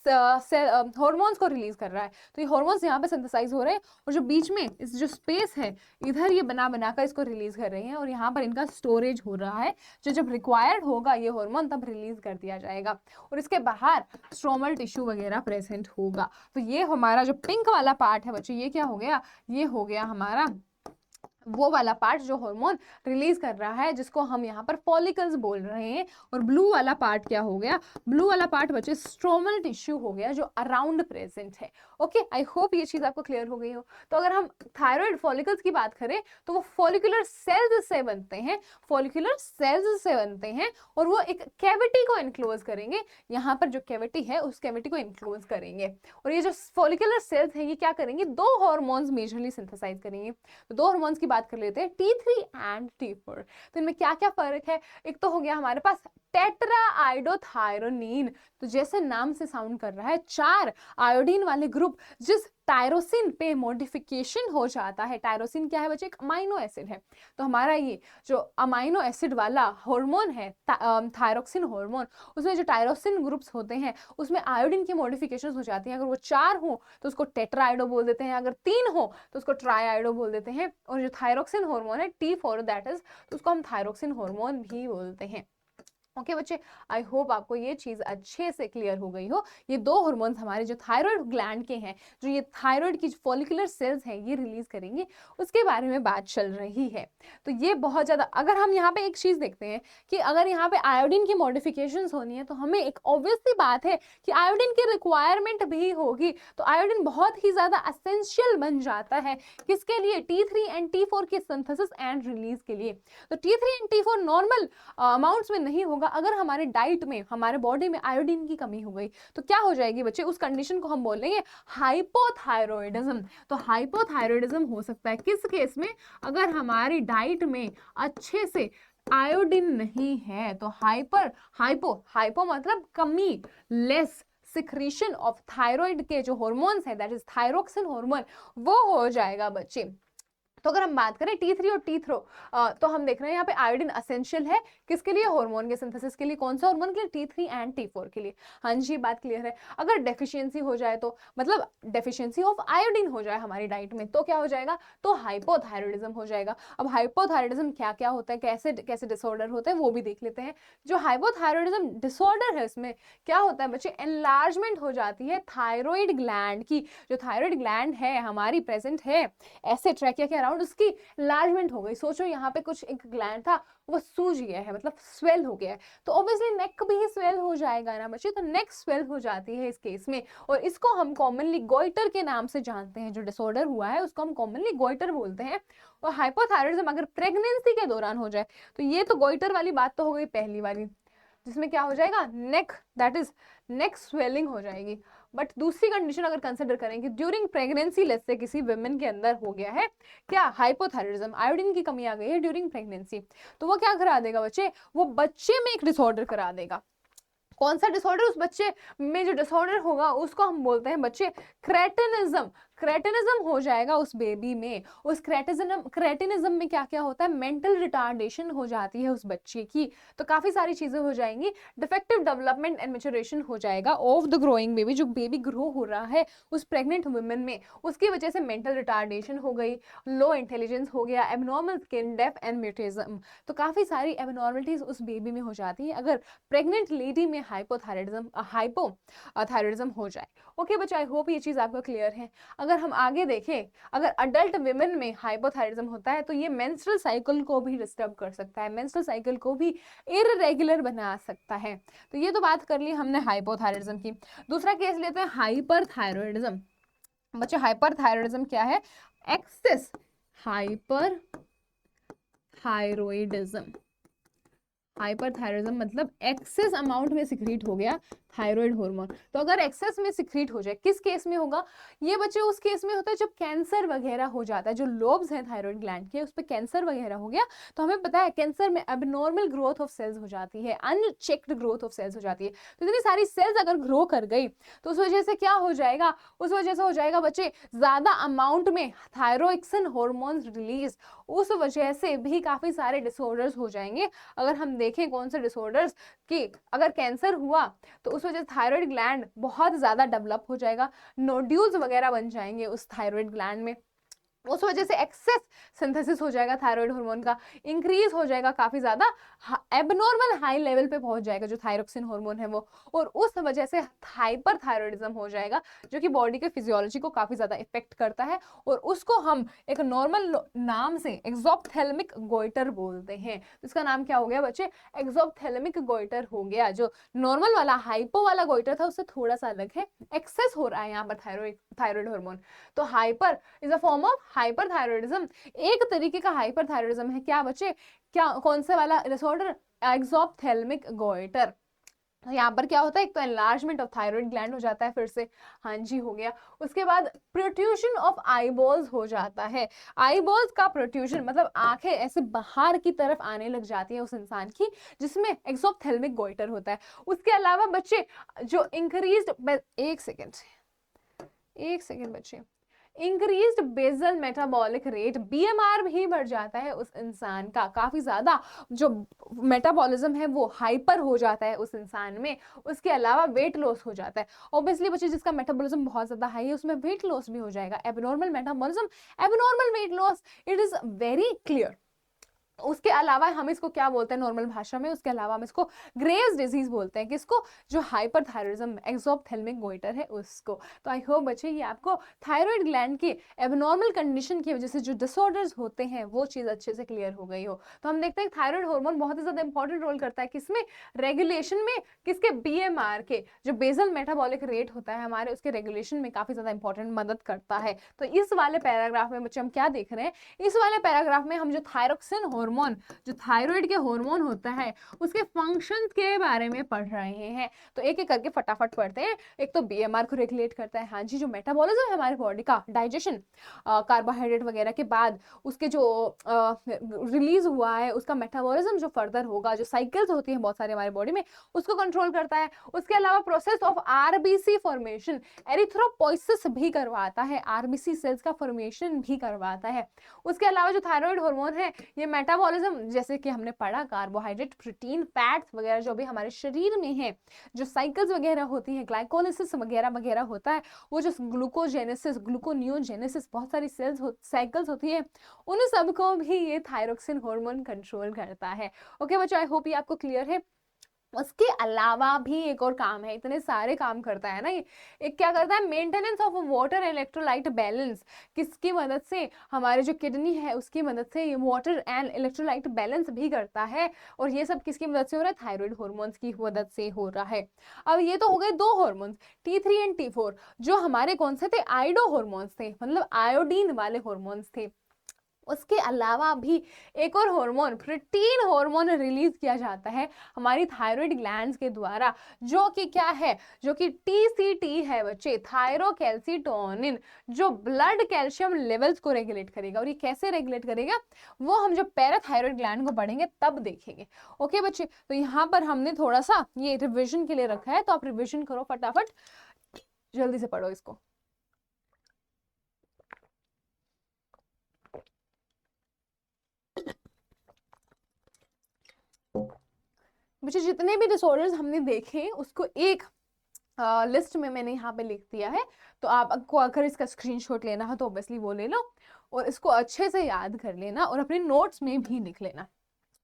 A: हार्मोन्स को रिलीज कर रहा है। तो ये हार्मोन्स यहाँ पे सिंथेसाइज हो रहे हैं और जो बीच में इस जो स्पेस है इधर ये बनाकर इसको रिलीज कर रही है और यहाँ पर इनका स्टोरेज हो रहा है, जो जब रिक्वायर्ड होगा ये हार्मोन तब रिलीज कर दिया जाएगा और इसके बाहर स्ट्रोमल टिश्यू वगैरह प्रेजेंट होगा। तो ये हमारा जो पिंक वाला पार्ट है बच्चे, ये क्या हो गया, ये हो गया हमारा वो वाला पार्ट जो हार्मोन रिलीज कर रहा है, जिसको हम यहाँ पर फॉलिकल्स बोल रहे हैं। और ब्लू वाला पार्ट क्या हो गया, ब्लू वाला पार्ट बच्चे स्ट्रोमल टिश्यू हो गया जो अराउंड प्रेजेंट है। ओके, आई होप ये चीज आपको क्लियर हो गई हो। तो अगर हम थायराइड फॉलिकल्स की बात करें तो वो फॉलिकुलर सेल्स से बनते हैं, फॉलिकुलर सेल्स से बनते हैं और वो एक कैविटी को इनक्लोज करेंगे। यहाँ पर जो कैविटी है उस कैविटी को इनक्लोज करेंगे और ये जो फॉलिकुलर सेल्स हैं ये क्या करेंगे, 2 हार्मोन्स मेजरली सिंथेसाइज करेंगे। तो 2 हार्मोन्स की बात कर लेते हैं, T3 एंड T4। तो इनमें क्या क्या फर्क है, एक तो हो गया हमारे पास टेट्रा आयोडोथायरोनिन। तो जैसे नाम से साउंड कर रहा है, 4 आयोडीन वाले ग्रुप ग्रुप जिस टायरोसिन पे मॉडिफिकेशन हो जाता है, टायरोसिन क्या है बच्चे, एक अमाइनो एसिड है, तो हमारा ये जो अमाइनो एसिड वाला हार्मोन है थायरोक्सिन हार्मोन, उसमें जो टायरोसिन ग्रुप्स होते हैं उसमें आयोडीन की मॉडिफिकेशन हो जाती हैं। अगर वो 4 हो तो उसको टेट्राआयोडो बोल देते हैं, अगर 3 हो तो उसको ट्राइआयोडो बोल देते हैं। और जो थायरोक्सिन हार्मोन है T4 दैट इज, तो उसको हम थायरोक्सिन हार्मोन भी बोलते हैं। ओके बच्चे, आई होप आपको ये चीज अच्छे से क्लियर हो गई हो। ये दो हार्मोन्स हमारे जो थायराइड ग्लैंड के हैं, जो ये थायराइड की फॉलिकुलर सेल्स हैं ये रिलीज करेंगे, उसके बारे में बात चल रही है। तो ये बहुत ज्यादा, अगर हम यहाँ पे एक चीज देखते हैं कि अगर यहाँ पे आयोडीन की मॉडिफिकेशंस होनी है तो हमें एक ऑब्वियस सी बात है कि आयोडीन की रिक्वायरमेंट भी होगी। तो आयोडीन बहुत ही ज्यादा एसेंशियल बन जाता है किसके लिए, T3 एंड T4 के सिंथेसिस एंड रिलीज के लिए। तो T3 and T4 normal amounts में नहीं होगा। अगर हमारे डाइट में, हमारे बॉडी में आयोडीन की कमी हो गई तो क्या हो जाएगी बच्चे, उस कंडीशन को हम बोलेंगे हाइपोथायरॉयडिज्म। तो हाइपोथायरॉयडिज्म हो सकता है किस केस में, अगर हमारी डाइट में अच्छे से आयोडीन नहीं है। तो हाइपो मतलब कमी, लेस सिक्रीशन ऑफ थायराइड के जो हॉर्मोन्स है दैट इज थायरोक्सिन हार्मोन, वो हो जाएगा बच्चे। तो अगर हम बात करें T3 और T4 तो हम देख रहे हैं यहाँ पे आयोडीन असेंशियल है किसके लिए, हार्मोन के सिंथेसिस के लिए। कौन सा हार्मोन के लिए, T3 एंड T4 के लिए। हाँ जी, बात क्लियर है। अगर डेफिशिएंसी हो जाए तो मतलब डेफिशिएंसी ऑफ आयोडीन हो जाए हमारी डाइट में तो क्या हो जाएगा, तो हाइपोथायरॉयडिज्म हो जाएगा। अब हाइपोथायरॉयडिज्म क्या क्या होता है, कैसे कैसे डिसऑर्डर होते हैं वो भी देख लेते हैं। जो हाइपोथायरॉयडिज्म डिसऑर्डर है उसमें क्या होता है बच्चे, एनलार्जमेंट हो जाती है थायराइड ग्लैंड की। जो थायराइड ग्लैंड है हमारी प्रेजेंट है ऐसे ट्रैकिया के अराउंड, उसकी लार्जमेंट हो गई। सोचो यहाँ पे कुछ एक ग्लैंड था वो सूज गया है, मतलब स्वेल हो गया है, तो ऑब्वियसली नेक भी स्वेल हो जाएगा ना बच्चे। तो नेक स्वेल हो जाती है इस केस में, और इसको हम कॉमनली गोइटर के नाम से जानते हैं। जो डिसऑर्डर हुआ है उसको हम कॉमनली गोइटर बोलते हैं। और हाइपोथायरॉयडिज्म अगर प्रेगनेंसी के दौरान हो जाए तो ये तो गोइटर वाली बात तो हो गई पहली वाली, जिसमें क्या हो जाएगा, नेक दैट इज नेक स्वेलिंग हो जाएगी। बट दूसरी कंडीशन अगर कंसिडर करें कि ड्यूरिंग प्रेगनेंसी लेट्स से किसी वुमेन के अंदर हो गया है क्या, हाइपोथायरॉयडिज्म, आयोडीन की कमी आ गई है ड्यूरिंग प्रेगनेंसी, तो वो क्या करा देगा बच्चे, वो बच्चे में एक डिसऑर्डर करा देगा। कौन सा डिसऑर्डर, उस बच्चे में जो डिसऑर्डर होगा उसको हम बोलते हैं बच्चे क्रेटिनिज्म। क्रेटिनिज्म हो जाएगा उस बेबी में। उस क्रेटिनिज्म में क्या क्या होता है, मेंटल रिटार्डेशन हो जाती है उस बच्चे की। तो काफी सारी चीजें हो जाएंगी, डिफेक्टिव डेवलपमेंट एंड मैच्योरेशन हो जाएगा ऑफ द ग्रोइंग बेबी। जो बेबी ग्रो हो रहा है उस प्रेग्नेंट वुमेन में, उसकी वजह से मेंटल रिटार्डेशन हो गई, लो इंटेलिजेंस हो गया, abnormal skin deaf and mutism. तो काफी सारी एबनॉर्मलिटीज उस बेबी में हो जाती है अगर प्रेग्नेंट लेडी में हाइपोथायरॉयडिज्म हो जाए। ओके बच्चे, आई होप ये चीज आपको क्लियर है। अगर हम आगे देखें, अगर अडल्ट विमेन में हाइपोथायरॉयडिज्म होता है तो ये मेंस्ट्रुअल साइकिल को भी डिस्टर्ब कर सकता है, मेंस्ट्रुअल साइकिल को भी इररेगुलर बना सकता है। तो ये तो बात कर ली हमने हाइपोथायरॉयडिज्म की। दूसरा केस लेते हैं हाइपरथायरॉयडिज्म। बच्चे हाइपरथायरॉयडिज्म क्या है, एक्सेस हाइपरथायरॉयडिज्म। हाइपरथायरॉयडिज्म मतलब एक्सेस अमाउंट में सिक्रीट हो गया थायराइड हार्मोन। तो अगर एक्सेस में सिक्रीट हो जाए, किस केस में होगा ये बच्चे, उस केस में होता है जब कैंसर वगैरह हो जाता है। जो लोब्स हैं थायराइड ग्लैंड के उस पर कैंसर वगैरह हो गया तो हमें पता है कैंसर में एबनॉर्मल ग्रोथ ऑफ सेल्स हो जाती है, अनचेक्ड ग्रोथ ऑफ सेल्स हो जाती है। तो इतनी सारी सेल्स अगर ग्रो कर गई तो उस वजह से क्या हो जाएगा, उस वजह से हो जाएगा बच्चे ज्यादा अमाउंट में थायरोक्सिन हार्मोन्स रिलीज, उस वजह से भी काफी सारे डिसऑर्डर्स हो जाएंगे। अगर हम देखें कौन से डिसऑर्डर्स, कि अगर कैंसर हुआ तो उस वजह से थायराइड ग्लैंड बहुत ज्यादा डेवलप हो जाएगा, नोड्यूल्स वगैरह बन जाएंगे उस थायराइड ग्लैंड में, उस वजह से एक्सेस सिंथेसिस हो जाएगा थायराइड हार्मोन का, इंक्रीज हो जाएगा काफी ज्यादा, एबनॉर्मल हाई लेवल पे पहुंच जाएगा जो थायरोक्सिन हार्मोन है वो, और उस वजह से हाइपरथायरॉयडिज्म हो जाएगा जो कि बॉडी के फिजियोलॉजी को काफी ज्यादा इफेक्ट करता है। और उसको हम एक नॉर्मल नाम से एक्सोप्थेल्मिक गोइटर बोलते हैं। इसका नाम क्या हो गया बच्चे, एक्सोप्थेल्मिक गोइटर हो गया। जो नॉर्मल वाला हाइपो वाला गोइटर था उससे थोड़ा सा अलग है, एक्सेस हो रहा है यहाँ पर थायराइड हार्मोन। तो hyper is a form of hyperthyroidism. एक तरीके का हाइपरथायरॉयडिज्म है क्या बच्चे, क्या कौन से वाला डिसऑर्डर, एक्सोप्थेल्मिक गोइटर। तो यहाँ पर क्या होता है, एक तो एनलार्जमेंट ऑफ थायराइड ग्लैंड हो जाता है फिर से, हाँ जी हो गया। उसके बाद प्रोट्रूशन ऑफ आईबॉल्स हो जाता है। आईबॉल्स का प्रोट्रूशन मतलब आंखें ऐसे बाहर की तरफ आने लग जाती है उस इंसान की, जिसमें एक्सोप्थेल्मिक गोइटर होता है। उसके अलावा बच्चे जो इंक्रीज्ड, एक सेकेंड, एक सेकेंड बच्चे, increased basal metabolic rate, BMR भी बढ़ जाता है उस इंसान का, काफी ज्यादा जो मेटाबॉलिज्म है वो हाइपर हो जाता है उस इंसान में। उसके अलावा वेट लॉस हो जाता है। ऑब्वियसली बच्चे जिसका मेटाबॉलिज्म बहुत ज्यादा हाई है उसमें वेट लॉस भी हो जाएगा। Abnormal metabolism, abnormal weight loss, it is very clear. उसके अलावा हम इसको क्या बोलते हैं नॉर्मल भाषा में, उसके अलावा हम इसको ग्रेव्स डिजीज बोलते हैं। किसको? जो हाइपरथायरॉयडिज्म, एक्सोप्थेल्मिक गोइटर है उसको। तो आई होप बच्चे ये आपको थायराइड ग्लैंड के एबनॉर्मल कंडीशन की वजह से जो डिसऑर्डर्स होते हैं वो चीज अच्छे से क्लियर हो गई हो। तो हम देखते हैं थायराइड हार्मोन बहुत ही ज्यादा इंपॉर्टेंट रोल करता है किसमें? रेगुलेशन में। किसके? बीएमआर के, जो बेसल मेटाबॉलिक रेट होता है हमारे, उसके रेगुलेशन में काफी ज्यादा इंपॉर्टेंट मदद करता है। तो इस वाले पैराग्राफ में बच्चे हम क्या देख रहे हैं? इस वाले पैराग्राफ में हम जो थायरोक्सिन हार्मोन, जो थायराइड के हार्मोन होता है, उसके फंक्शंस के बारे में पढ़ रहे हैं। तो एक एक करके फटाफट पढ़ते हैं। एक तो बीएमआर को रेगुलेट करता है, हाँ जी, जो मेटाबॉलिज्म है हमारे बॉडी का, डाइजेशन, कार्बोहाइड्रेट वगैरह के बाद उसके जो रिलीज हुआ है उसका मेटाबॉलिज्म जो फर्दर होगा, जो साइकिल्स होती हैं बहुत सारे हमारे बॉडी में, उसको कंट्रोल करता है। उसके अलावा process of RBC formation, erythropoiesis भी करवाता है, आरबीसी सेल्स का फॉर्मेशन भी करवाता है। उसके अलावा जो थायराइड हार्मोन है ये मेटाबॉलिज्म, जैसे कि हमने पढ़ा, कार्बोहाइड्रेट, प्रोटीन, फैट्स वगैरह जो भी हमारे शरीर में है, जो साइकिल्स वगैरह होती हैं, ग्लाइकोलिसिस वगैरह वगैरह होता है, वो जो ग्लूकोजेनेसिस, ग्लूकोनियोजेनेसिस, बहुत सारी सेल्स साइकिल्स होती है, उन सबको भी ये थायरोक्सिन हार्मोन कंट्रोल करता है। ओके बच्चों, आई होप ये आपको क्लियर है। उसके अलावा भी एक और काम है, इतने सारे काम करता है ना ये। एक क्या करता है? Maintenance of water electrolyte balance. किसकी मदद से? हमारे जो किडनी है उसकी मदद से ये वाटर एंड इलेक्ट्रोलाइट बैलेंस भी करता है। और ये सब किसकी मदद से हो रहा है? थायराइड हार्मोन्स की मदद से हो रहा है। अब ये तो हो गए दो हार्मोन्स, T3 एंड T4, जो हमारे कौन से थे? आयोडो हार्मोन्स थे, मतलब आयोडीन वाले हार्मोन्स थे। उसके अलावा भी एक और हार्मोन, प्रोटीन हार्मोन, रिलीज किया जाता है हमारी थायराइड ग्लैंड्स के द्वारा, जो कि क्या है? जो कि टीसीटी है बच्चे, थायरोकैल्सिटोनिन, जो ब्लड कैल्शियम लेवल्स को रेगुलेट करेगा। और ये कैसे रेगुलेट करेगा वो हम जब पैराथायराइड ग्लैंड को पढ़ेंगे तब देखेंगे। ओके बच्चे, तो यहाँ पर हमने थोड़ा सा ये रिविजन के लिए रखा है, तो आप रिविजन करो फटाफट, जल्दी से पढ़ो इसको। बच्चे जितने भी डिसऑर्डर्स हमने देखे उसको एक लिस्ट में मैंने यहाँ पे लिख दिया है। तो आपको अगर इसका स्क्रीनशॉट लेना है तो ऑब्वियसली वो ले लो और इसको अच्छे से याद कर लेना और अपने नोट्स में भी लिख लेना।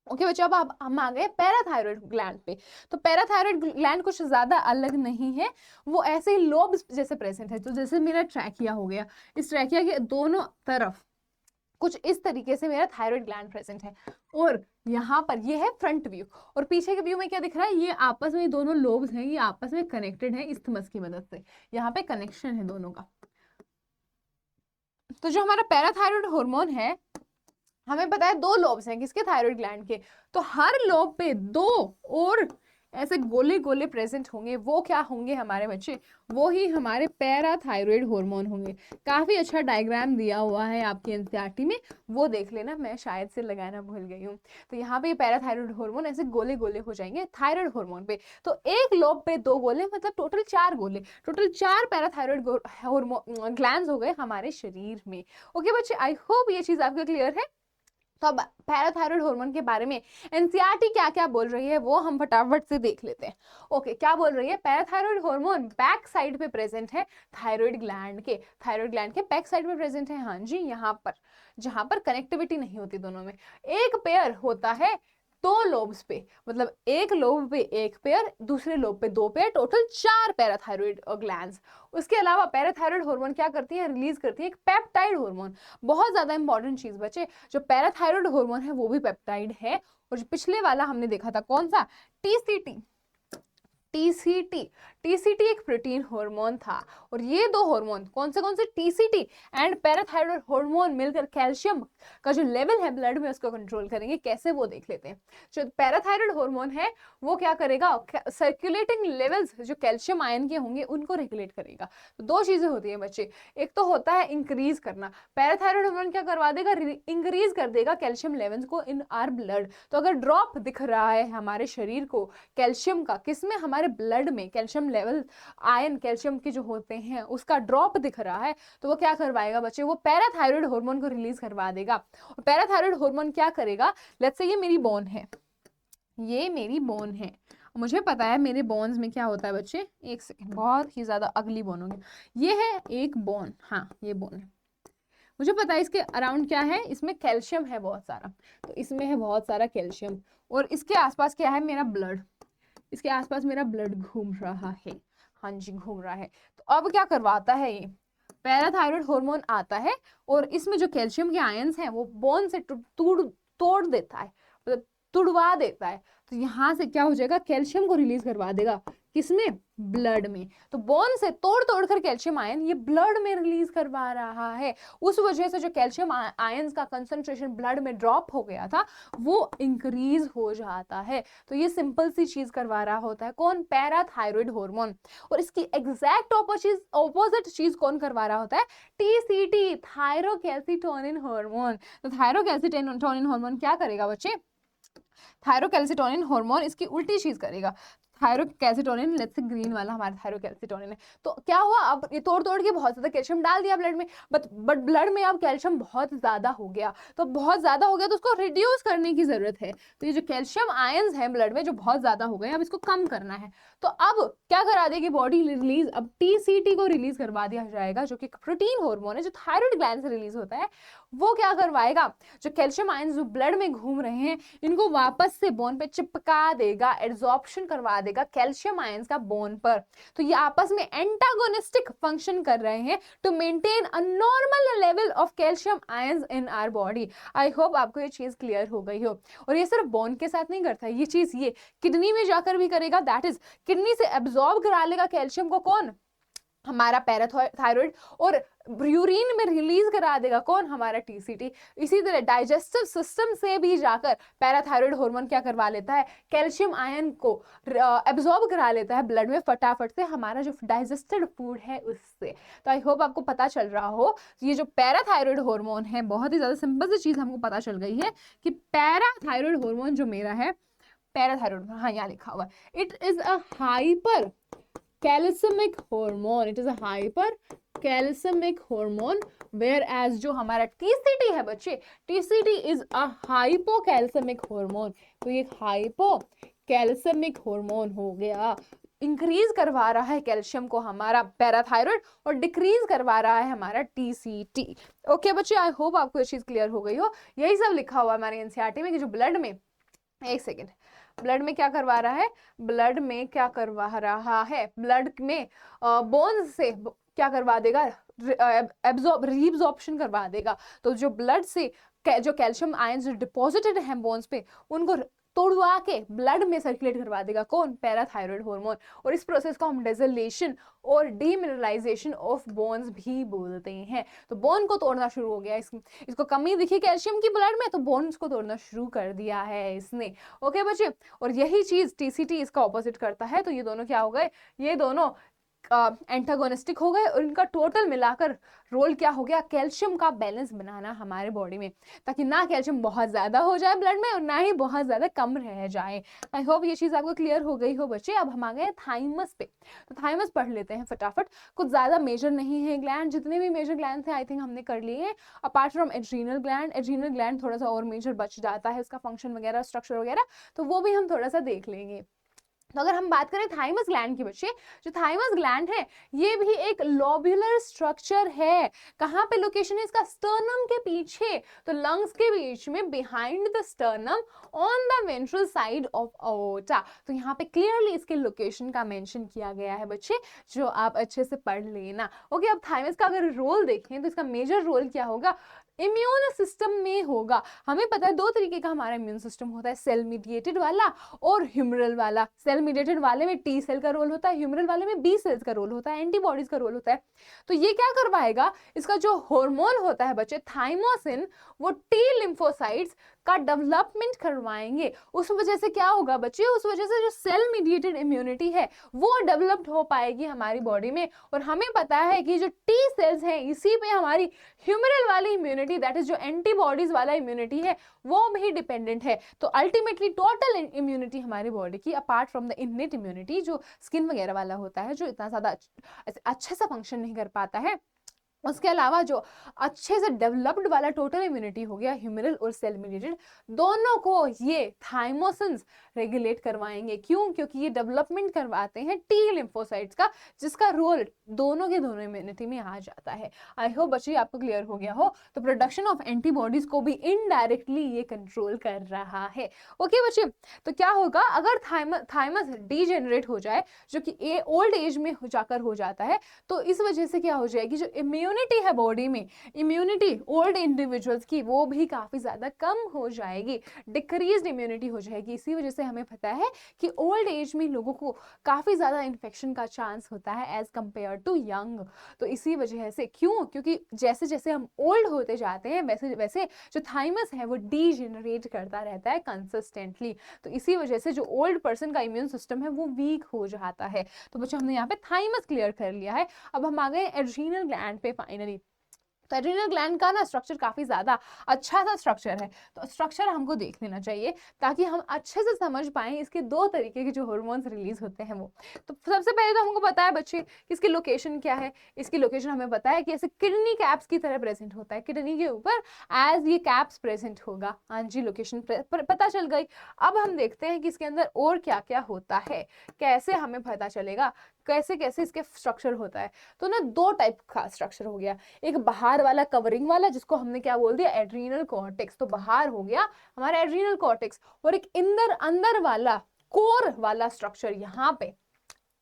A: ओके बच्चों, अब हम आ गए पैराथायराइड ग्लैंड पे। तो पैराथायराइड ग्लैंड कुछ ज्यादा अलग नहीं है, वो ऐसे ही लोब्स जैसे प्रेजेंट है। तो जैसे मेरा ट्रैकिया हो गया, इस ट्रैकिया के दोनों तरफ कुछ इस तरीके से मेरा थायराइड ग्लैंड प्रेजेंट है। और यहाँ पर ये है फ्रंट व्यू, और पीछे के व्यू में क्या दिख रहा है? ये आपस में दोनों लोब्स हैं, ये आपस में कनेक्टेड है इस्थमस की मदद से, यहाँ पे कनेक्शन है दोनों का। तो जो हमारा पैराथायराइड हार्मोन है, हमें पता है दो लोब्स हैं किसके? थायराइड ग्लैंड के। तो हर लोब पे दो और ऐसे गोले गोले प्रेजेंट होंगे, वो क्या होंगे हमारे बच्चे? वो ही हमारे पैराथायराइड हार्मोन होंगे। काफी अच्छा डायग्राम दिया हुआ है आपकी एनसीईआरटी में, वो देख लेना, मैं शायद से लगाना भूल गई हूँ। तो यहाँ पे पैराथायराइड हार्मोन ऐसे गोले गोले हो जाएंगे थायराइड हार्मोन पे। तो एक लोब पे दो गोले, मतलब टोटल 4 गोले, टोटल 4 पैराथायराइड हार्मोन ग्लैंड्स हो गए हमारे शरीर में। ओके बच्चे, आई होप ये चीज आपको क्लियर है। तो अब पैराथायराइड हार्मोन के बारे में एनसीईआरटी क्या क्या बोल रही है वो हम फटाफट से देख लेते हैं। ओके, क्या बोल रही है? पैराथायराइड हार्मोन बैक साइड पे प्रेजेंट है, थायराइड ग्लैंड के बैक साइड पे प्रेजेंट है। हाँ जी, यहाँ पर जहां पर कनेक्टिविटी नहीं होती दोनों में, एक पेयर होता है दो लोब्स पे, मतलब एक लोब पे एक पेयर, दूसरे लोब पे दो पेयर, टोटल 4 पैराथायराइड ग्लैंड्स। उसके अलावा पैराथायराइड हार्मोन क्या करती है? रिलीज करती है एक पेप्टाइड हार्मोन। बहुत ज्यादा इंपॉर्टेंट चीज बच्चे, जो पैराथायराइड हार्मोन है वो भी पेप्टाइड है। और जो पिछले वाला हमने देखा था कौन सा? टीसीटी। टीसीटी एक प्रोटीन हार्मोन था। और ये दो हार्मोन कौन से? टीसीटी एंड पैराथायराइड हार्मोन मिलकर कैल्शियम का जो लेवल है ब्लड में उसको कंट्रोल करेंगे। कैसे वो देख लेते हैं। जो पैराथायराइड हार्मोन है वो क्या करेगा? सर्कुलेटिंग लेवल्स जो कैल्शियम आयन के होंगे उनको रेगुलेट करेगा। तो दो चीजें होती है बच्चे, एक तो होता है इंक्रीज करना, पैराथायराइड हार्मोन क्या करवा देगा? इंक्रीज कर देगा कैल्शियम लेवल्स को इन आर ब्लड। तो अगर ड्रॉप दिख रहा है हमारे शरीर को कैल्शियम का, किसमें? हमारे हमारे ब्लड में कैल्शियम लेवल, आयन कैल्शियम के जो होते हैं उसका ड्रॉप दिख रहा है, तो वो क्या करवाएगा बच्चे, वो पैराथायरॉयड हार्मोन को रिलीज करवा देगा। और पैराथायरॉयड हार्मोन क्या करेगा, लेट्स से ये मेरी बोन है, ये मेरी बोन है, मुझे पता है मेरे बोन्स में क्या होता है बच्चे, एक सेकेंड, बहुत ही ज्यादा अगली बोन होगी, ये है एक बोन, हाँ ये बोन है, मुझे पता है इसके अराउंड क्या है, इसमें कैल्शियम है बहुत सारा, तो इसमें है बहुत सारा कैल्शियम, और इसके आसपास क्या है, मेरा ब्लड, इसके आसपास मेरा ब्लड घूम रहा है, हाँ जी घूम रहा है। तो अब क्या करवाता है, ये पैराथायरॉयड हार्मोन आता है और इसमें जो कैल्शियम के आयंस हैं वो बोन से तोड़ देता है, मतलब तुड़वा देता है, तो यहाँ से क्या हो जाएगा, कैल्शियम को रिलीज करवा देगा, किसमें, ब्लड में। तो बोन से तोड़ तोड़ कर कैल्शियम आयन ये ब्लड में रिलीज करवा रहा है, उस वजह से जो कैल्शियम आयंस का कंसंट्रेशन ब्लड में ड्रॉप हो गया था वो इंक्रीज हो जाता है। तो ये सिंपल सी चीज करवा रहा होता है कौन, पैराथायरॉयड हार्मोन। और इसकी एग्जैक्ट ऑपोजिट चीज कौन करवा रहा होता है, टीसीटी, थायरोकैल्सिटोनिन हार्मोन। तो थायरोकैल्सिटोनिन हार्मोन क्या करेगा बच्चे, थायरोकैल्सिटोनिन हार्मोन इसकी उल्टी चीज करेगा। थायरोकैल्सिटोनिन, लेट्स से ग्रीन वाला हमारा थायरोकैल्सिटोनिन है, तो क्या हुआ, अब ये तोड़ तोड़ के बहुत ज्यादा कैल्शियम डाल दिया ब्लड में, बट ब्लड में अब कैल्शियम बहुत ज्यादा हो गया, तो बहुत ज्यादा हो गया तो उसको रिड्यूस करने की जरूरत है। तो ये जो कैल्शियम आयंस है ब्लड में जो बहुत ज्यादा हो गए, अब इसको कम करना है, तो अब क्या करा देगी बॉडी रिलीज, अब टीसीटी को रिलीज करवा दिया जाएगा, जो कि प्रोटीन हार्मोन है जो थायराइड ग्लैंड से रिलीज होता है। वो क्या करवाएगा, जो कैल्शियम आयंस जो ब्लड में घूम रहे हैं इनको वापस से बोन पे चिपका देगा, एब्जॉर्प्शन करवा देगा कैल्शियम आयंस का बोन पर। तो ये आपस में एंटागोनिस्टिक फंक्शन कर रहे हैं to maintain a normal level of calcium ions in our body. I hope आपको ये चीज क्लियर हो गई हो। और ये सिर्फ बोन के साथ नहीं करता, ये चीज ये किडनी में जाकर भी करेगा, दैट इज किडनी से एब्जॉर्ब करा लेगा कैल्शियम को कौन, हमारा पैराथायरॉयड, और यूरिन में रिलीज करा देगा कौन, हमारा टीसीटी। इसी तरह डाइजेस्टिव सिस्टम से भी जाकर पैराथायरॉयड हार्मोन क्या करवा लेता है, कैल्शियम आयन को एब्जॉर्ब करा लेता है ब्लड में फटाफट से, हमारा जो डाइजेस्टेड फूड है उससे। तो आई होप आपको पता चल रहा हो, ये जो पैराथायरॉयड हार्मोन है, बहुत ही ज्यादा सिंपल सी चीज हमको पता चल गई है कि पैराथायरॉयड हार्मोन जो मेरा है, पैराथायरॉयड, हाँ यहाँ लिखा हुआ है, it is a hyper calcemic hormone, it is a hyper calcemic hormone, whereas जो हमारा टीसीटी है बच्चे, TCT is a hypocalcemic hormone. तो ये हाइपोकैल्सिमिक हार्मोन हो गया, इंक्रीज करवा रहा है कैल्शियम को हमारा पैराथायरॉयड और डिक्रीज करवा रहा है हमारा टीसीटी। ओके बच्चे, आई होप आपको ये चीज क्लियर हो गई हो। यही सब लिखा हुआ है हमारे एनसीईआरटी में कि जो ब्लड में, एक सेकेंड, ब्लड में क्या करवा रहा है, ब्लड में क्या करवा रहा है, ब्लड में बोन्स से क्या करवा देगा, रीअब्जॉर्प्शन करवा देगा। तो जो ब्लड से जो कैल्शियम आयंस जो डिपॉजिटेड हैं बोन्स पे उनको तोड़वा के ब्लड में सर्कुलेट करवा देगा कौन, पैराथायरॉयड हार्मोन। और इस प्रोसेस को हम डेजोलेशन और डीमिनरलाइजेशन ऑफ बोन्स भी बोलते हैं। तो बोन को तोड़ना शुरू हो गया, इसको कमी दिखी कैल्शियम की ब्लड में तो बोन्स को तोड़ना शुरू कर दिया है इसने। ओके बच्चे, और यही चीज टीसीटी इसका ऑपोजिट करता है। तो ये दोनों क्या हो गए, ये दोनों एंटागोनिस्टिक हो गए और इनका टोटल मिलाकर रोल क्या हो गया, कैल्शियम का बैलेंस बनाना हमारे बॉडी में, ताकि ना कैल्शियम बहुत ज्यादा हो जाए ब्लड में और ना ही बहुत ज्यादा कम रह जाए। आई होप ये चीज आपको क्लियर हो गई हो बच्चे। अब हम आ गए थाइमस पे, तो थाइमस पढ़ लेते हैं फटाफट। कुछ ज्यादा मेजर नहीं है ग्लैंड, जितने भी मेजर ग्लैंड थे आई थिंक हमने कर लिए हैं, apart from adrenal gland. Adrenal gland थोड़ा सा और मेजर बच जाता है, उसका फंक्शन वगैरह स्ट्रक्चर वगैरह, तो वो भी हम थोड़ा सा देख लेंगे। तो अगर हम बात करें थाइमस ग्लैंड की बच्चे, जो थाइमस ग्लैंड है ये भी एक लोब्यूलर स्ट्रक्चर है। कहाँ पे लोकेशन है इसका, स्टर्नम के पीछे, तो लंग्स के बीच में, behind the sternum on the ventral side of aorta. तो यहाँ पे क्लियरली इसके लोकेशन का मेंशन किया गया है बच्चे, जो आप अच्छे से पढ़ लेना। ओके, अब थाइमस का अगर रोल देखें तो इसका मेजर रोल क्या होगा, इम्यून सिस्टम में होगा। हमें पता है दो तरीके का हमारा इम्यून सिस्टम होता है, सेल मीडिएटेड वाला और ह्यूमरल वाला। सेल मीडिएटेड वाले में टी सेल का रोल होता है, ह्यूमरल वाले में बी सेल्स का रोल होता है, एंटीबॉडीज का रोल होता है। तो ये क्या करवाएगा, इसका जो हार्मोन होता है बच्चे थाइमोसिन, वो टी लिम्फोसाइट्स का डेवलपमेंट करवाएंगे। उस वजह से क्या होगा बच्चे, उस वजह से जो सेल मीडिएटेड इम्यूनिटी है वो डेवलप्ड हो पाएगी हमारी बॉडी में। और हमें पता है कि जो टी सेल्स हैं इसी पे हमारी ह्यूमरल वाली इम्यूनिटी, दैट इज जो एंटीबॉडीज वाला इम्यूनिटी है, वो भी डिपेंडेंट है। तो अल्टीमेटली टोटल इम्यूनिटी हमारी बॉडी की apart from the the innate immunity, जो स्किन वगैरह वाला होता है, जो इतना ज़्यादा अच्छे से फंक्शन नहीं कर पाता है। उसके अलावा जो अच्छे से डेवलप्ड वाला टोटल इम्यूनिटी हो गया, ह्यूमरल और सेल मीडिएटेड, दोनों को ये थाइमोसिन्स रेगुलेट करवाएंगे। क्यों? क्योंकि ये डेवलपमेंट करवाते हैं टी लिम्फोसाइट्स का, जिसका रोल दोनों के दोनों इम्यूनिटी में आ जाता है। आई होप बच्चे आपको क्लियर हो गया हो। तो प्रोडक्शन ऑफ एंटीबॉडीज को भी इनडायरेक्टली ये कंट्रोल कर रहा है। ओके बच्चे, तो क्या होगा अगर थाइमस डीजेनरेट हो जाए, जो कि ओल्ड एज में जाकर हो जाता है, तो इस वजह से क्या हो जाएगी, जो इम्यूनिटी है बॉडी में, इम्यूनिटी ओल्ड इंडिविजुअल्स की वो भी काफी ज्यादा कम हो जाएगी, डिक्रीज्ड इम्यूनिटी हो जाएगी। इसी वजह से हमें पता है कि ओल्ड एज में लोगों को काफी ज्यादा इन्फेक्शन का चांस होता है एज कंपेयर टू यंग। तो इसी वजह से, क्यों? क्योंकि जैसे जैसे हम ओल्ड होते जाते हैं वैसे वैसे जो थाइमस है वो डीजेनरेट करता रहता है कंसिस्टेंटली। तो इसी वजह से जो ओल्ड पर्सन का इम्यून सिस्टम है वो वीक हो जाता है। तो बच्चों हमने यहाँ पे थाइमस क्लियर कर लिया है। अब हम आ गए एड्रीनल ग्लैंड पे फाइनली। तो एड्रीनल ग्लैंड का ना स्ट्रक्चर काफी ज्यादा अच्छा सा स्ट्रक्चर है, तो स्ट्रक्चर हमको देख लेना चाहिए ताकि हम अच्छे से समझ पाएं इसके दो तरीके के जो हार्मोन्स रिलीज होते हैं वो। तो सबसे पहले तो हमको पता है बच्चे कि इसकी लोकेशन क्या है। इसकी लोकेशन हमें पता है कि ऐसे किडनी कैप्स की तरह प्रेजेंट होता है, किडनी के ऊपर एज ये कैप्स प्रेजेंट होगा। हाँ जी, लोकेशन पता चल गई। अब हम देखते हैं कि इसके अंदर और क्या क्या होता है, कैसे हमें पता चलेगा कैसे कैसे इसके स्ट्रक्चर होता है। तो ना दो टाइप का स्ट्रक्चर हो गया, एक बाहर वाला कवरिंग वाला जिसको हमने क्या बोल दिया, एड्रीनल कॉर्टेक्स। तो बाहर हो गया हमारा एड्रीनल कॉर्टेक्स, और एक अंदर वाला कोर वाला स्ट्रक्चर यहाँ पे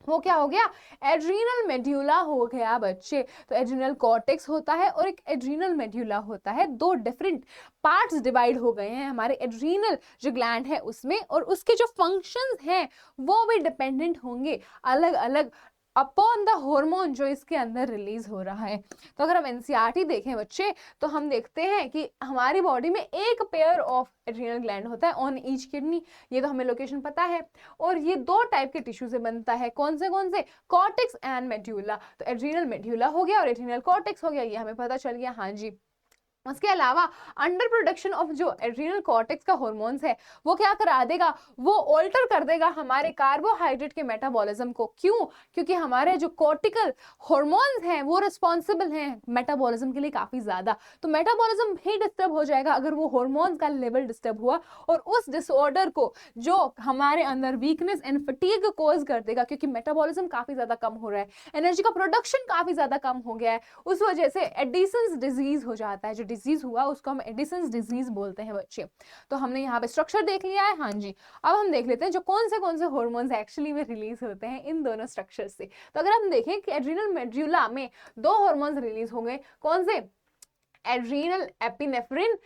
A: वो क्या हो गया, एड्रीनल मेड्यूला हो गया बच्चे। तो एड्रीनल कॉर्टेक्स होता है और एक एड्रीनल मेड्यूला होता है, दो डिफरेंट पार्ट्स डिवाइड हो गए हैं हमारे एड्रीनल जो ग्लैंड है उसमें, और उसके जो फंक्शंस हैं वो भी डिपेंडेंट होंगे अलग अलग अपॉन द हार्मोन जो इसके अंदर रिलीज हो रहा है। तो अगर हम एनसीईआरटी देखें बच्चे, तो हम देखते हैं कि हमारी बॉडी में एक पेयर ऑफ एड्रीनल ग्लैंड होता है ऑन ईच किडनी, ये तो हमें लोकेशन पता है। और ये दो टाइप के टिश्यू से बनता है, कौन से कॉर्टेक्स एंड मेड्यूला। तो एड्रीनल मेड्यूला हो गया और एड्रीनल कॉर्टेक्स हो गया, ये हमें पता चल गया। हाँ जी, उसके अलावा अंडर प्रोडक्शन ऑफ जो एड्रीनल कॉर्टेक्स का हार्मोन्स है वो क्या करा देगा, वो ऑल्टर कर देगा हमारे कार्बोहाइड्रेट के मेटाबॉलिज्म को। क्यों? क्योंकि हमारे जो कॉर्टिकल हार्मोन्स हैं वो रिस्पॉन्सिबल हैं मेटाबॉलिज्म के लिए काफी ज्यादा। तो मेटाबॉलिज्म भी डिस्टर्ब हो जाएगा अगर वो हार्मोन्स का लेवल डिस्टर्ब हुआ, और उस डिसऑर्डर को जो हमारे अंदर वीकनेस एंड फटीग कॉज कर देगा, क्योंकि मेटाबॉलिज्म काफी ज्यादा कम हो रहा है, एनर्जी का प्रोडक्शन काफी ज्यादा कम हो गया है, उस वजह से एडिसन्स डिजीज हो जाता है। जो डिजीज हुआ उसको हम एडिसन्स डिजीज बोलते हैं बच्चे। तो हमने यहाँ पे स्ट्रक्चर देख लिया है। हाँ जी, अब हम देख लेते हैं जो कौन से हार्मोन्स एक्चुअली में रिलीज होते हैं इन दोनों स्ट्रक्चर से। तो अगर हम देखें कि एड्रीनल मेड्यूला में दो हार्मोन्स रिलीज होंगे, कौन से, adrenal epinephrine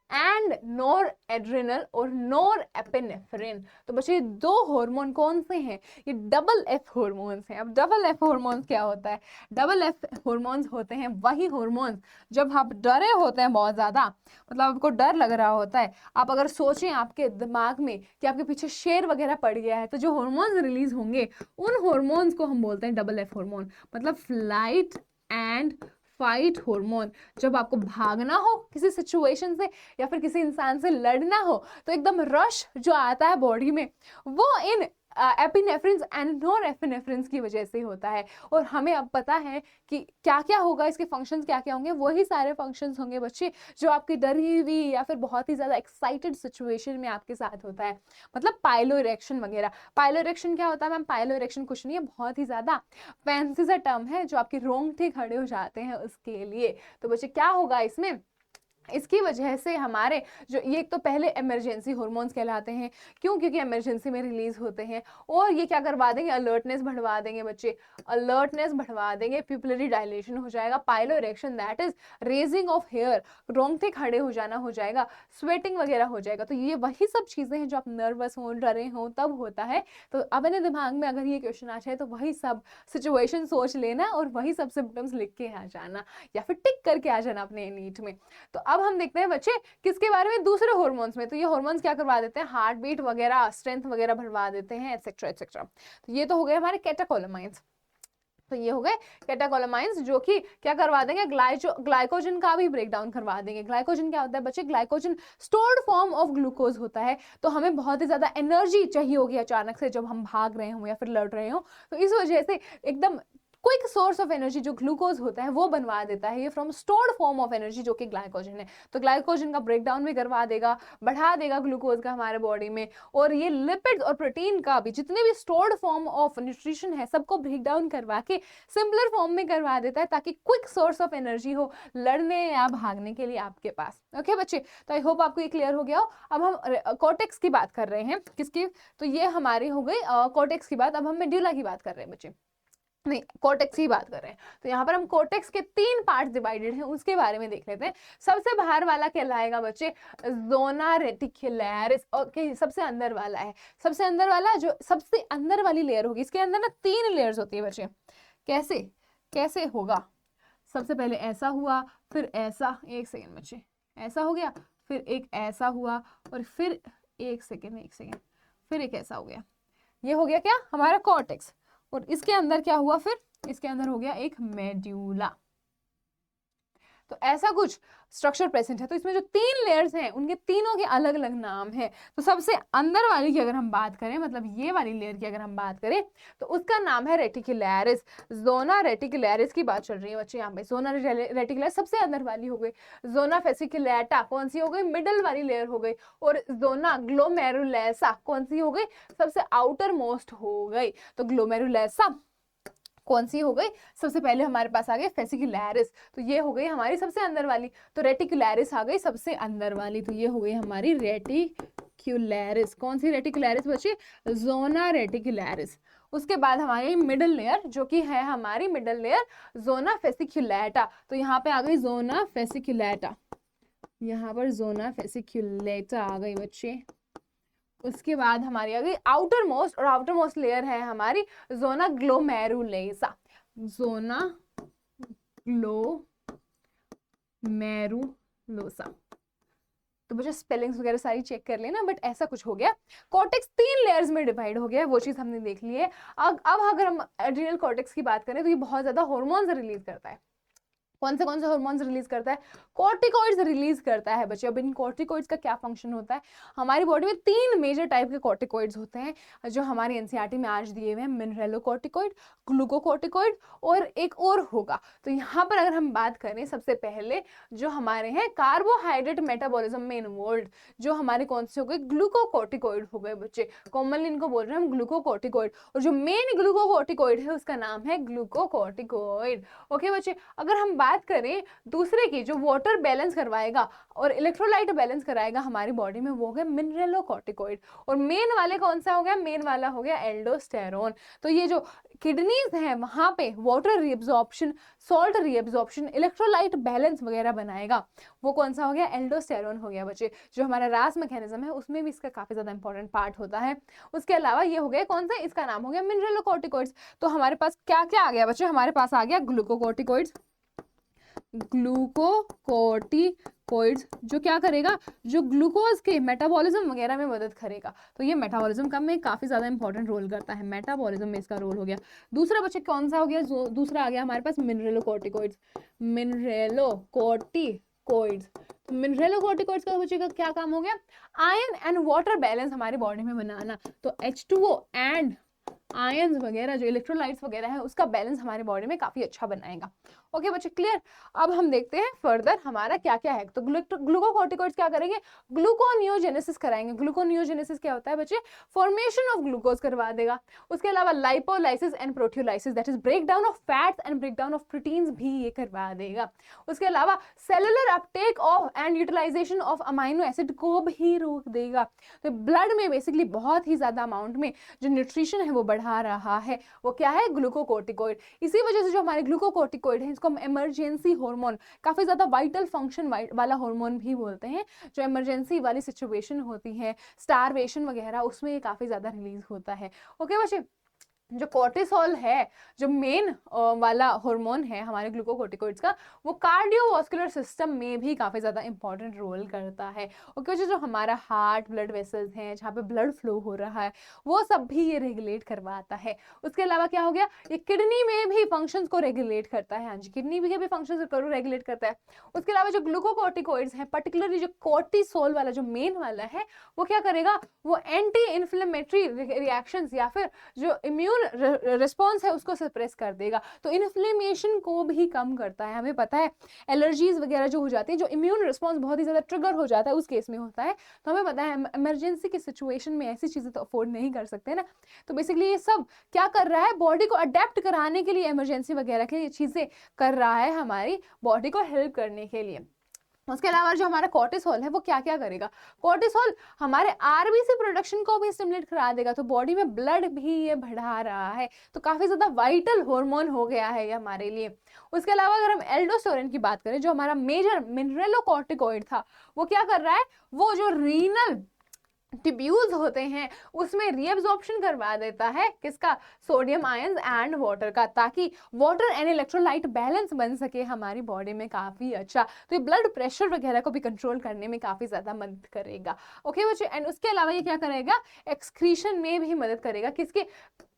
A: and NOR adrenal और नोर एपिनेफ्रिन। तो बच्चे दो हार्मोन कौन से हैं, ये डबल एफ हार्मोन्स हैं। अब डबल एफ हार्मोन्स क्या होता है, डबल एफ हार्मोन्स होते हैं वही हार्मोन्स जब आप डरे होते हैं बहुत ज्यादा, मतलब आपको डर लग रहा होता है, आप अगर सोचें आपके दिमाग में कि आपके पीछे शेर वगैरह पड़ गया है, तो जो हार्मोन्स रिलीज होंगे उन हार्मोन्स को हम बोलते हैं डबल एफ हार्मोन, मतलब फ्लाइट एंड फाइट हार्मोन। जब आपको भागना हो किसी सिचुएशन से या फिर किसी इंसान से लड़ना हो, तो एकदम रश जो आता है बॉडी में वो इन एपिनेफ्रिन एंड नोर एपिनेफ्रिन की वजह से होता है। और हमें अब पता है कि क्या क्या होगा, इसके फंक्शंस क्या क्या होंगे, वही सारे फंक्शंस होंगे बच्चे जो आपकी डरी हुई या फिर बहुत ही ज्यादा एक्साइटेड सिचुएशन में आपके साथ होता है, मतलब पाइलो इरेक्शन वगैरह। पाइलो इरेक्शन क्या होता है मैम, पाइलो इरेक्शन कुछ नहीं है, बहुत ही ज्यादा फैंसी सा टर्म है जो आपके रोंगटे खड़े हो जाते हैं उसके लिए। तो बच्चे क्या होगा इसमें, इसकी वजह से हमारे जो ये एक तो पहले इमरजेंसी हार्मोन्स कहलाते हैं, क्यों, क्योंकि इमरजेंसी में रिलीज होते हैं, और ये क्या करवा देंगे, अलर्टनेस बढ़वा देंगे बच्चे, अलर्टनेस बढ़वा देंगे, पिपुलरी डायलेशन हो जाएगा, pilo erection that is raising of hair, रोंगटे खड़े हो जाना हो जाएगा, स्वेटिंग वगैरह हो जाएगा। तो ये वही सब चीजें हैं जो आप नर्वस हो, डरे हो तब होता है। तो अपने दिमाग में अगर ये क्वेश्चन आ जाए तो वही सब सिचुएशन सोच लेना और वही सब सिम्टम्स लिख के आ जाना या फिर टिक करके आ जाना अपने नीट में। तो अब हम देखते हैं बच्चे किसके बारे में, दूसरे हार्मोन्स में। तो ये हार्मोन्स क्या करवा देते हैं, हार्ट बीट वगैरह, स्ट्रेंथ वगैरह बढ़वा देते हैं, एटसेट्रा एटसेट्रा। तो ये तो हो गए हमारे कैटेकोलामाइंस। तो ये हो गए कैटाकोलामाइंस, जो कि क्या करवा देंगे, ग्लाइकोजन का भी ब्रेक डाउन करवा देंगे। ग्लाइकोजन क्या होता है बच्चे, glycogen stored form of glucose होता है। तो हमें बहुत ही ज्यादा एनर्जी चाहिए होगी अचानक से जब हम भाग रहे हो या फिर लड़ रहे हो, तो इस वजह से एकदम क्विक सोर्स ऑफ एनर्जी जो ग्लूकोज होता है वो बनवा देता है ये from stored form of energy जो कि ग्लाइकोजन है। तो ग्लाइकोजन का ब्रेकडाउन भी करवा देगा, बढ़ा देगा ग्लूकोज का हमारे बॉडी में। और ये लिपिड्स और प्रोटीन का भी जितने भी स्टोर्ड फॉर्म ऑफ न्यूट्रिशन है सबको ब्रेक डाउन करवा के सिंपलर फॉर्म में करवा देता है, ताकि क्विक सोर्स ऑफ एनर्जी हो लड़ने या भागने के लिए आपके पास। ओके बच्चे, तो आई होप आपको ये क्लियर हो गया हो। अब हम कॉर्टेक्स की बात कर रहे हैं, किसकी, तो ये हमारी हो गई कॉर्टेक्स की बात। अब हम मेड्यूला की बात कर रहे हैं बच्चे, नहीं कॉर्टेक्स की बात कर रहे हैं। तो यहाँ पर हम कॉर्टेक्स के 3 पार्ट्स डिवाइडेड हैं, उसके बारे में देख लेते हैं। सबसे बाहर वाला कहलाएगा बच्चे ज़ोना रेटिकुलरिस। ओके, सबसे अंदर वाला है, सबसे अंदर वाला जो सबसे अंदर वाली लेयर होगी, इसके अंदर ना 3 लेयर्स होती है बच्चे। कैसे कैसे होगा, सबसे पहले ऐसा हुआ, फिर ऐसा, एक सेकेंड बच्चे, ऐसा हो गया, फिर एक ऐसा हुआ, और फिर एक सेकेंड, फिर एक ऐसा हो गया। ये हो गया क्या हमारा कॉर्टेक्स। और इसके अंदर क्या हुआ, फिर इसके अंदर हो गया एक मेड्यूला। तो ऐसा कुछ स्ट्रक्चर प्रेजेंट है। तो इसमें जो 3 लेयर्स हैं उनके तीनों के अलग अलग नाम हैं। तो सबसे अंदर वाली की अगर हम बात करें, मतलब ये वाली लेयर की अगर हम बात करें, तो उसका नाम है रेटिकुलरिस। ज़ोना रेटिकुलरिस की बात चल रही है बच्चे यहाँ पे। ज़ोना रेटिकुलरिस सबसे अंदर वाली हो गई। ज़ोना फेसिकुलेटा कौन सी हो गई, मिडल वाली लेयर हो गई। और ज़ोना ग्लोमेरुलेसा कौन सी हो गई, सबसे आउटर मोस्ट हो गई। तो ग्लोमेरुलेसा कौन सी हो गई, सबसे पहले हमारे पास आ गई फेसिकुलरिस, तो ये हो गई हमारी सबसे अंदर वाली। तो रेटिकुलरिस आ गई सबसे अंदर वाली, तो ये हो गई हमारी रेटिकुलरिस। कौन सी रेटिकुलरिस बची, ज़ोना रेटिकुलरिस। उसके बाद हमारी मिडल लेयर जो कि है हमारी मिडल लेयर ज़ोना फेसिकुलेटा। तो यहाँ पे आ गई ज़ोना फेसिकुलेटा, यहाँ पर ज़ोना फेसिकुलेटा आ गई बच्चे। उसके बाद हमारी आ गई आउटर मोस्ट, और आउटर मोस्ट लेयर है हमारी ज़ोना ग्लोमेरुलेसा। Zona glomerulosa. तो बच्चे स्पेलिंग्स वगैरह सारी चेक कर लेना, बट ऐसा कुछ हो गया। कॉर्टेक्स 3 लेयर्स में डिवाइड हो गया, वो चीज हमने देख ली है। अब अगर हम एड्रिनल कॉर्टेक्स की बात करें तो ये बहुत ज्यादा हार्मोन्स रिलीज करता है। कौन से हार्मोन्स रिलीज करता है, कॉर्टिकॉइड्स रिलीज करता है बच्चे। अब इन कॉर्टिकॉइड्स का क्या फंक्शन होता है, हमारी बॉडी में 3 मेजर टाइप के कॉर्टिकॉइड्स होते हैं जो हमारे एनसीईआरटी में आज दिए हुए हैं, मिनरेलोकॉर्टिकॉइड, ग्लूकोकॉर्टिकॉइड और एक और होगा। तो यहाँ पर अगर हम बात करें सबसे पहले जो हमारे हैं कार्बोहाइड्रेट मेटाबॉलिज्म में इन्वॉल्व, जो हमारे कौन से हो गए, ग्लूकोकॉर्टिकॉइड हो गए बच्चे। कॉमनली इनको बोल रहे हैं हम ग्लूकोकॉर्टिकॉइड, और जो मेन ग्लूकोकॉर्टिकॉइड है उसका नाम है ग्लूकोकॉर्टिकॉइड। ओके बच्चे, अगर हम बात करें दूसरे की जो वाटर बैलेंस करवाएगा और इलेक्ट्रोलाइट बैलेंस कराएगा हमारी बॉडी में, वो हो गया मिनरेलोकॉर्टिकॉइड। और मेन वाले कौन सा हो गया, मेन वाला हो गया एल्डोस्टेरोन। तो ये जो किडनीज हैं वहां पे water reabsorption, salt reabsorption, electrolyte balance वगैरह बनाएगा, वो कौन सा हो गया, एल्डोस्टेरोन हो गया बच्चे। जो हमारा रास मैकेनिज्म है उसमें भी इसका काफी ज्यादा इंपॉर्टेंट पार्ट होता है। उसके अलावा ये हो गया कौन सा, इसका नाम हो गया मिनरेलोकॉर्टिकॉइड्स। तो हमारे पास क्या क्या आ गया बच्चे, हमारे पास आ गया ग्लूकोकॉर्टिकॉइड्स। ग्लूकोकॉर्टिकॉइड्स जो क्या करेगा, जो ग्लूकोज के मेटाबॉलिज्म वगैरह में मदद करेगा। तो ये मेटाबॉलिज्म का में काफी ज्यादा इंपॉर्टेंट रोल करता है, मेटाबॉलिज्म में इसका रोल हो गया। दूसरा बच्चे कौन सा हो गया, दूसरा आ गया हमारे पास मिनरेलोकॉर्टिकॉइड्स। मिनरेलोकॉर्टिकॉइड्स, तो मिनरेलोकॉर्टिकॉइड्स का बच्चे का क्या काम हो गया, आयरन एंड वाटर बैलेंस हमारी बॉडी में बनाना। तो H2O एंड आयंस वगैरह जो इलेक्ट्रोलाइट्स वगैरह है उसका बैलेंस हमारे बॉडी में काफी अच्छा बनाएगा। ओके बच्चे, क्लियर। अब हम देखते हैं फर्दर हमारा क्या क्या है। तो ग्लूकोकॉर्टिकॉइड्स क्या करेंगे, ग्लूकोनियोजेनेसिस कराएंगे। ग्लूकोनियोजेनेसिस क्या होता है बच्चे, फॉर्मेशन ऑफ ग्लूकोज करवा देगा। उसके अलावा lipolysis and proteolysis, that is break down of fats and break down of proteins भी ये करवा देगा। उसके अलावा cellular uptake of and utilization of amino acid को भी रोक देगा। तो ब्लड में बेसिकली बहुत ही ज्यादा अमाउंट में जो न्यूट्रिशन है वो बढ़ा रहा है, वो क्या है, ग्लूकोकॉर्टिकॉइड। इसी वजह से जो हमारे ग्लूकोकॉर्टिकॉइड है इसको हम इमरजेंसी हार्मोन, काफी ज्यादा वाइटल फंक्शन वाला हार्मोन भी बोलते हैं। जो इमरजेंसी वाली सिचुएशन होती है, स्टारवेशन वगैरह, उसमें ये काफी ज्यादा रिलीज होता है। ओके बच्चे, जो कोर्टिसोल है, जो मेन वाला हार्मोन है हमारे ग्लूकोकोर्टिकोइड्स का, वो कार्डियोवास्कुलर सिस्टम में भी काफ़ी ज़्यादा इंपॉर्टेंट रोल करता है। ओके, जो हमारा हार्ट ब्लड वेसल्स हैं, जहाँ पे ब्लड फ्लो हो रहा है, वो सब भी ये रेगुलेट करवाता है। उसके अलावा क्या हो गया, ये किडनी में भी फंक्शंस को रेगुलेट करता है। हाँ जी, किडनी के भी फंक्शंस को रेगुलेट करता है। उसके अलावा जो ग्लूकोकोर्टिकोइड्स हैं, पर्टिकुलरली जो कोर्टिसोल वाला जो मेन वाला है, वो क्या करेगा, वो एंटी इन्फ्लेमेटरी रिएक्शंस या फिर जो इम्यून रिस्पॉन्स है उसको सप्रेस कर देगा। तो इन्फ्लेमेशन को भी कम करता है। हमें पता है एलर्जीज वगैरह जो हो जाती है, जो इम्यून रिस्पॉन्स बहुत ही ज़्यादा ट्रिगर हो जाता है, उस केस में होता है। तो हमें पता है इमरजेंसी की सिचुएशन में ऐसी चीज़ें तो अफोर्ड नहीं कर सकते ना। तो बेसिकली ये सब क्या कर रहा है, बॉडी को अडेप्ट कराने के लिए, इमरजेंसी वगैरह के लिए चीज़ें कर रहा है हमारी बॉडी को हेल्प करने के लिए। उसके अलावा जो हमारा कोर्टिसोल है वो क्या क्या करेगा, कोर्टिसोल हमारे आरबीसी प्रोडक्शन को भी स्टिमुलेट करा देगा। तो बॉडी में ब्लड भी ये बढ़ा रहा है। तो काफी ज्यादा वाइटल हार्मोन हो गया है ये हमारे लिए। उसके अलावा अगर हम एल्डोस्टेरोन की बात करें, जो हमारा मेजर मिनरलोकॉर्टिकॉइड था, वो क्या कर रहा है, वो जो रीनल ट्यूब्यूल्स होते हैं उसमें रीअब्जॉर्प्शन करवा देता है, किसका, सोडियम आयंस एंड वाटर का, ताकि वाटर एंड इलेक्ट्रोलाइट बैलेंस बन सके हमारी बॉडी में काफी अच्छा। तो ये ब्लड प्रेशर वगैरह को भी कंट्रोल करने में काफी ज्यादा मदद करेगा। ओके बच्चे, एंड उसके अलावा ये क्या करेगा, एक्सक्रीशन में भी मदद करेगा, किसके,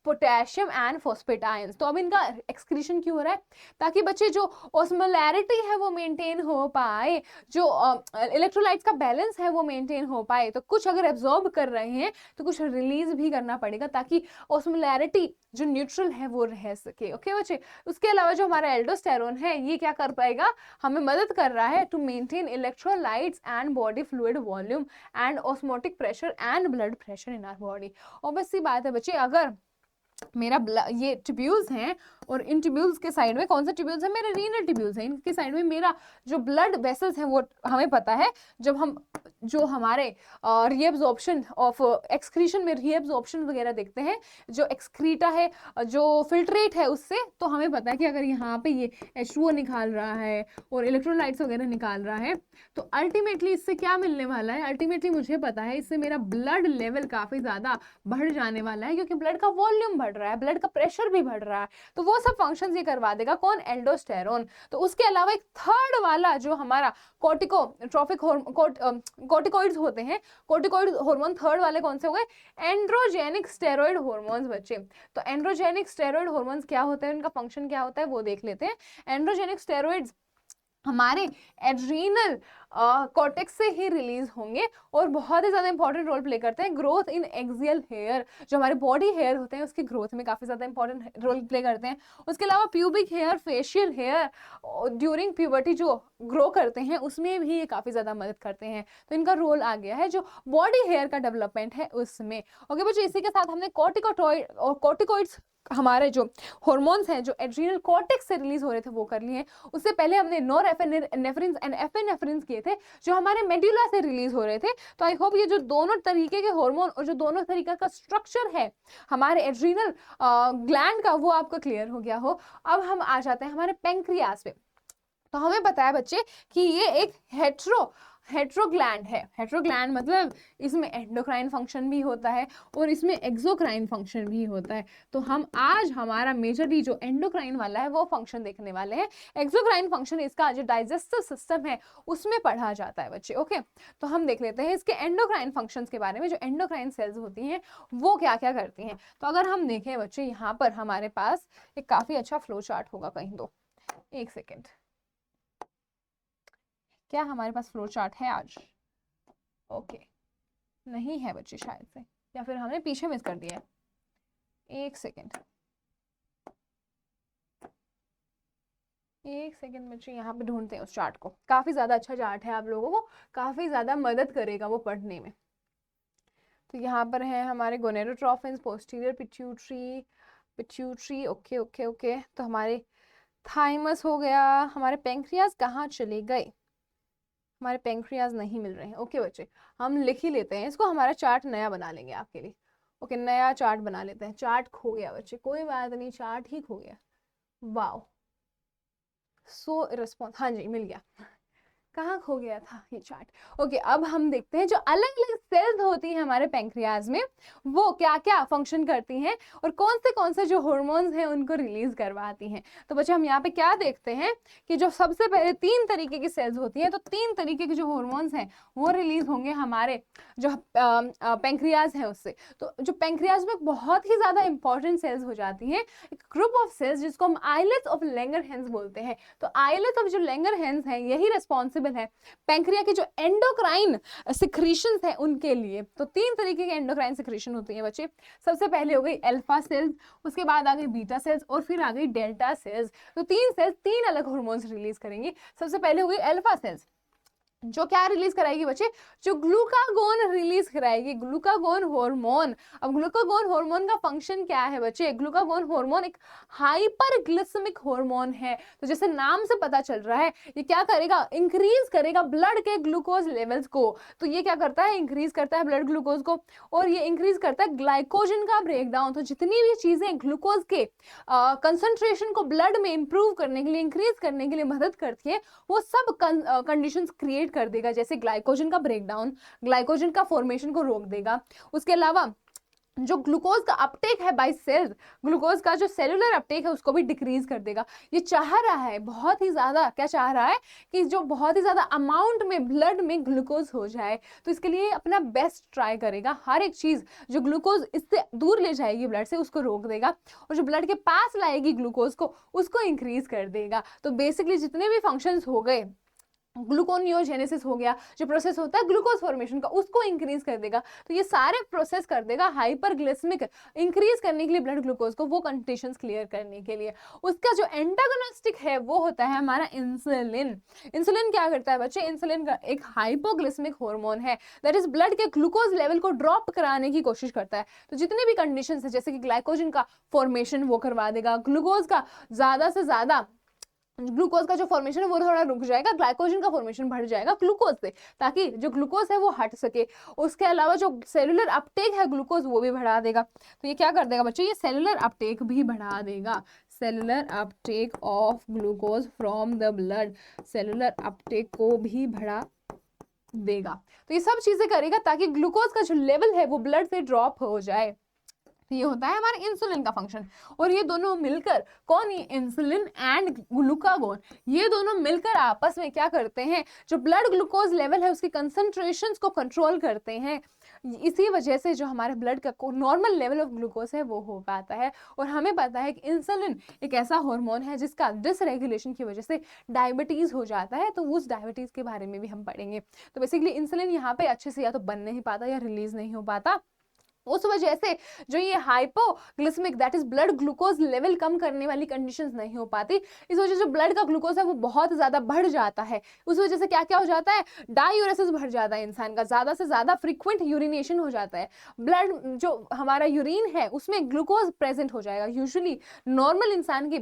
A: पोटेशियम एंड फॉस्फेट आयंस। तो अब इनका एक्सक्रीशन क्यों हो रहा है, ताकि बच्चे जो ऑस्मोलैरिटी है वो मेंटेन हो पाए, जो इलेक्ट्रोलाइट्स का बैलेंस है वो मेंटेन हो पाए। तो कुछ अगर एब्जॉर्ब कर रहे हैं तो कुछ रिलीज भी करना पड़ेगा, ताकि ऑस्मोलैरिटी जो न्यूट्रल है वो रह सके। ओके बच्चे, उसके अलावा जो हमारा एल्डोस्टेरोन है ये क्या कर पाएगा, हमें मदद कर रहा है to maintain electrolytes and body fluid volume and osmotic pressure and blood pressure in our body. Obvious सी बात है बच्चे, अगर मेरा ये ट्यूब्यूल्स हैं और इन ट्यूब्यूल्स के साइड में कौन सा ट्यूब्यूल्स है, मेरे रीनल ट्यूब्यूल्स हैं, इनके साइड में मेरा जो ब्लड वेसल्स हैं, वो हमें पता है जब हम जो हमारे रीएब्जॉर्प्शन ऑफ एक्सक्रीशन में रीएब्जॉर्प्शन वगैरह देखते हैं, जो एक्सक्रीटा है, जो फिल्ट्रेट है उससे, तो हमें पता है कि अगर यहाँ पे ये H2O निकाल रहा है और इलेक्ट्रोलाइट्स वगैरह निकाल रहा है, तो अल्टीमेटली इससे क्या मिलने वाला है, अल्टीमेटली मुझे पता है इससे मेरा ब्लड लेवल काफी ज्यादा बढ़ जाने वाला है, क्योंकि ब्लड का वॉल्यूम बढ़ रहा है, ब्लड का प्रेशर भी बढ़ रहा है। तो वो सब फंक्शंस ये करवा देगा कौन, एल्डोस्टेरोन। तो उसके अलावा एक थर्ड वाला जो हमारा कोर्टिकोट्रोपिक कोर्टिकोइड्स होते हैं, कोर्टिकोइड हार्मोन थर्ड वाले कौन से हो गए, एंड्रोजेनिक स्टेरॉइड हार्मोन्स बच्चे। तो एंड्रोजेनिक स्टेरॉइड हार्मोन्स क्या होते हैं, उनका फंक्शन क्या होता है वो देख लेते हैं। एंड्रोजेनिक स्टेरॉइड्स हमारे एड्रीनल कॉर्टेक्स से ही रिलीज होंगे और बहुत ही ज्यादा इंपॉर्टेंट रोल प्ले करते हैं ग्रोथ इन एक्सियल हेयर, जो हमारे बॉडी हेयर होते हैं उसकी ग्रोथ में काफी ज्यादा इंपॉर्टेंट रोल प्ले करते हैं। उसके अलावा pubic hair, facial hair during puberty जो ग्रो करते हैं उसमें भी ये काफी ज्यादा मदद करते हैं। तो इनका रोल आ गया है जो बॉडी हेयर का डेवलपमेंट है उसमें। ओके बच्चे, इसी के साथ हमने कॉर्टिकोटॉइड और कॉर्टिकोइड्स हमारे जो हार्मोन्स हैं जो एड्रीनल कॉर्टेक्स से रिलीज हो रहे थे वो कर लिए। उससे पहले हमने नॉरएपिनेफ्रिन एंड एपिनेफ्रिन किए थे जो हमारे मेडुला से रिलीज हो रहे थे। तो आई होप ये जो दोनों तरीके के हार्मोन और जो दोनों तरीके का स्ट्रक्चर है हमारे एड्रीनल ग्लैंड का वो आपको क्लियर हो गया हो। अब हम आ जाते हैं हमारे पेंक्रियास पे। तो हमें पता है बच्चे कि ये एक हेट्रोग्लैंड है। हेट्रोग्लैंड मतलब इसमें एंडोक्राइन फंक्शन भी होता है और इसमें एक्सोक्राइन फंक्शन भी होता है। तो हम आज हमारा मेजरली जो एंडोक्राइन वाला है वो फंक्शन देखने वाले हैं। एक्सोक्राइन फंक्शन इसका जो डाइजेस्टिव सिस्टम है उसमें पढ़ा जाता है बच्चे। ओके, तो हम देख लेते हैं इसके एंडोक्राइन फंक्शंस के बारे में। जो एंडोक्राइन सेल्स होती हैं वो क्या क्या करती हैं। तो अगर हम देखें बच्चे, यहाँ पर हमारे पास एक काफी अच्छा फ्लो चार्ट होगा, कहीं दो एक सेकेंड, क्या हमारे पास फ्लो चार्ट है आज? ओके, नहीं है बच्चे शायद से, या फिर हमने पीछे मिस कर दिया है। एक सेकेंड बच्चे, यहाँ पे ढूंढते हैं उस चार्ट को। काफी ज्यादा अच्छा चार्ट है, आप लोगों को काफी ज्यादा मदद करेगा वो पढ़ने में। तो यहाँ पर है हमारे gonadotrophins, posterior pituitary. Okay okay okay, तो हमारे थाइमस हो गया। हमारे पेंक्रियाज कहाँ चले गए, हमारे पेंक्रियाज नहीं मिल रहे हैं। ओके बच्चे, हम लिख ही लेते हैं इसको, हमारा चार्ट नया बना लेंगे आपके लिए। ओके, नया चार्ट बना लेते हैं। चार्ट खो गया बच्चे, कोई बात नहीं, चार्ट ही खो गया। वाओ, सो रिस्पॉन्स, हाँ जी मिल गया। कहाँ खो गया था ये चार्ट। ओके, अब हम देखते हैं जो अलग अलग सेल्स होती हैं हमारे पैंक्रियाज में, वो क्या क्या फंक्शन करती हैं और कौन से जो हार्मोन्स हैं उनको रिलीज करवाती हैं। तो बच्चे हम यहाँ पे क्या देखते हैं कि जो सबसे पहले 3 तरीके की सेल्स होती हैं, तो 3 तरीके के जो हार्मोन्स हैं वो रिलीज होंगे हमारे जो पैंक्रियाज है उससे। तो जो पैंक्रियाज में बहुत ही ज्यादा इंपॉर्टेंट सेल्स हो जाती हैं, एक ग्रुप ऑफ सेल्स जिसको हम आइलेट्स ऑफ लैंगरहैंस बोलते हैं। तो आइलेट्स ऑफ जो लैंगरहैंस है यही रिस्पॉन्सिबल है पैंक्रिया के जो एंडोक्राइन सिक्रीशंस है उनके लिए। तो 3 तरीके के एंडोक्राइन सिक्रीशन होती है बच्चे। सबसे पहले हो गई अल्फा सेल्स, उसके बाद आ गई बीटा सेल्स और फिर आ गई डेल्टा सेल्स। तो 3 सेल्स 3 अलग हार्मोन्स रिलीज करेंगी। सबसे पहले हो गई अल्फा सेल्स, जो क्या रिलीज कराएगी बच्चे, जो ग्लूकागोन रिलीज कराएगी, ग्लूकागोन हार्मोन। अब ग्लूकागोन हार्मोन का फंक्शन क्या है बच्चे, ग्लूकागोन हार्मोन एक हाइपरग्लिसेमिक हार्मोन है। तो जैसे नाम से पता चल रहा है ये क्या करेगा, इंक्रीज करेगा ब्लड के ग्लूकोज लेवल्स को। तो ये क्या करता है, इंक्रीज करता है ब्लड ग्लूकोज को, और ये इंक्रीज करता है ग्लाइकोजन का ब्रेकडाउन। तो जितनी भी चीजें ग्लूकोज के कंसंट्रेशन को ब्लड में इंप्रूव करने के लिए, इंक्रीज करने के लिए मदद करती है, वो सब कंडीशंस क्रिएट कर देगा। जैसे ग्लाइकोजन का ब्रेकडाउन, ग्लाइकोजन का फॉर्मेशन को रोक देगा। उसके अलावा जो ग्लूकोज का अपटेक है बाय सेल्स, ग्लूकोज का जो सेलुलर अपटेक है उसको भी डिक्रीज कर देगा। ये चाह रहा है बहुत ही ज्यादा, क्या चाह रहा है कि जो बहुत ही ज्यादा अमाउंट में ब्लड में ग्लूकोज हो जाए। तो इसके लिए अपना बेस्ट ट्राई करेगा, हर एक चीज जो ग्लूकोज इससे दूर ले जाएगी ब्लड से उसको रोक देगा, और जो ब्लड के पास लाएगी ग्लूकोज को उसको इंक्रीज कर देगा। तो बेसिकली जितने भी फंक्शंस हो गए, ग्लूकोनियोजेनेसिस हो गया, जो प्रोसेस होता है ग्लूकोज फॉर्मेशन का, उसको इंक्रीज कर देगा। तो ये सारे प्रोसेस कर देगा हाइपरग्लिसेमिक, इंक्रीज करने के लिए ब्लड ग्लूकोज को, वो कंडीशंस क्लियर करने के लिए। उसका जो एंटागोनिस्टिक है वो होता है हमारा इंसुलिन। इंसुलिन क्या करता है बच्चे, इंसुलिन का एक हाइपोग्लिसेमिक हार्मोन है, दैट इज ब्लड के ग्लूकोज लेवल को ड्रॉप कराने की कोशिश करता है। तो जितने भी कंडीशंस है, जैसे कि ग्लाइकोजन का फॉर्मेशन वो करवा देगा, ग्लूकोज का ज्यादा से ज्यादा, ग्लूकोज का जो फॉर्मेशन है वो थोड़ा रुक जाएगा, ग्लाइकोजन का फॉर्मेशन बढ़ जाएगा ग्लूकोज से, ताकि जो ग्लूकोज है वो हट सके। उसके अलावा जो सेलुलर अपटेक है ग्लूकोज वो भी बढ़ा देगा। तो ये क्या कर देगा बच्चों, ये सेलुलर अपटेक भी बढ़ा देगा, cellular uptake of glucose from the blood, cellular Uptake को भी बढ़ा देगा। तो ये सब चीजें करेगा ताकि ग्लूकोज का जो लेवल है वो ब्लड से ड्रॉप हो जाए। ये होता है हमारे इंसुलिन का फंक्शन। और ये दोनों मिलकर, कौन, ये इंसुलिन एंड ग्लूकागोन, ये दोनों मिलकर आपस में क्या करते हैं, जो ब्लड ग्लूकोज लेवल है उसकी कंसंट्रेशंस को कंट्रोल करते हैं। इसी वजह से जो हमारे ब्लड का नॉर्मल लेवल ऑफ ग्लूकोज है वो हो पाता है। और हमें पता है कि इंसुलिन एक ऐसा हार्मोन है जिसका डिसरेगुलेशन की वजह से डायबिटीज हो जाता है। तो उस डायबिटीज के बारे में भी हम पढ़ेंगे। तो बेसिकली इंसुलिन यहाँ पे अच्छे से या तो बन नहीं पाता या रिलीज नहीं हो पाता, उस वजह से जो ये hypoglycaemic, that is blood glucose level कम करने वाली कंडीशंस नहीं हो पाती। इस वजह से ब्लड का ग्लूकोज है वो बहुत ज्यादा बढ़ जाता है। उस वजह से क्या क्या हो जाता है, डायूरेसिस बढ़ जाता है इंसान का, ज्यादा से ज्यादा फ्रीक्वेंट यूरिनेशन हो जाता है। ब्लड जो हमारा यूरिन है उसमें ग्लूकोज प्रेजेंट हो जाएगा। यूजुअली नॉर्मल इंसान के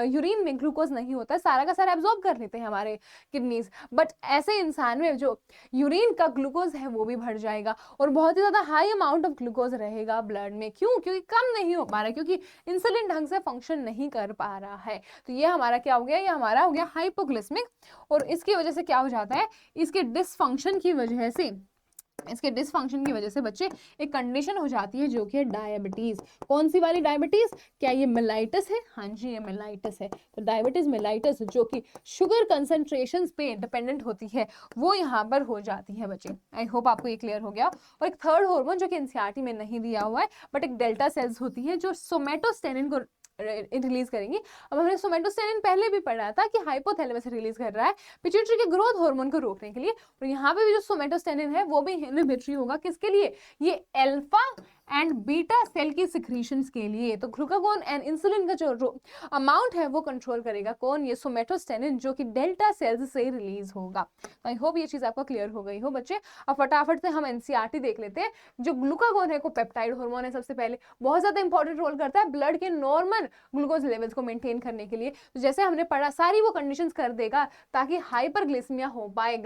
A: यूरिन में ग्लूकोज नहीं होता है, सारा का सारा एब्जॉर्ब कर लेते हैं हमारे किडनीज, बट ऐसे इंसान में जो यूरिन का ग्लूकोज है वो भी बढ़ जाएगा और बहुत ही ज्यादा हाई अमाउंट ऑफ ग्लूकोज रहेगा ब्लड में। क्यों, क्योंकि कम नहीं हो पा रहा है, क्योंकि इंसुलिन ढंग से फंक्शन नहीं कर पा रहा है। तो ये हमारा क्या हो गया, ये हमारा हो गया हाइपोग्लिसेमिक। और इसकी वजह से क्या हो जाता है, इसके डिसफंक्शन की वजह से, इसके डिसफंक्शन की वजह से बच्चे एक कंडीशन हो जाती है जो कि है डायबिटीज। कौन सी वाली डायबिटीज, क्या ये मेलाइटस है, हाँ जी ये मेलाइटस है। तो डायबिटीज मेलाइटस जो कि शुगर कंसंट्रेशंस पे डिपेंडेंट होती है वो यहाँ पर हो जाती है बच्चे। आई होप आपको ये क्लियर हो गया। और एक थर्ड हार्मोन जो कि एनसीईआरटी में नहीं दिया हुआ है, बट एक डेल्टा सेल्स होती है जो सोमेटोस्टेनिन को रिलीज करेंगी। अब हमने सोमेटोस्टेनिन पहले भी पढ़ा था कि हाइपोथैलेमस रिलीज कर रहा है पिट्यूटरी के ग्रोथ हार्मोन को रोकने के लिए, और यहाँ पे भी जो सोमेटोस्टेनिन है वो भी इनहिबिटरी होगा। किसके लिए, ये अल्फा एंड बीटा सेल की सिक्रीशंस के लिए। तो ग्लूकागोन एंड इंसुलिन का जो अमाउंट है वो कंट्रोल करेगा कौन, ये सोमेटोस्टेनिन जो कि डेल्टा सेल्स से रिलीज होगा। तो आई होप ये चीज आपको क्लियर हो गई हो बच्चे। अब फटाफट से हम एनसीईआरटी देख लेते हैं। जो ग्लूकागोन है को पेप्टाइड हार्मोन है, सबसे पहले बहुत ज्यादा इंपॉर्टेंट रोल करता है ब्लड के नॉर्मल ग्लूकोज लेवल्स को मेंटेन करने के लिए। तो जैसे हमने पढ़ा सारी वो कंडीशंस कर देगा ताकि हाइपरग्लिसेमिया हो पाए,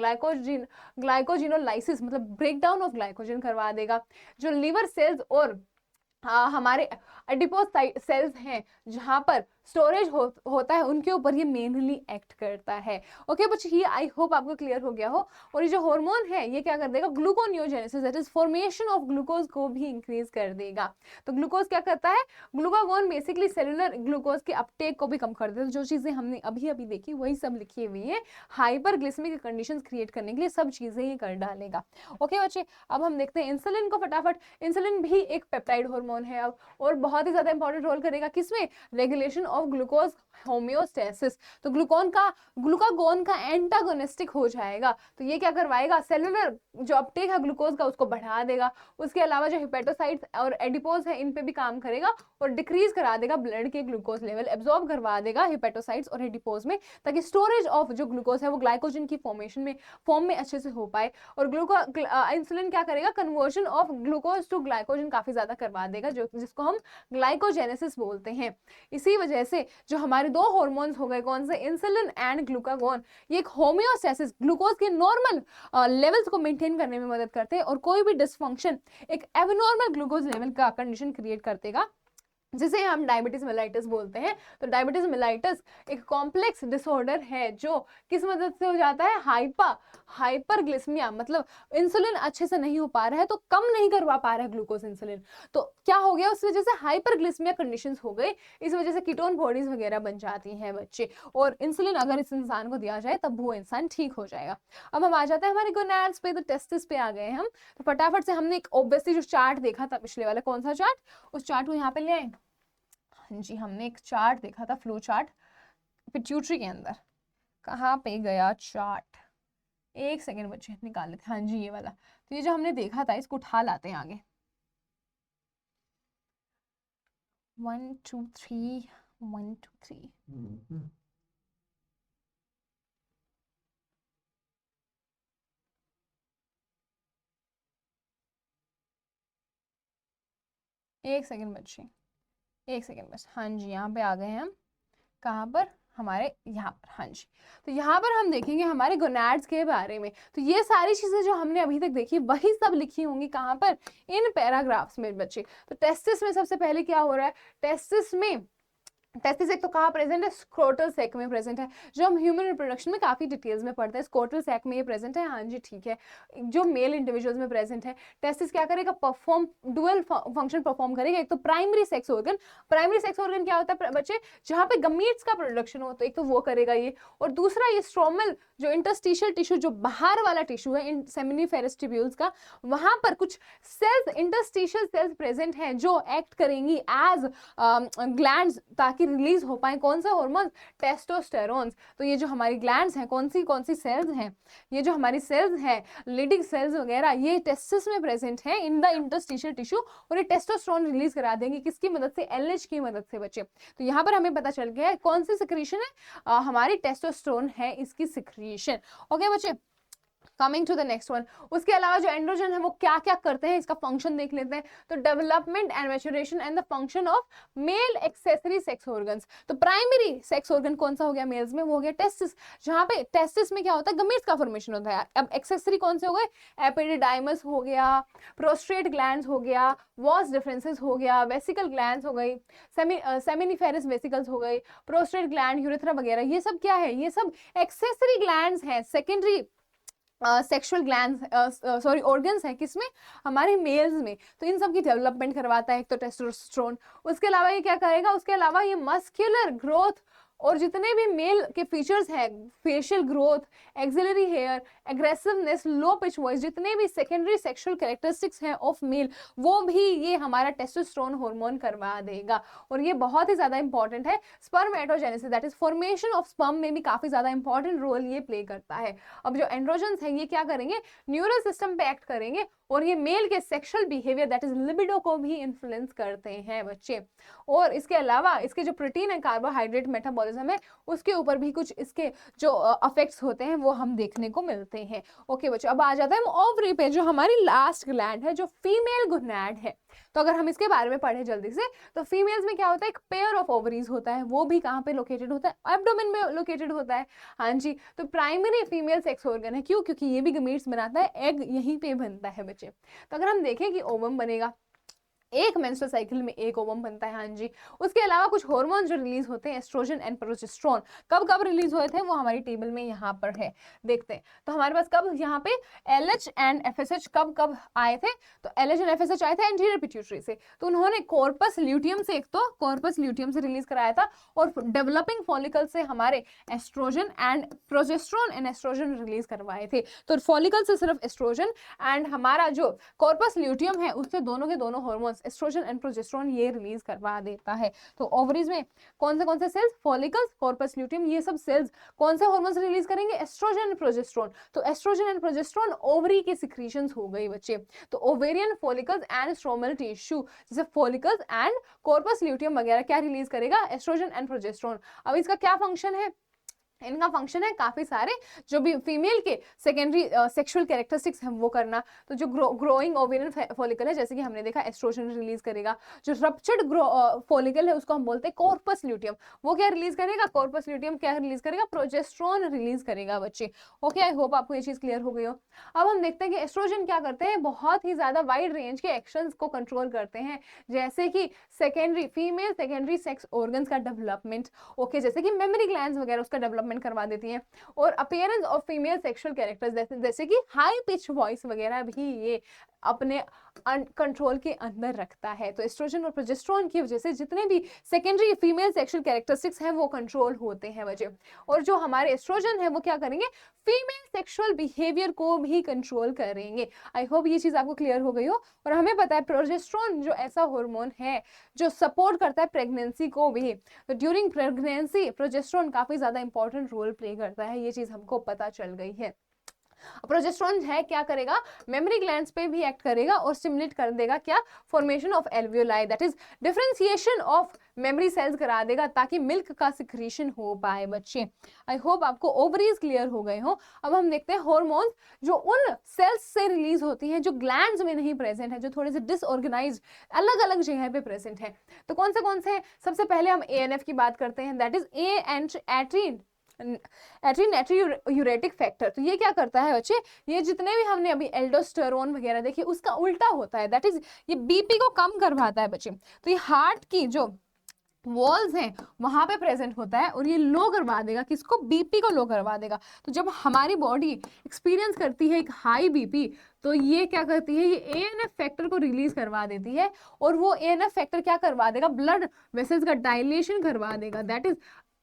A: ग्लाइकोजिनोलाइसिस मतलब ब्रेकडाउन ऑफ ग्लाइकोजन करवा देगा। जो लीवर सेल्स और हमारे एडिपोज सेल्स हैं जहां पर स्टोरेज होता है उनके ऊपर ये मेनली एक्ट करता है। ओके बच्चे, ये आई होप आपको क्लियर हो गया हो। और ये जो हार्मोन है ये क्या कर देगा, gluconeogenesis that is formation of glucose को भी इंक्रीज कर देगा। तो ग्लूकोज क्या करता है, ग्लूकागोन बेसिकली सेलुलर ग्लूकोज के अपटेक को भी कम कर देता है। जो चीजें हमने अभी अभी देखी वही सब लिखी हुई है, हाइपरग्लिसेमिक कंडीशंस क्रिएट करने के लिए सब चीजें ये कर डालेगा। ओके बच्चे, अब हम देखते हैं इंसुलिन को फटाफट। इंसुलिन भी एक पेप्टाइड हार्मोन है अब, और बहुत ही ज्यादा इंपॉर्टेंट रोल करेगा किसमें, रेगुलेशन ऑफ ग्लूकोज होम्योस्टेसिस। तो ग्लूकागोन का एंटागोनिस्टिक हो जाएगा, तो ये क्या करवाएगा, सेलुलर जो अपटेक है ग्लूकोज का उसको बढ़ा देगा। उसके अलावा जो हिपेटोसाइट्स और एडिपोज है इन पे भी काम करेगा और डिक्रीज करा देगा ब्लड के ग्लूकोज लेवल, एब्जॉर्ब करवा देगा हिपेटोसाइट्स और एडिपोज में, ताकि स्टोरेज ऑफ जो ग्लूकोज है वो ग्लाइकोजन की फॉर्म में अच्छे से हो पाए। और इंसुलिन क्या करेगा, conversion of glucose to glycogen काफी ज्यादा करवा देगा, जो जिसको हम ग्लाइकोजेनेसिस बोलते हैं। इसी वजह से जो हमारे दो हार्मोन्स हो गए, कौन से, इंसुलिन एंड ग्लूकागोन, ये एक होम्योस्टेसिस ग्लूकोज के नॉर्मल लेवल्स को मेंटेन करने में मदद करते हैं, और कोई भी डिसफंक्शन एक एबनॉर्मल ग्लूकोज लेवल का कंडीशन क्रिएट करतेगा, जिसे हम डायबिटीज मेलाइटिस बोलते हैं। तो डायबिटीज मेलाइटिस एक कॉम्प्लेक्स डिसऑर्डर है जो किस मदद से हो जाता है, हाइपरग्लिसेमिया, मतलब इंसुलिन अच्छे से नहीं हो पा रहा है, तो कम नहीं करवा पा रहा है ग्लूकोज इंसुलिन, तो क्या हो गया, उस वजह से हाइपरग्लिसेमिया कंडीशंस हो गई। इस वजह से कीटोन बॉडीज वगैरह बन जाती हैं बच्चे, और इंसुलिन अगर इस इंसान को दिया जाए तब वो इंसान ठीक हो जाएगा। अब हम आ जाते हैं हमारे गोनाड्स पे, तो टेस्टिस पे आ गए हम। तो फटाफट से हमने एक ऑब्वियसली जो चार्ट देखा था पिछले वाला, कौन सा चार्ट, उस चार्ट को यहाँ पे ले आए। हाँ जी, हमने एक चार्ट देखा था, फ्लो चार्ट पिट्यूटरी के अंदर, कहाँ पे गया चार्ट, एक सेकेंड बच्चे निकाल लेते। हाँ जी, ये वाला। तो ये जो हमने देखा था इसको उठा लाते हैं आगे, 1 2 3 1 2 3। एक सेकेंड बच्चे, एक सेकेंड बस। हाँ जी, यहाँ पे आ गए हम, कहाँ पर, हमारे यहाँ पर। हाँ जी, तो यहाँ पर हम देखेंगे हमारे गोनाड्स के बारे में। तो ये सारी चीजें जो हमने अभी तक देखी वही सब लिखी होंगी कहाँ पर, इन पैराग्राफ्स में बच्चे। तो टेस्टिस में सबसे पहले क्या हो रहा है, टेस्टिस एक तो कहाँ प्रेजेंट है, स्क्रोटल सैक में प्रेजेंट है, जो हम ह्यूमन रिप्रोडक्शन में काफी डिटेल्स में पढ़ते हैं, स्क्रोटल सैक में ये प्रेजेंट है। हाँ जी ठीक है, जो मेल इंडिविजुअल्स में प्रेजेंट है। टेस्टिस क्या करेगा, डुअल फंक्शन परफॉर्म करेगा। एक तो प्राइमरी सेक्स ऑर्गन क्या होता है बच्चे, जहाँ पे गमीट्स का प्रोडक्शन हो, तो एक तो वो करेगा ये, और दूसरा ये स्ट्रोमल जो इंटरस्टिशियल टिश्यू, जो बाहर वाला टिश्यू है इन सेमिनिफेरस ट्यूब्यूल्स का, वहां पर कुछ सेल्स, इंटरस्टिशियल सेल्स प्रेजेंट हैं जो एक्ट करेंगी एज ग्लैंड्स, ताकि रिलीज हो पाए कौन सा हार्मोन, टेस्टोस्टेरोन्स। तो ये जो हमारी ग्लैंड्स हैं, कौन सी सेल्स हैं, ये जो हमारी सेल्स हैं, लिटिक सेल्स वगैरह, ये टेस्टिस में प्रेजेंट है इन द इंटरस्टिशियल टिश्यू, और ये टेस्टोस्टेरोन रिलीज करा देंगे किसकी मदद से, एलएच की मदद से बच्चे। तो यहाँ पर हमें पता चल गया है कौन सी सिक्रीशन है, हमारी टेस्टोस्टेरोन है इसकी सिक्रीशन। ओके बच्चे, coming to the next one. उसके अलावा जो एंड्रोजन है वो क्या क्या करते हैं, इसका फंक्शन देख लेते हैं। तो development and maturation and the function of male accessory sex organs. तो प्राइमरी सेक्स ऑर्गन कौन सा हो गया मेल्स में, वो हो गया टेस्टिस, जहां पे टेस्टिस में क्या होता है, गमीट्स का फॉर्मेशन होता है। अब एक्सेसरी कौन से हो गए, एपिडिडाइमस हो गया, प्रोस्ट्रेट ग्लैंड्स हो गया, वॉस डिफरेंसेस हो गया, वेसिकल ग्लैंड्स हो गई, सेमिनिफेरस वेसिकल्स हो गई, प्रोस्ट्रेट ग्लैंड, यूरेथ्रा वगैरह, ये सब क्या है, ये सब एक्सेसरी ग्लैंड्स हैं, secondary sexual glands, sorry organs है किसमें, हमारे मेल्स में। तो इन सब की डेवलपमेंट करवाता है एक तो टेस्टोस्टेरोन। उसके अलावा ये क्या करेगा, उसके अलावा ये मस्कुलर ग्रोथ और जितने भी मेल के फीचर्स हैं, facial growth, axillary hair, aggressiveness, low pitch voice, जितने भी सेकेंडरी सेक्सुअल कैरेक्टरिस्टिक्स हैं ऑफ मेल, वो भी ये हमारा टेस्टोस्टेरोन हार्मोन करवा देगा। और ये बहुत ही ज्यादा इंपॉर्टेंट है, spermatogenesis that is formation of sperm में भी काफी ज्यादा इंपॉर्टेंट रोल ये प्ले करता है। अब जो एंड्रोजन्स हैं ये क्या करेंगे, न्यूरल सिस्टम पे एक्ट करेंगे, और ये मेल के sexual behaviour that is libido को भी इन्फ्लुएंस करते हैं बच्चे। और इसके अलावा इसके जो प्रोटीन है, कार्बोहाइड्रेट मेटाबॉलिज्म है, उसके ऊपर भी कुछ इसके जो अफेक्ट्स होते हैं वो हम देखने को मिलते हैं। ओके बच्चों, अब आ जाता है ओवरी पे, जो हमारी लास्ट ग्लैंड है, जो फीमेल गोनैड है। तो अगर हम इसके बारे में पढ़े जल्दी से, तो फीमेल्स में क्या होता है, एक पेयर ऑफ ओवरीज होता है, वो भी कहाँ पे लोकेटेड होता है, एब्डोमेन में लोकेटेड होता है। हाँ जी, तो प्राइमरी फीमेल सेक्स ऑर्गन है, क्यों, क्योंकि ये भी गमीट्स बनाता है, एग यहीं पे बनता है बच्चे। तो अगर हम देखें कि ओवम बनेगा, एक मेंस्ट्रुअल साइकिल में एक ओवम बनता है, हाँ जी। उसके अलावा कुछ हार्मोन जो रिलीज होते हैं, एस्ट्रोजन एंड प्रोजेस्टेरोन, कब कब रिलीज हुए थे वो हमारी टेबल में यहाँ पर है, देखते हैं। तो हमारे पास कब यहाँ पे LH एंड FSH कब कब आए थे, तो LH एंड FSH आए थे एंटीरियर पिट्यूटरी से, तो उन्होंने कॉर्पस ल्यूटियम से, एक तो कॉर्पस ल्यूटियम से रिलीज कराया था, और डेवलपिंग फॉलिकल से हमारे estrogen and progesterone and estrogen release करवाए थे। तो फॉलिकल से सिर्फ एस्ट्रोजन एंड हमारा जो कॉर्पस ल्यूटियम है उससे दोनों के दोनों हार्मोन्स एस्ट्रोजन एंड प्रोजेस्टेरोन ये रिलीज करवा देता है। तो ओवरीज में कौन से सेल्स, फॉलिकल्स, कॉर्पस ल्यूटियम, ये सब सेल्स कौन से हार्मोन्स रिलीज करेंगे, एस्ट्रोजन एंड प्रोजेस्टेरोन। तो एस्ट्रोजन एंड प्रोजेस्टेरोन ओवरी के सिक्रीशंस हो गई बच्चे। तो ovarian follicles and stromal tissue जैसे फॉलिकल्स एंड कॉर्पस ल्यूटियम वगैरह क्या रिलीज करेगा, एस्ट्रोजन एंड प्रोजेस्टेरोन। अब इसका क्या फंक्शन है, इनका फंक्शन है काफी सारे, जो भी फीमेल के सेकेंडरी सेक्सुअल कैरेक्टरिस्टिक्स हैं वो करना। तो जो ग्रोइंग ओवेरियन फॉलिकल है, जैसे कि हमने देखा एस्ट्रोजन रिलीज करेगा। जो रप्चर्ड फॉलिकल है उसको हम बोलते हैं कॉर्पस ल्यूटियम, वो क्या रिलीज करेगा, कॉर्पस ल्यूटियम क्या रिलीज करेगा, प्रोजेस्टेरोन रिलीज करेगा बच्चे। ओके, आई होप आपको ये चीज क्लियर हो गई हो। अब हम देखते हैं कि एस्ट्रोजन क्या करते हैं, बहुत ही ज्यादा वाइड रेंज के एक्शंस को कंट्रोल करते हैं, जैसे कि फीमेल सेकेंडरी सेक्स ऑर्गन्स का डेवलपमेंट, ओके, जैसे कि मेमोरी ग्लैंड्स वगैरह उसका डेवलपमेंट करवा देती हैं, और appearance of female sexual characters जैसे कि हाई पिच वॉइस वगैरह भी ये अपने कंट्रोल के अंदर रखता है। तो एस्ट्रोजन और प्रोजेस्टेरोन की वजह से जितने भी सेकेंडरी फीमेल सेक्सुअल कैरेक्टरिस्टिक्स हैं वो कंट्रोल होते हैं बच्चे। और जो हमारे एस्ट्रोजन है वो क्या करेंगे, फीमेल सेक्सुअल बिहेवियर को भी कंट्रोल करेंगे। आई होप ये चीज आपको क्लियर हो गई हो। और हमें पता है प्रोजेस्टेरोन जो ऐसा हार्मोन है जो सपोर्ट करता है प्रेगनेंसी को भी, तो ड्यूरिंग प्रेगनेंसी प्रोजेस्टेरोन काफी ज्यादा इंपॉर्टेंट रोल प्ले करता है, ये चीज हमको पता चल गई है। प्रोजेस्टेरोन है क्या करेगा, मेमोरी ग्लैंड्स पे भी एक्ट करेगा और स्टिमुलेट कर देगा क्या, formation of alveoli, that is differentiation of memory cells करा देगा ताकि मिल्क का सिक्रीशन हो पाए बच्चे। आई होप आपको ओवरीज क्लियर हो गए हो। अब हम देखते हैं हार्मोन्स जो उन सेल्स से रिलीज होती हैं जो ग्लैंड्स में नहीं प्रेजेंट है, जो थोड़े से डिसऑर्गेनाइज्ड अलग अलग जगह पे प्रेजेंट है। तो कौन से हैं, सबसे पहले हम ANF की बात करते हैं, दैट इज एट्रीन-नाइट्रियूरेटिक फैक्टर। तो ये क्या करता है बच्चे, ये जितने भी हमने अभी एल्डोस्टेरोन वगैरह देखे उसका उल्टा होता है, दैट इज ये BP को कम करवाता है बच्चे। तो ये हार्ट की जो वॉल्स हैं वहां पे प्रेजेंट होता है और ये लो करवा देगा, किसको, BP को लो करवा देगा। तो जब हमारी बॉडी एक्सपीरियंस करती है एक हाई BP, तो ये क्या करती है, ये ANF फैक्टर को रिलीज करवा देती है, और वो ANF फैक्टर क्या करवा देगा, ब्लड वेसल्स का डायलेशन करवा देगा, दैट इज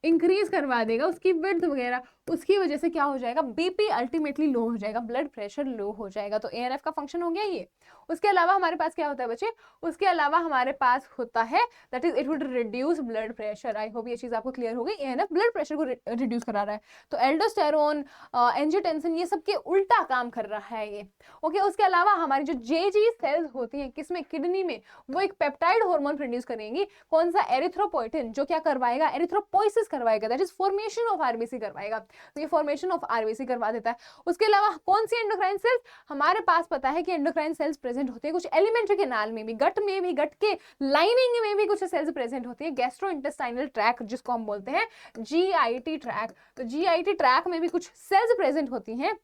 A: इंक्रीज करवा देगा उसकी विड्थ वगैरह। उसकी वजह से क्या हो जाएगा, BP अल्टीमेटली लो हो जाएगा, ब्लड प्रेशर लो हो जाएगा। तो ANF का फंक्शन हो गया ये। उसके अलावा हमारे पास क्या होता है बच्चे, उसके अलावा हमारे पास होता है that is it would reduce blood pressure. I hope ये चीज आपको क्लियर हो गई। ANF ब्लड प्रेशर को रिड्यूस करा रहा है, तो एल्डोस्टेरोन, एंजियोटेंसिन ये सब के उल्टा काम कर रहा है ये। ओके, उसके अलावा हमारी जो JG सेल्स होती हैं किसमें, किडनी में, वो एक पेप्टाइड हार्मोन प्रोड्यूस करेंगी, कौन सा, एरिथ्रोपोइटिन, जो क्या करवाएगा, एरिथ्रोपोइसिस करवाएगा, that is formation of RBC करवाएगा। तो ये फॉर्मेशन ऑफ RBC करवा देता है। उसके अलावा कौन सी एंडोक्राइन सेल्स, हमारे पास पता है कि एंडोक्राइन सेल्स प्रेजेंट होती है कुछ एलिमेंट्री कैनाल में भी, गट में भी, गट के लाइनिंग में भी कुछ सेल्स प्रेजेंट होती है, गैस्ट्रो इंटेस्टाइनल ट्रैक जिसको हम बोलते हैं GIT ट्रैक। तो GIT ट्रैक में भी कुछ सेल्स प्रेजेंट होती हैं,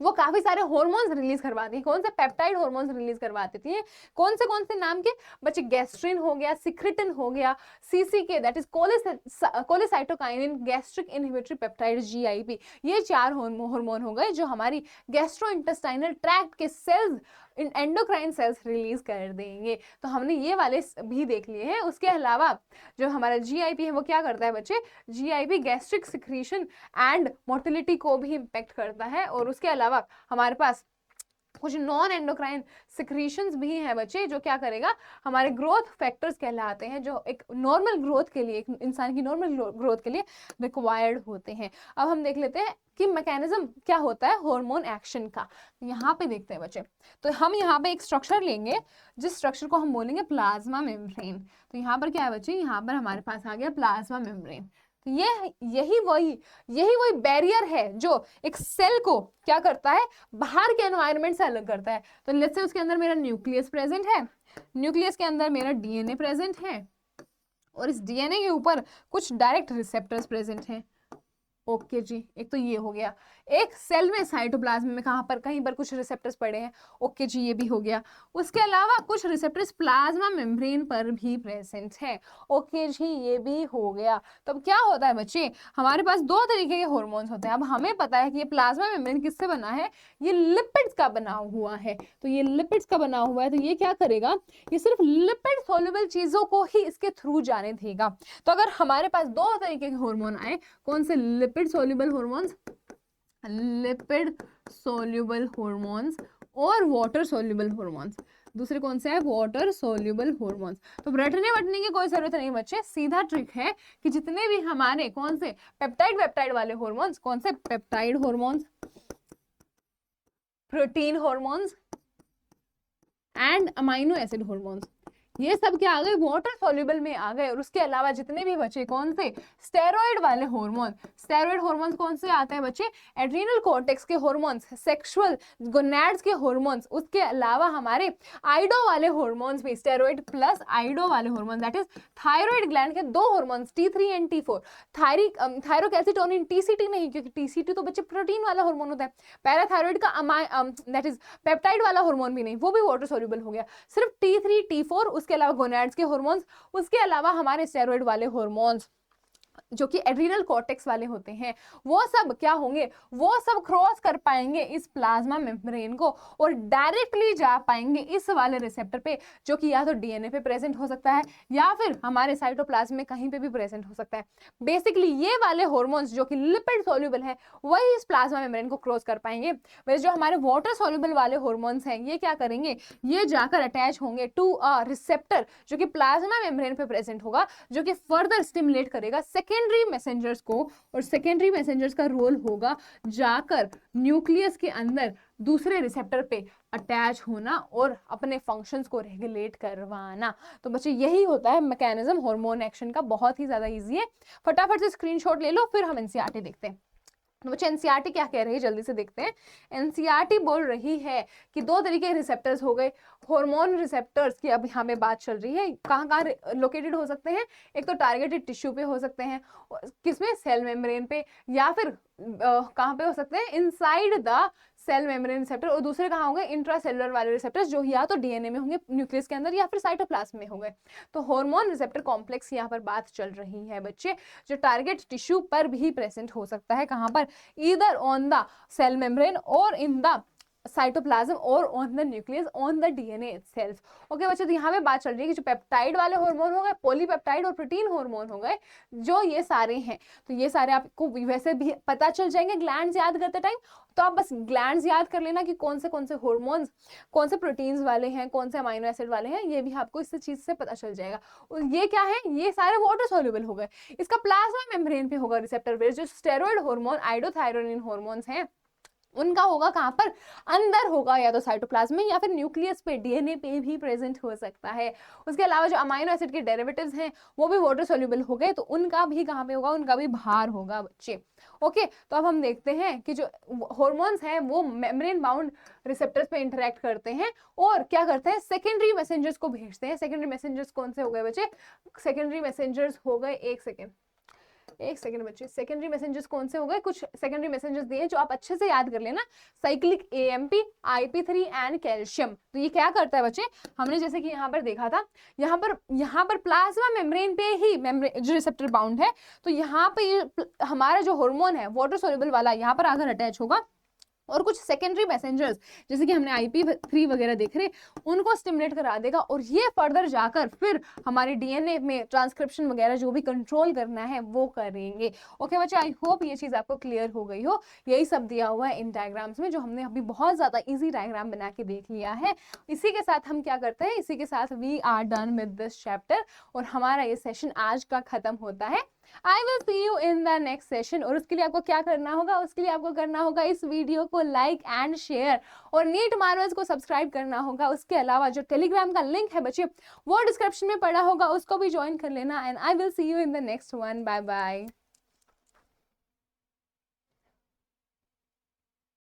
A: वो काफी सारे हार्मोन्स रिलीज करवाती है, कौन से, पेप्टाइड हार्मोन्स रिलीज करवा देती है। कौन से नाम के बच्चे, गैस्ट्रिन हो गया, सिक्रिटिन हो गया, CCK that is कोलेसाइटोकाइनिन gastric inhibitory peptide GIP। ये 4 हार्मोन हो गए जो हमारी गैस्ट्रो इंटेस्टाइनल ट्रैक्ट के सेल्स, एंडोक्राइन सेल्स रिलीज कर देंगे। तो हमने ये वाले भी देख लिए हैं। उसके अलावा जो हमारा GIP है वो क्या करता है बच्चे, GIP gastric secretion and motility को भी इम्पेक्ट करता है। और उसके अलावा हमारे पास कुछ नॉन एंडोक्राइन सिक्रीशंस भी हैं बच्चे, जो क्या करेगा, हमारे ग्रोथ फैक्टर्स कहलाते हैं, जो एक नॉर्मल ग्रोथ के लिए, एक इंसान की नॉर्मल ग्रोथ के लिए रिक्वायर्ड होते हैं। अब हम देख लेते हैं कि मैकेनिज्म क्या होता है हार्मोन एक्शन का। यहाँ पे देखते हैं बच्चे, तो हम यहाँ पे एक स्ट्रक्चर लेंगे जिस स्ट्रक्चर को हम बोलेंगे प्लाज्मा मेम्ब्रेन। तो यहाँ पर क्या है बच्चे, यहाँ पर हमारे पास आ गया प्लाज्मा मेम्ब्रेन। तो यही वही बैरियर है जो एक सेल को क्या करता है, बाहर के एनवायरनमेंट से अलग करता है। तो लेट्स से उसके अंदर मेरा न्यूक्लियस प्रेजेंट है, न्यूक्लियस के अंदर मेरा DNA प्रेजेंट है, और इस DNA के ऊपर कुछ डायरेक्ट रिसेप्टर्स प्रेजेंट हैं। ओके जी, एक तो ये हो गया। एक सेल में साइटोप्लाज्म में कहाँ पर, कहीं पर कुछ रिसेप्टर्स पड़े हैं, ओके जी, ये भी हो गया। उसके अलावा कुछ रिसेप्टर्स प्लाज्मा मेम्ब्रेन पर भी प्रेजेंट है, ओके जी, ये भी हो गया। तो अब क्या होता है बच्चे, हमारे पास दो तरीके के हॉर्मोन्स होते हैं। अब हमें पता है कि ये प्लाज्मा मेम्ब्रेन किससे बना है, ये लिपिड्स का बना हुआ है। तो ये लिपिड्स का बना हुआ है, तो ये क्या करेगा, ये सिर्फ लिपिड सोल्यूबल चीजों को ही इसके थ्रू जाने देगा। तो अगर हमारे पास दो तरीके के हार्मोन आए, कौन से, lipid soluble hormones, lipid soluble hormones और वाटर सोल्यूबल हार्मोन्स, दूसरे कौन से है, वाटर सोल्यूबल हार्मोन्स। तो रटने वटने की कोई जरूरत नहीं बच्चे, सीधा ट्रिक है कि जितने भी हमारे कौन से पेप्टाइड वाले हार्मोन्स, कौन से peptide hormones, protein hormones and amino acid hormones, ये सब क्या आ गए, वाटर सॉल्युबल में आ गए। और उसके अलावा जितने भी बचे कौन से, स्टेरॉइड वाले हार्मोन। स्टेरॉइड हार्मोन्स कौन से आते हैं बच्चे, एड्रीनल कॉर्टेक्स के हार्मोन्स, सेक्सुअल गोनैड्स के हार्मोन्स, उसके अलावा हमारे आइडो वाले हार्मोन्स भी, स्टेरॉइड प्लस आइडो वाले hormone, that is thyroid gland के दो hormones T3 and T4, थायरोकैसिटोनिन, TCT नहीं, क्योंकि TCT तो बच्चे प्रोटीन वाला हार्मोन होता है। पैराथायराइड का दैट इज पेप्टाइड वाला हार्मोन भी नहीं, वो भी वाटर सॉल्युबल हो गया। सिर्फ T3 T4, उसके अलावा गोनैड्स के हार्मोन्स, उसके अलावा हमारे स्टेरॉइड वाले हार्मोन्स जो कि एड्रीनल कॉर्टेक्स वाले होते हैं, वो सब क्या होंगे, वो सब क्रॉस कर पाएंगे इस प्लाज्मा मेम्ब्रेन को और डायरेक्टली जा पाएंगे इस वाले रिसेप्टर पे, जो कि या तो डीएनए पे प्रेजेंट हो सकता है या फिर हमारे साइटोप्लाज्म में कहीं पे भी प्रेजेंट हो सकता है। बेसिकली ये वाले हार्मोन्स जो कि लिपिड सॉल्युबल है, वही इस प्लाज्मा मेम्ब्रेन को क्रॉस कर पाएंगे। वैसे जो हमारे वाटर सॉल्युबल वाले हार्मोन्स हैं, ये क्या करेंगे, ये जाकर अटैच होंगे टू अ रिसेप्टर जो कि प्लाज्मा मेम्ब्रेन पे प्रेजेंट होगा, जो कि फर्दर स्टिमुलेट करेगा सेकेंडरी मैसेंजर्स को। और सेकेंडरी मैसेंजर्स का रोल होगा जाकर न्यूक्लियस के अंदर दूसरे रिसेप्टर पे अटैच होना और अपने फंक्शंस को रेगुलेट करवाना। तो बच्चे यही होता है मैकेनिज्म हार्मोन एक्शन का, बहुत ही ज्यादा इजी है। फटाफट से स्क्रीनशॉट ले लो, फिर हम एनसीईआरटी देखते हैं। तो बच्चे एनसीईआरटी क्या कह रही है, जल्दी से देखते हैं। एनसीईआरटी बोल रही है कि दो तरीके के रिसेप्टर्स हो गए, हार्मोन रिसेप्टर्स की अब यहाँ पे बात चल रही है। कहाँ कहाँ लोकेटेड हो सकते हैं, एक तो टारगेटेड टिश्यू पे हो सकते हैं, किसमें, सेल मेम्ब्रेन पे, या फिर कहाँ पे हो सकते हैं, inside the cell membrane receptor, और दूसरे कहाँ होंगे, इंट्रासेलुलर वाले रिसेप्टर्स जो या तो डीएनए में होंगे न्यूक्लियस के अंदर या फिर साइटोप्लाज्म में होंगे। तो हार्मोन रिसेप्टर कॉम्प्लेक्स यहाँ पर बात चल रही है बच्चे, जो टारगेट टिश्यू पर भी प्रेजेंट हो सकता है। कहाँ पर, either on the cell membrane और इन द साइटोप्लाज्म और on the nucleus on the DNA itself. Okay बच्चे, तो यहाँ पे बात चल रही है कि जो पेप्टाइड वाले हार्मोन हो गए, पॉलीपेप्टाइड और प्रोटीन हार्मोन हो गए, जो ये सारे हैं, तो ये सारे आपको वैसे भी पता चल जाएंगे ग्लैंड्स याद करते टाइम। तो आप बस ग्लैंड्स याद कर लेना कि कौन से हार्मोन्स, कौन से प्रोटीन्स वाले हैं, कौन से अमाइनो एसिड वाले हैं, ये भी आपको इस चीज से पता चल जाएगा। और ये क्या है, ये सारे वाटर सॉल्युबल हो गए। इसका प्लाज्मा मेम्ब्रेन पे होगा रिसेप्टर बेस, जो स्टेरॉइड हार्मोन, आइडोथायरोनिन हार्मोन्स हैं, उनका होगा कहाँ पर, अंदर होगा, या तो साइटोप्लाज्म में या फिर न्यूक्लियस पे, डीएनए पे भी प्रेजेंट हो सकता है। उसके अलावा जो अमाइनो एसिड के डेरिवेटिव्स हैं वो भी वाटर सॉल्युबल हो गए, तो उनका भी कहाँ पे होगा, उनका भी बाहर होगा बच्चे। ओके, तो अब हम देखते हैं कि जो हॉर्मोन्स हैं वो मेम्ब्रेन बाउंड रिसेप्टर्स पे इंटरेक्ट करते हैं और क्या करते हैं, सेकेंडरी मैसेंजर्स को भेजते हैं। सेकेंडरी मैसेंजर्स कौन से हो गए बच्चे, सेकेंडरी मैसेंजर्स हो गए, एक सेकंड बच्चे, सेकेंडरी मैसेंजर्स कौन से हो गए, कुछ सेकेंडरी मैसेंजर्स दिए जो आप अच्छे से याद कर लेना, cyclic AMP, IP3 and calcium. तो ये क्या करता है बच्चे, हमने जैसे कि यहाँ पर देखा था, यहाँ पर प्लाज्मा मेम्ब्रेन पे ही जो रिसेप्टर बाउंड है, तो यहाँ पे हमारा जो हार्मोन है वाटर सोल्युबल वाला यहाँ पर आकर अटैच होगा और कुछ सेकेंडरी मैसेंजर्स जैसे कि हमने IP3 वगैरह देख रहे, उनको स्टिमुलेट करा देगा और ये फर्दर जाकर फिर हमारे डीएनए में ट्रांसक्रिप्शन वगैरह जो भी कंट्रोल करना है वो करेंगे। ओके बच्चे, आई होप ये चीज आपको क्लियर हो गई हो। यही सब दिया हुआ है इन डायग्राम्स में, जो हमने अभी बहुत ज्यादा इजी डायग्राम बना के देख लिया है। इसी के साथ हम क्या करते हैं, इसी के साथ we are done with this chapter और हमारा ये सेशन आज का खत्म होता है। I will see you in the next session. और उसके लिए आपको क्या करना होगा, उसके लिए आपको करना होगा इस वीडियो को लाइक एंड शेयर और नीट मार्वल्स को सब्सक्राइब करना होगा। उसके अलावा जो टेलीग्राम का लिंक है बच्चे वो डिस्क्रिप्शन में पड़ा होगा, उसको भी ज्वाइन कर लेना। And I will see you in the next one. Bye bye.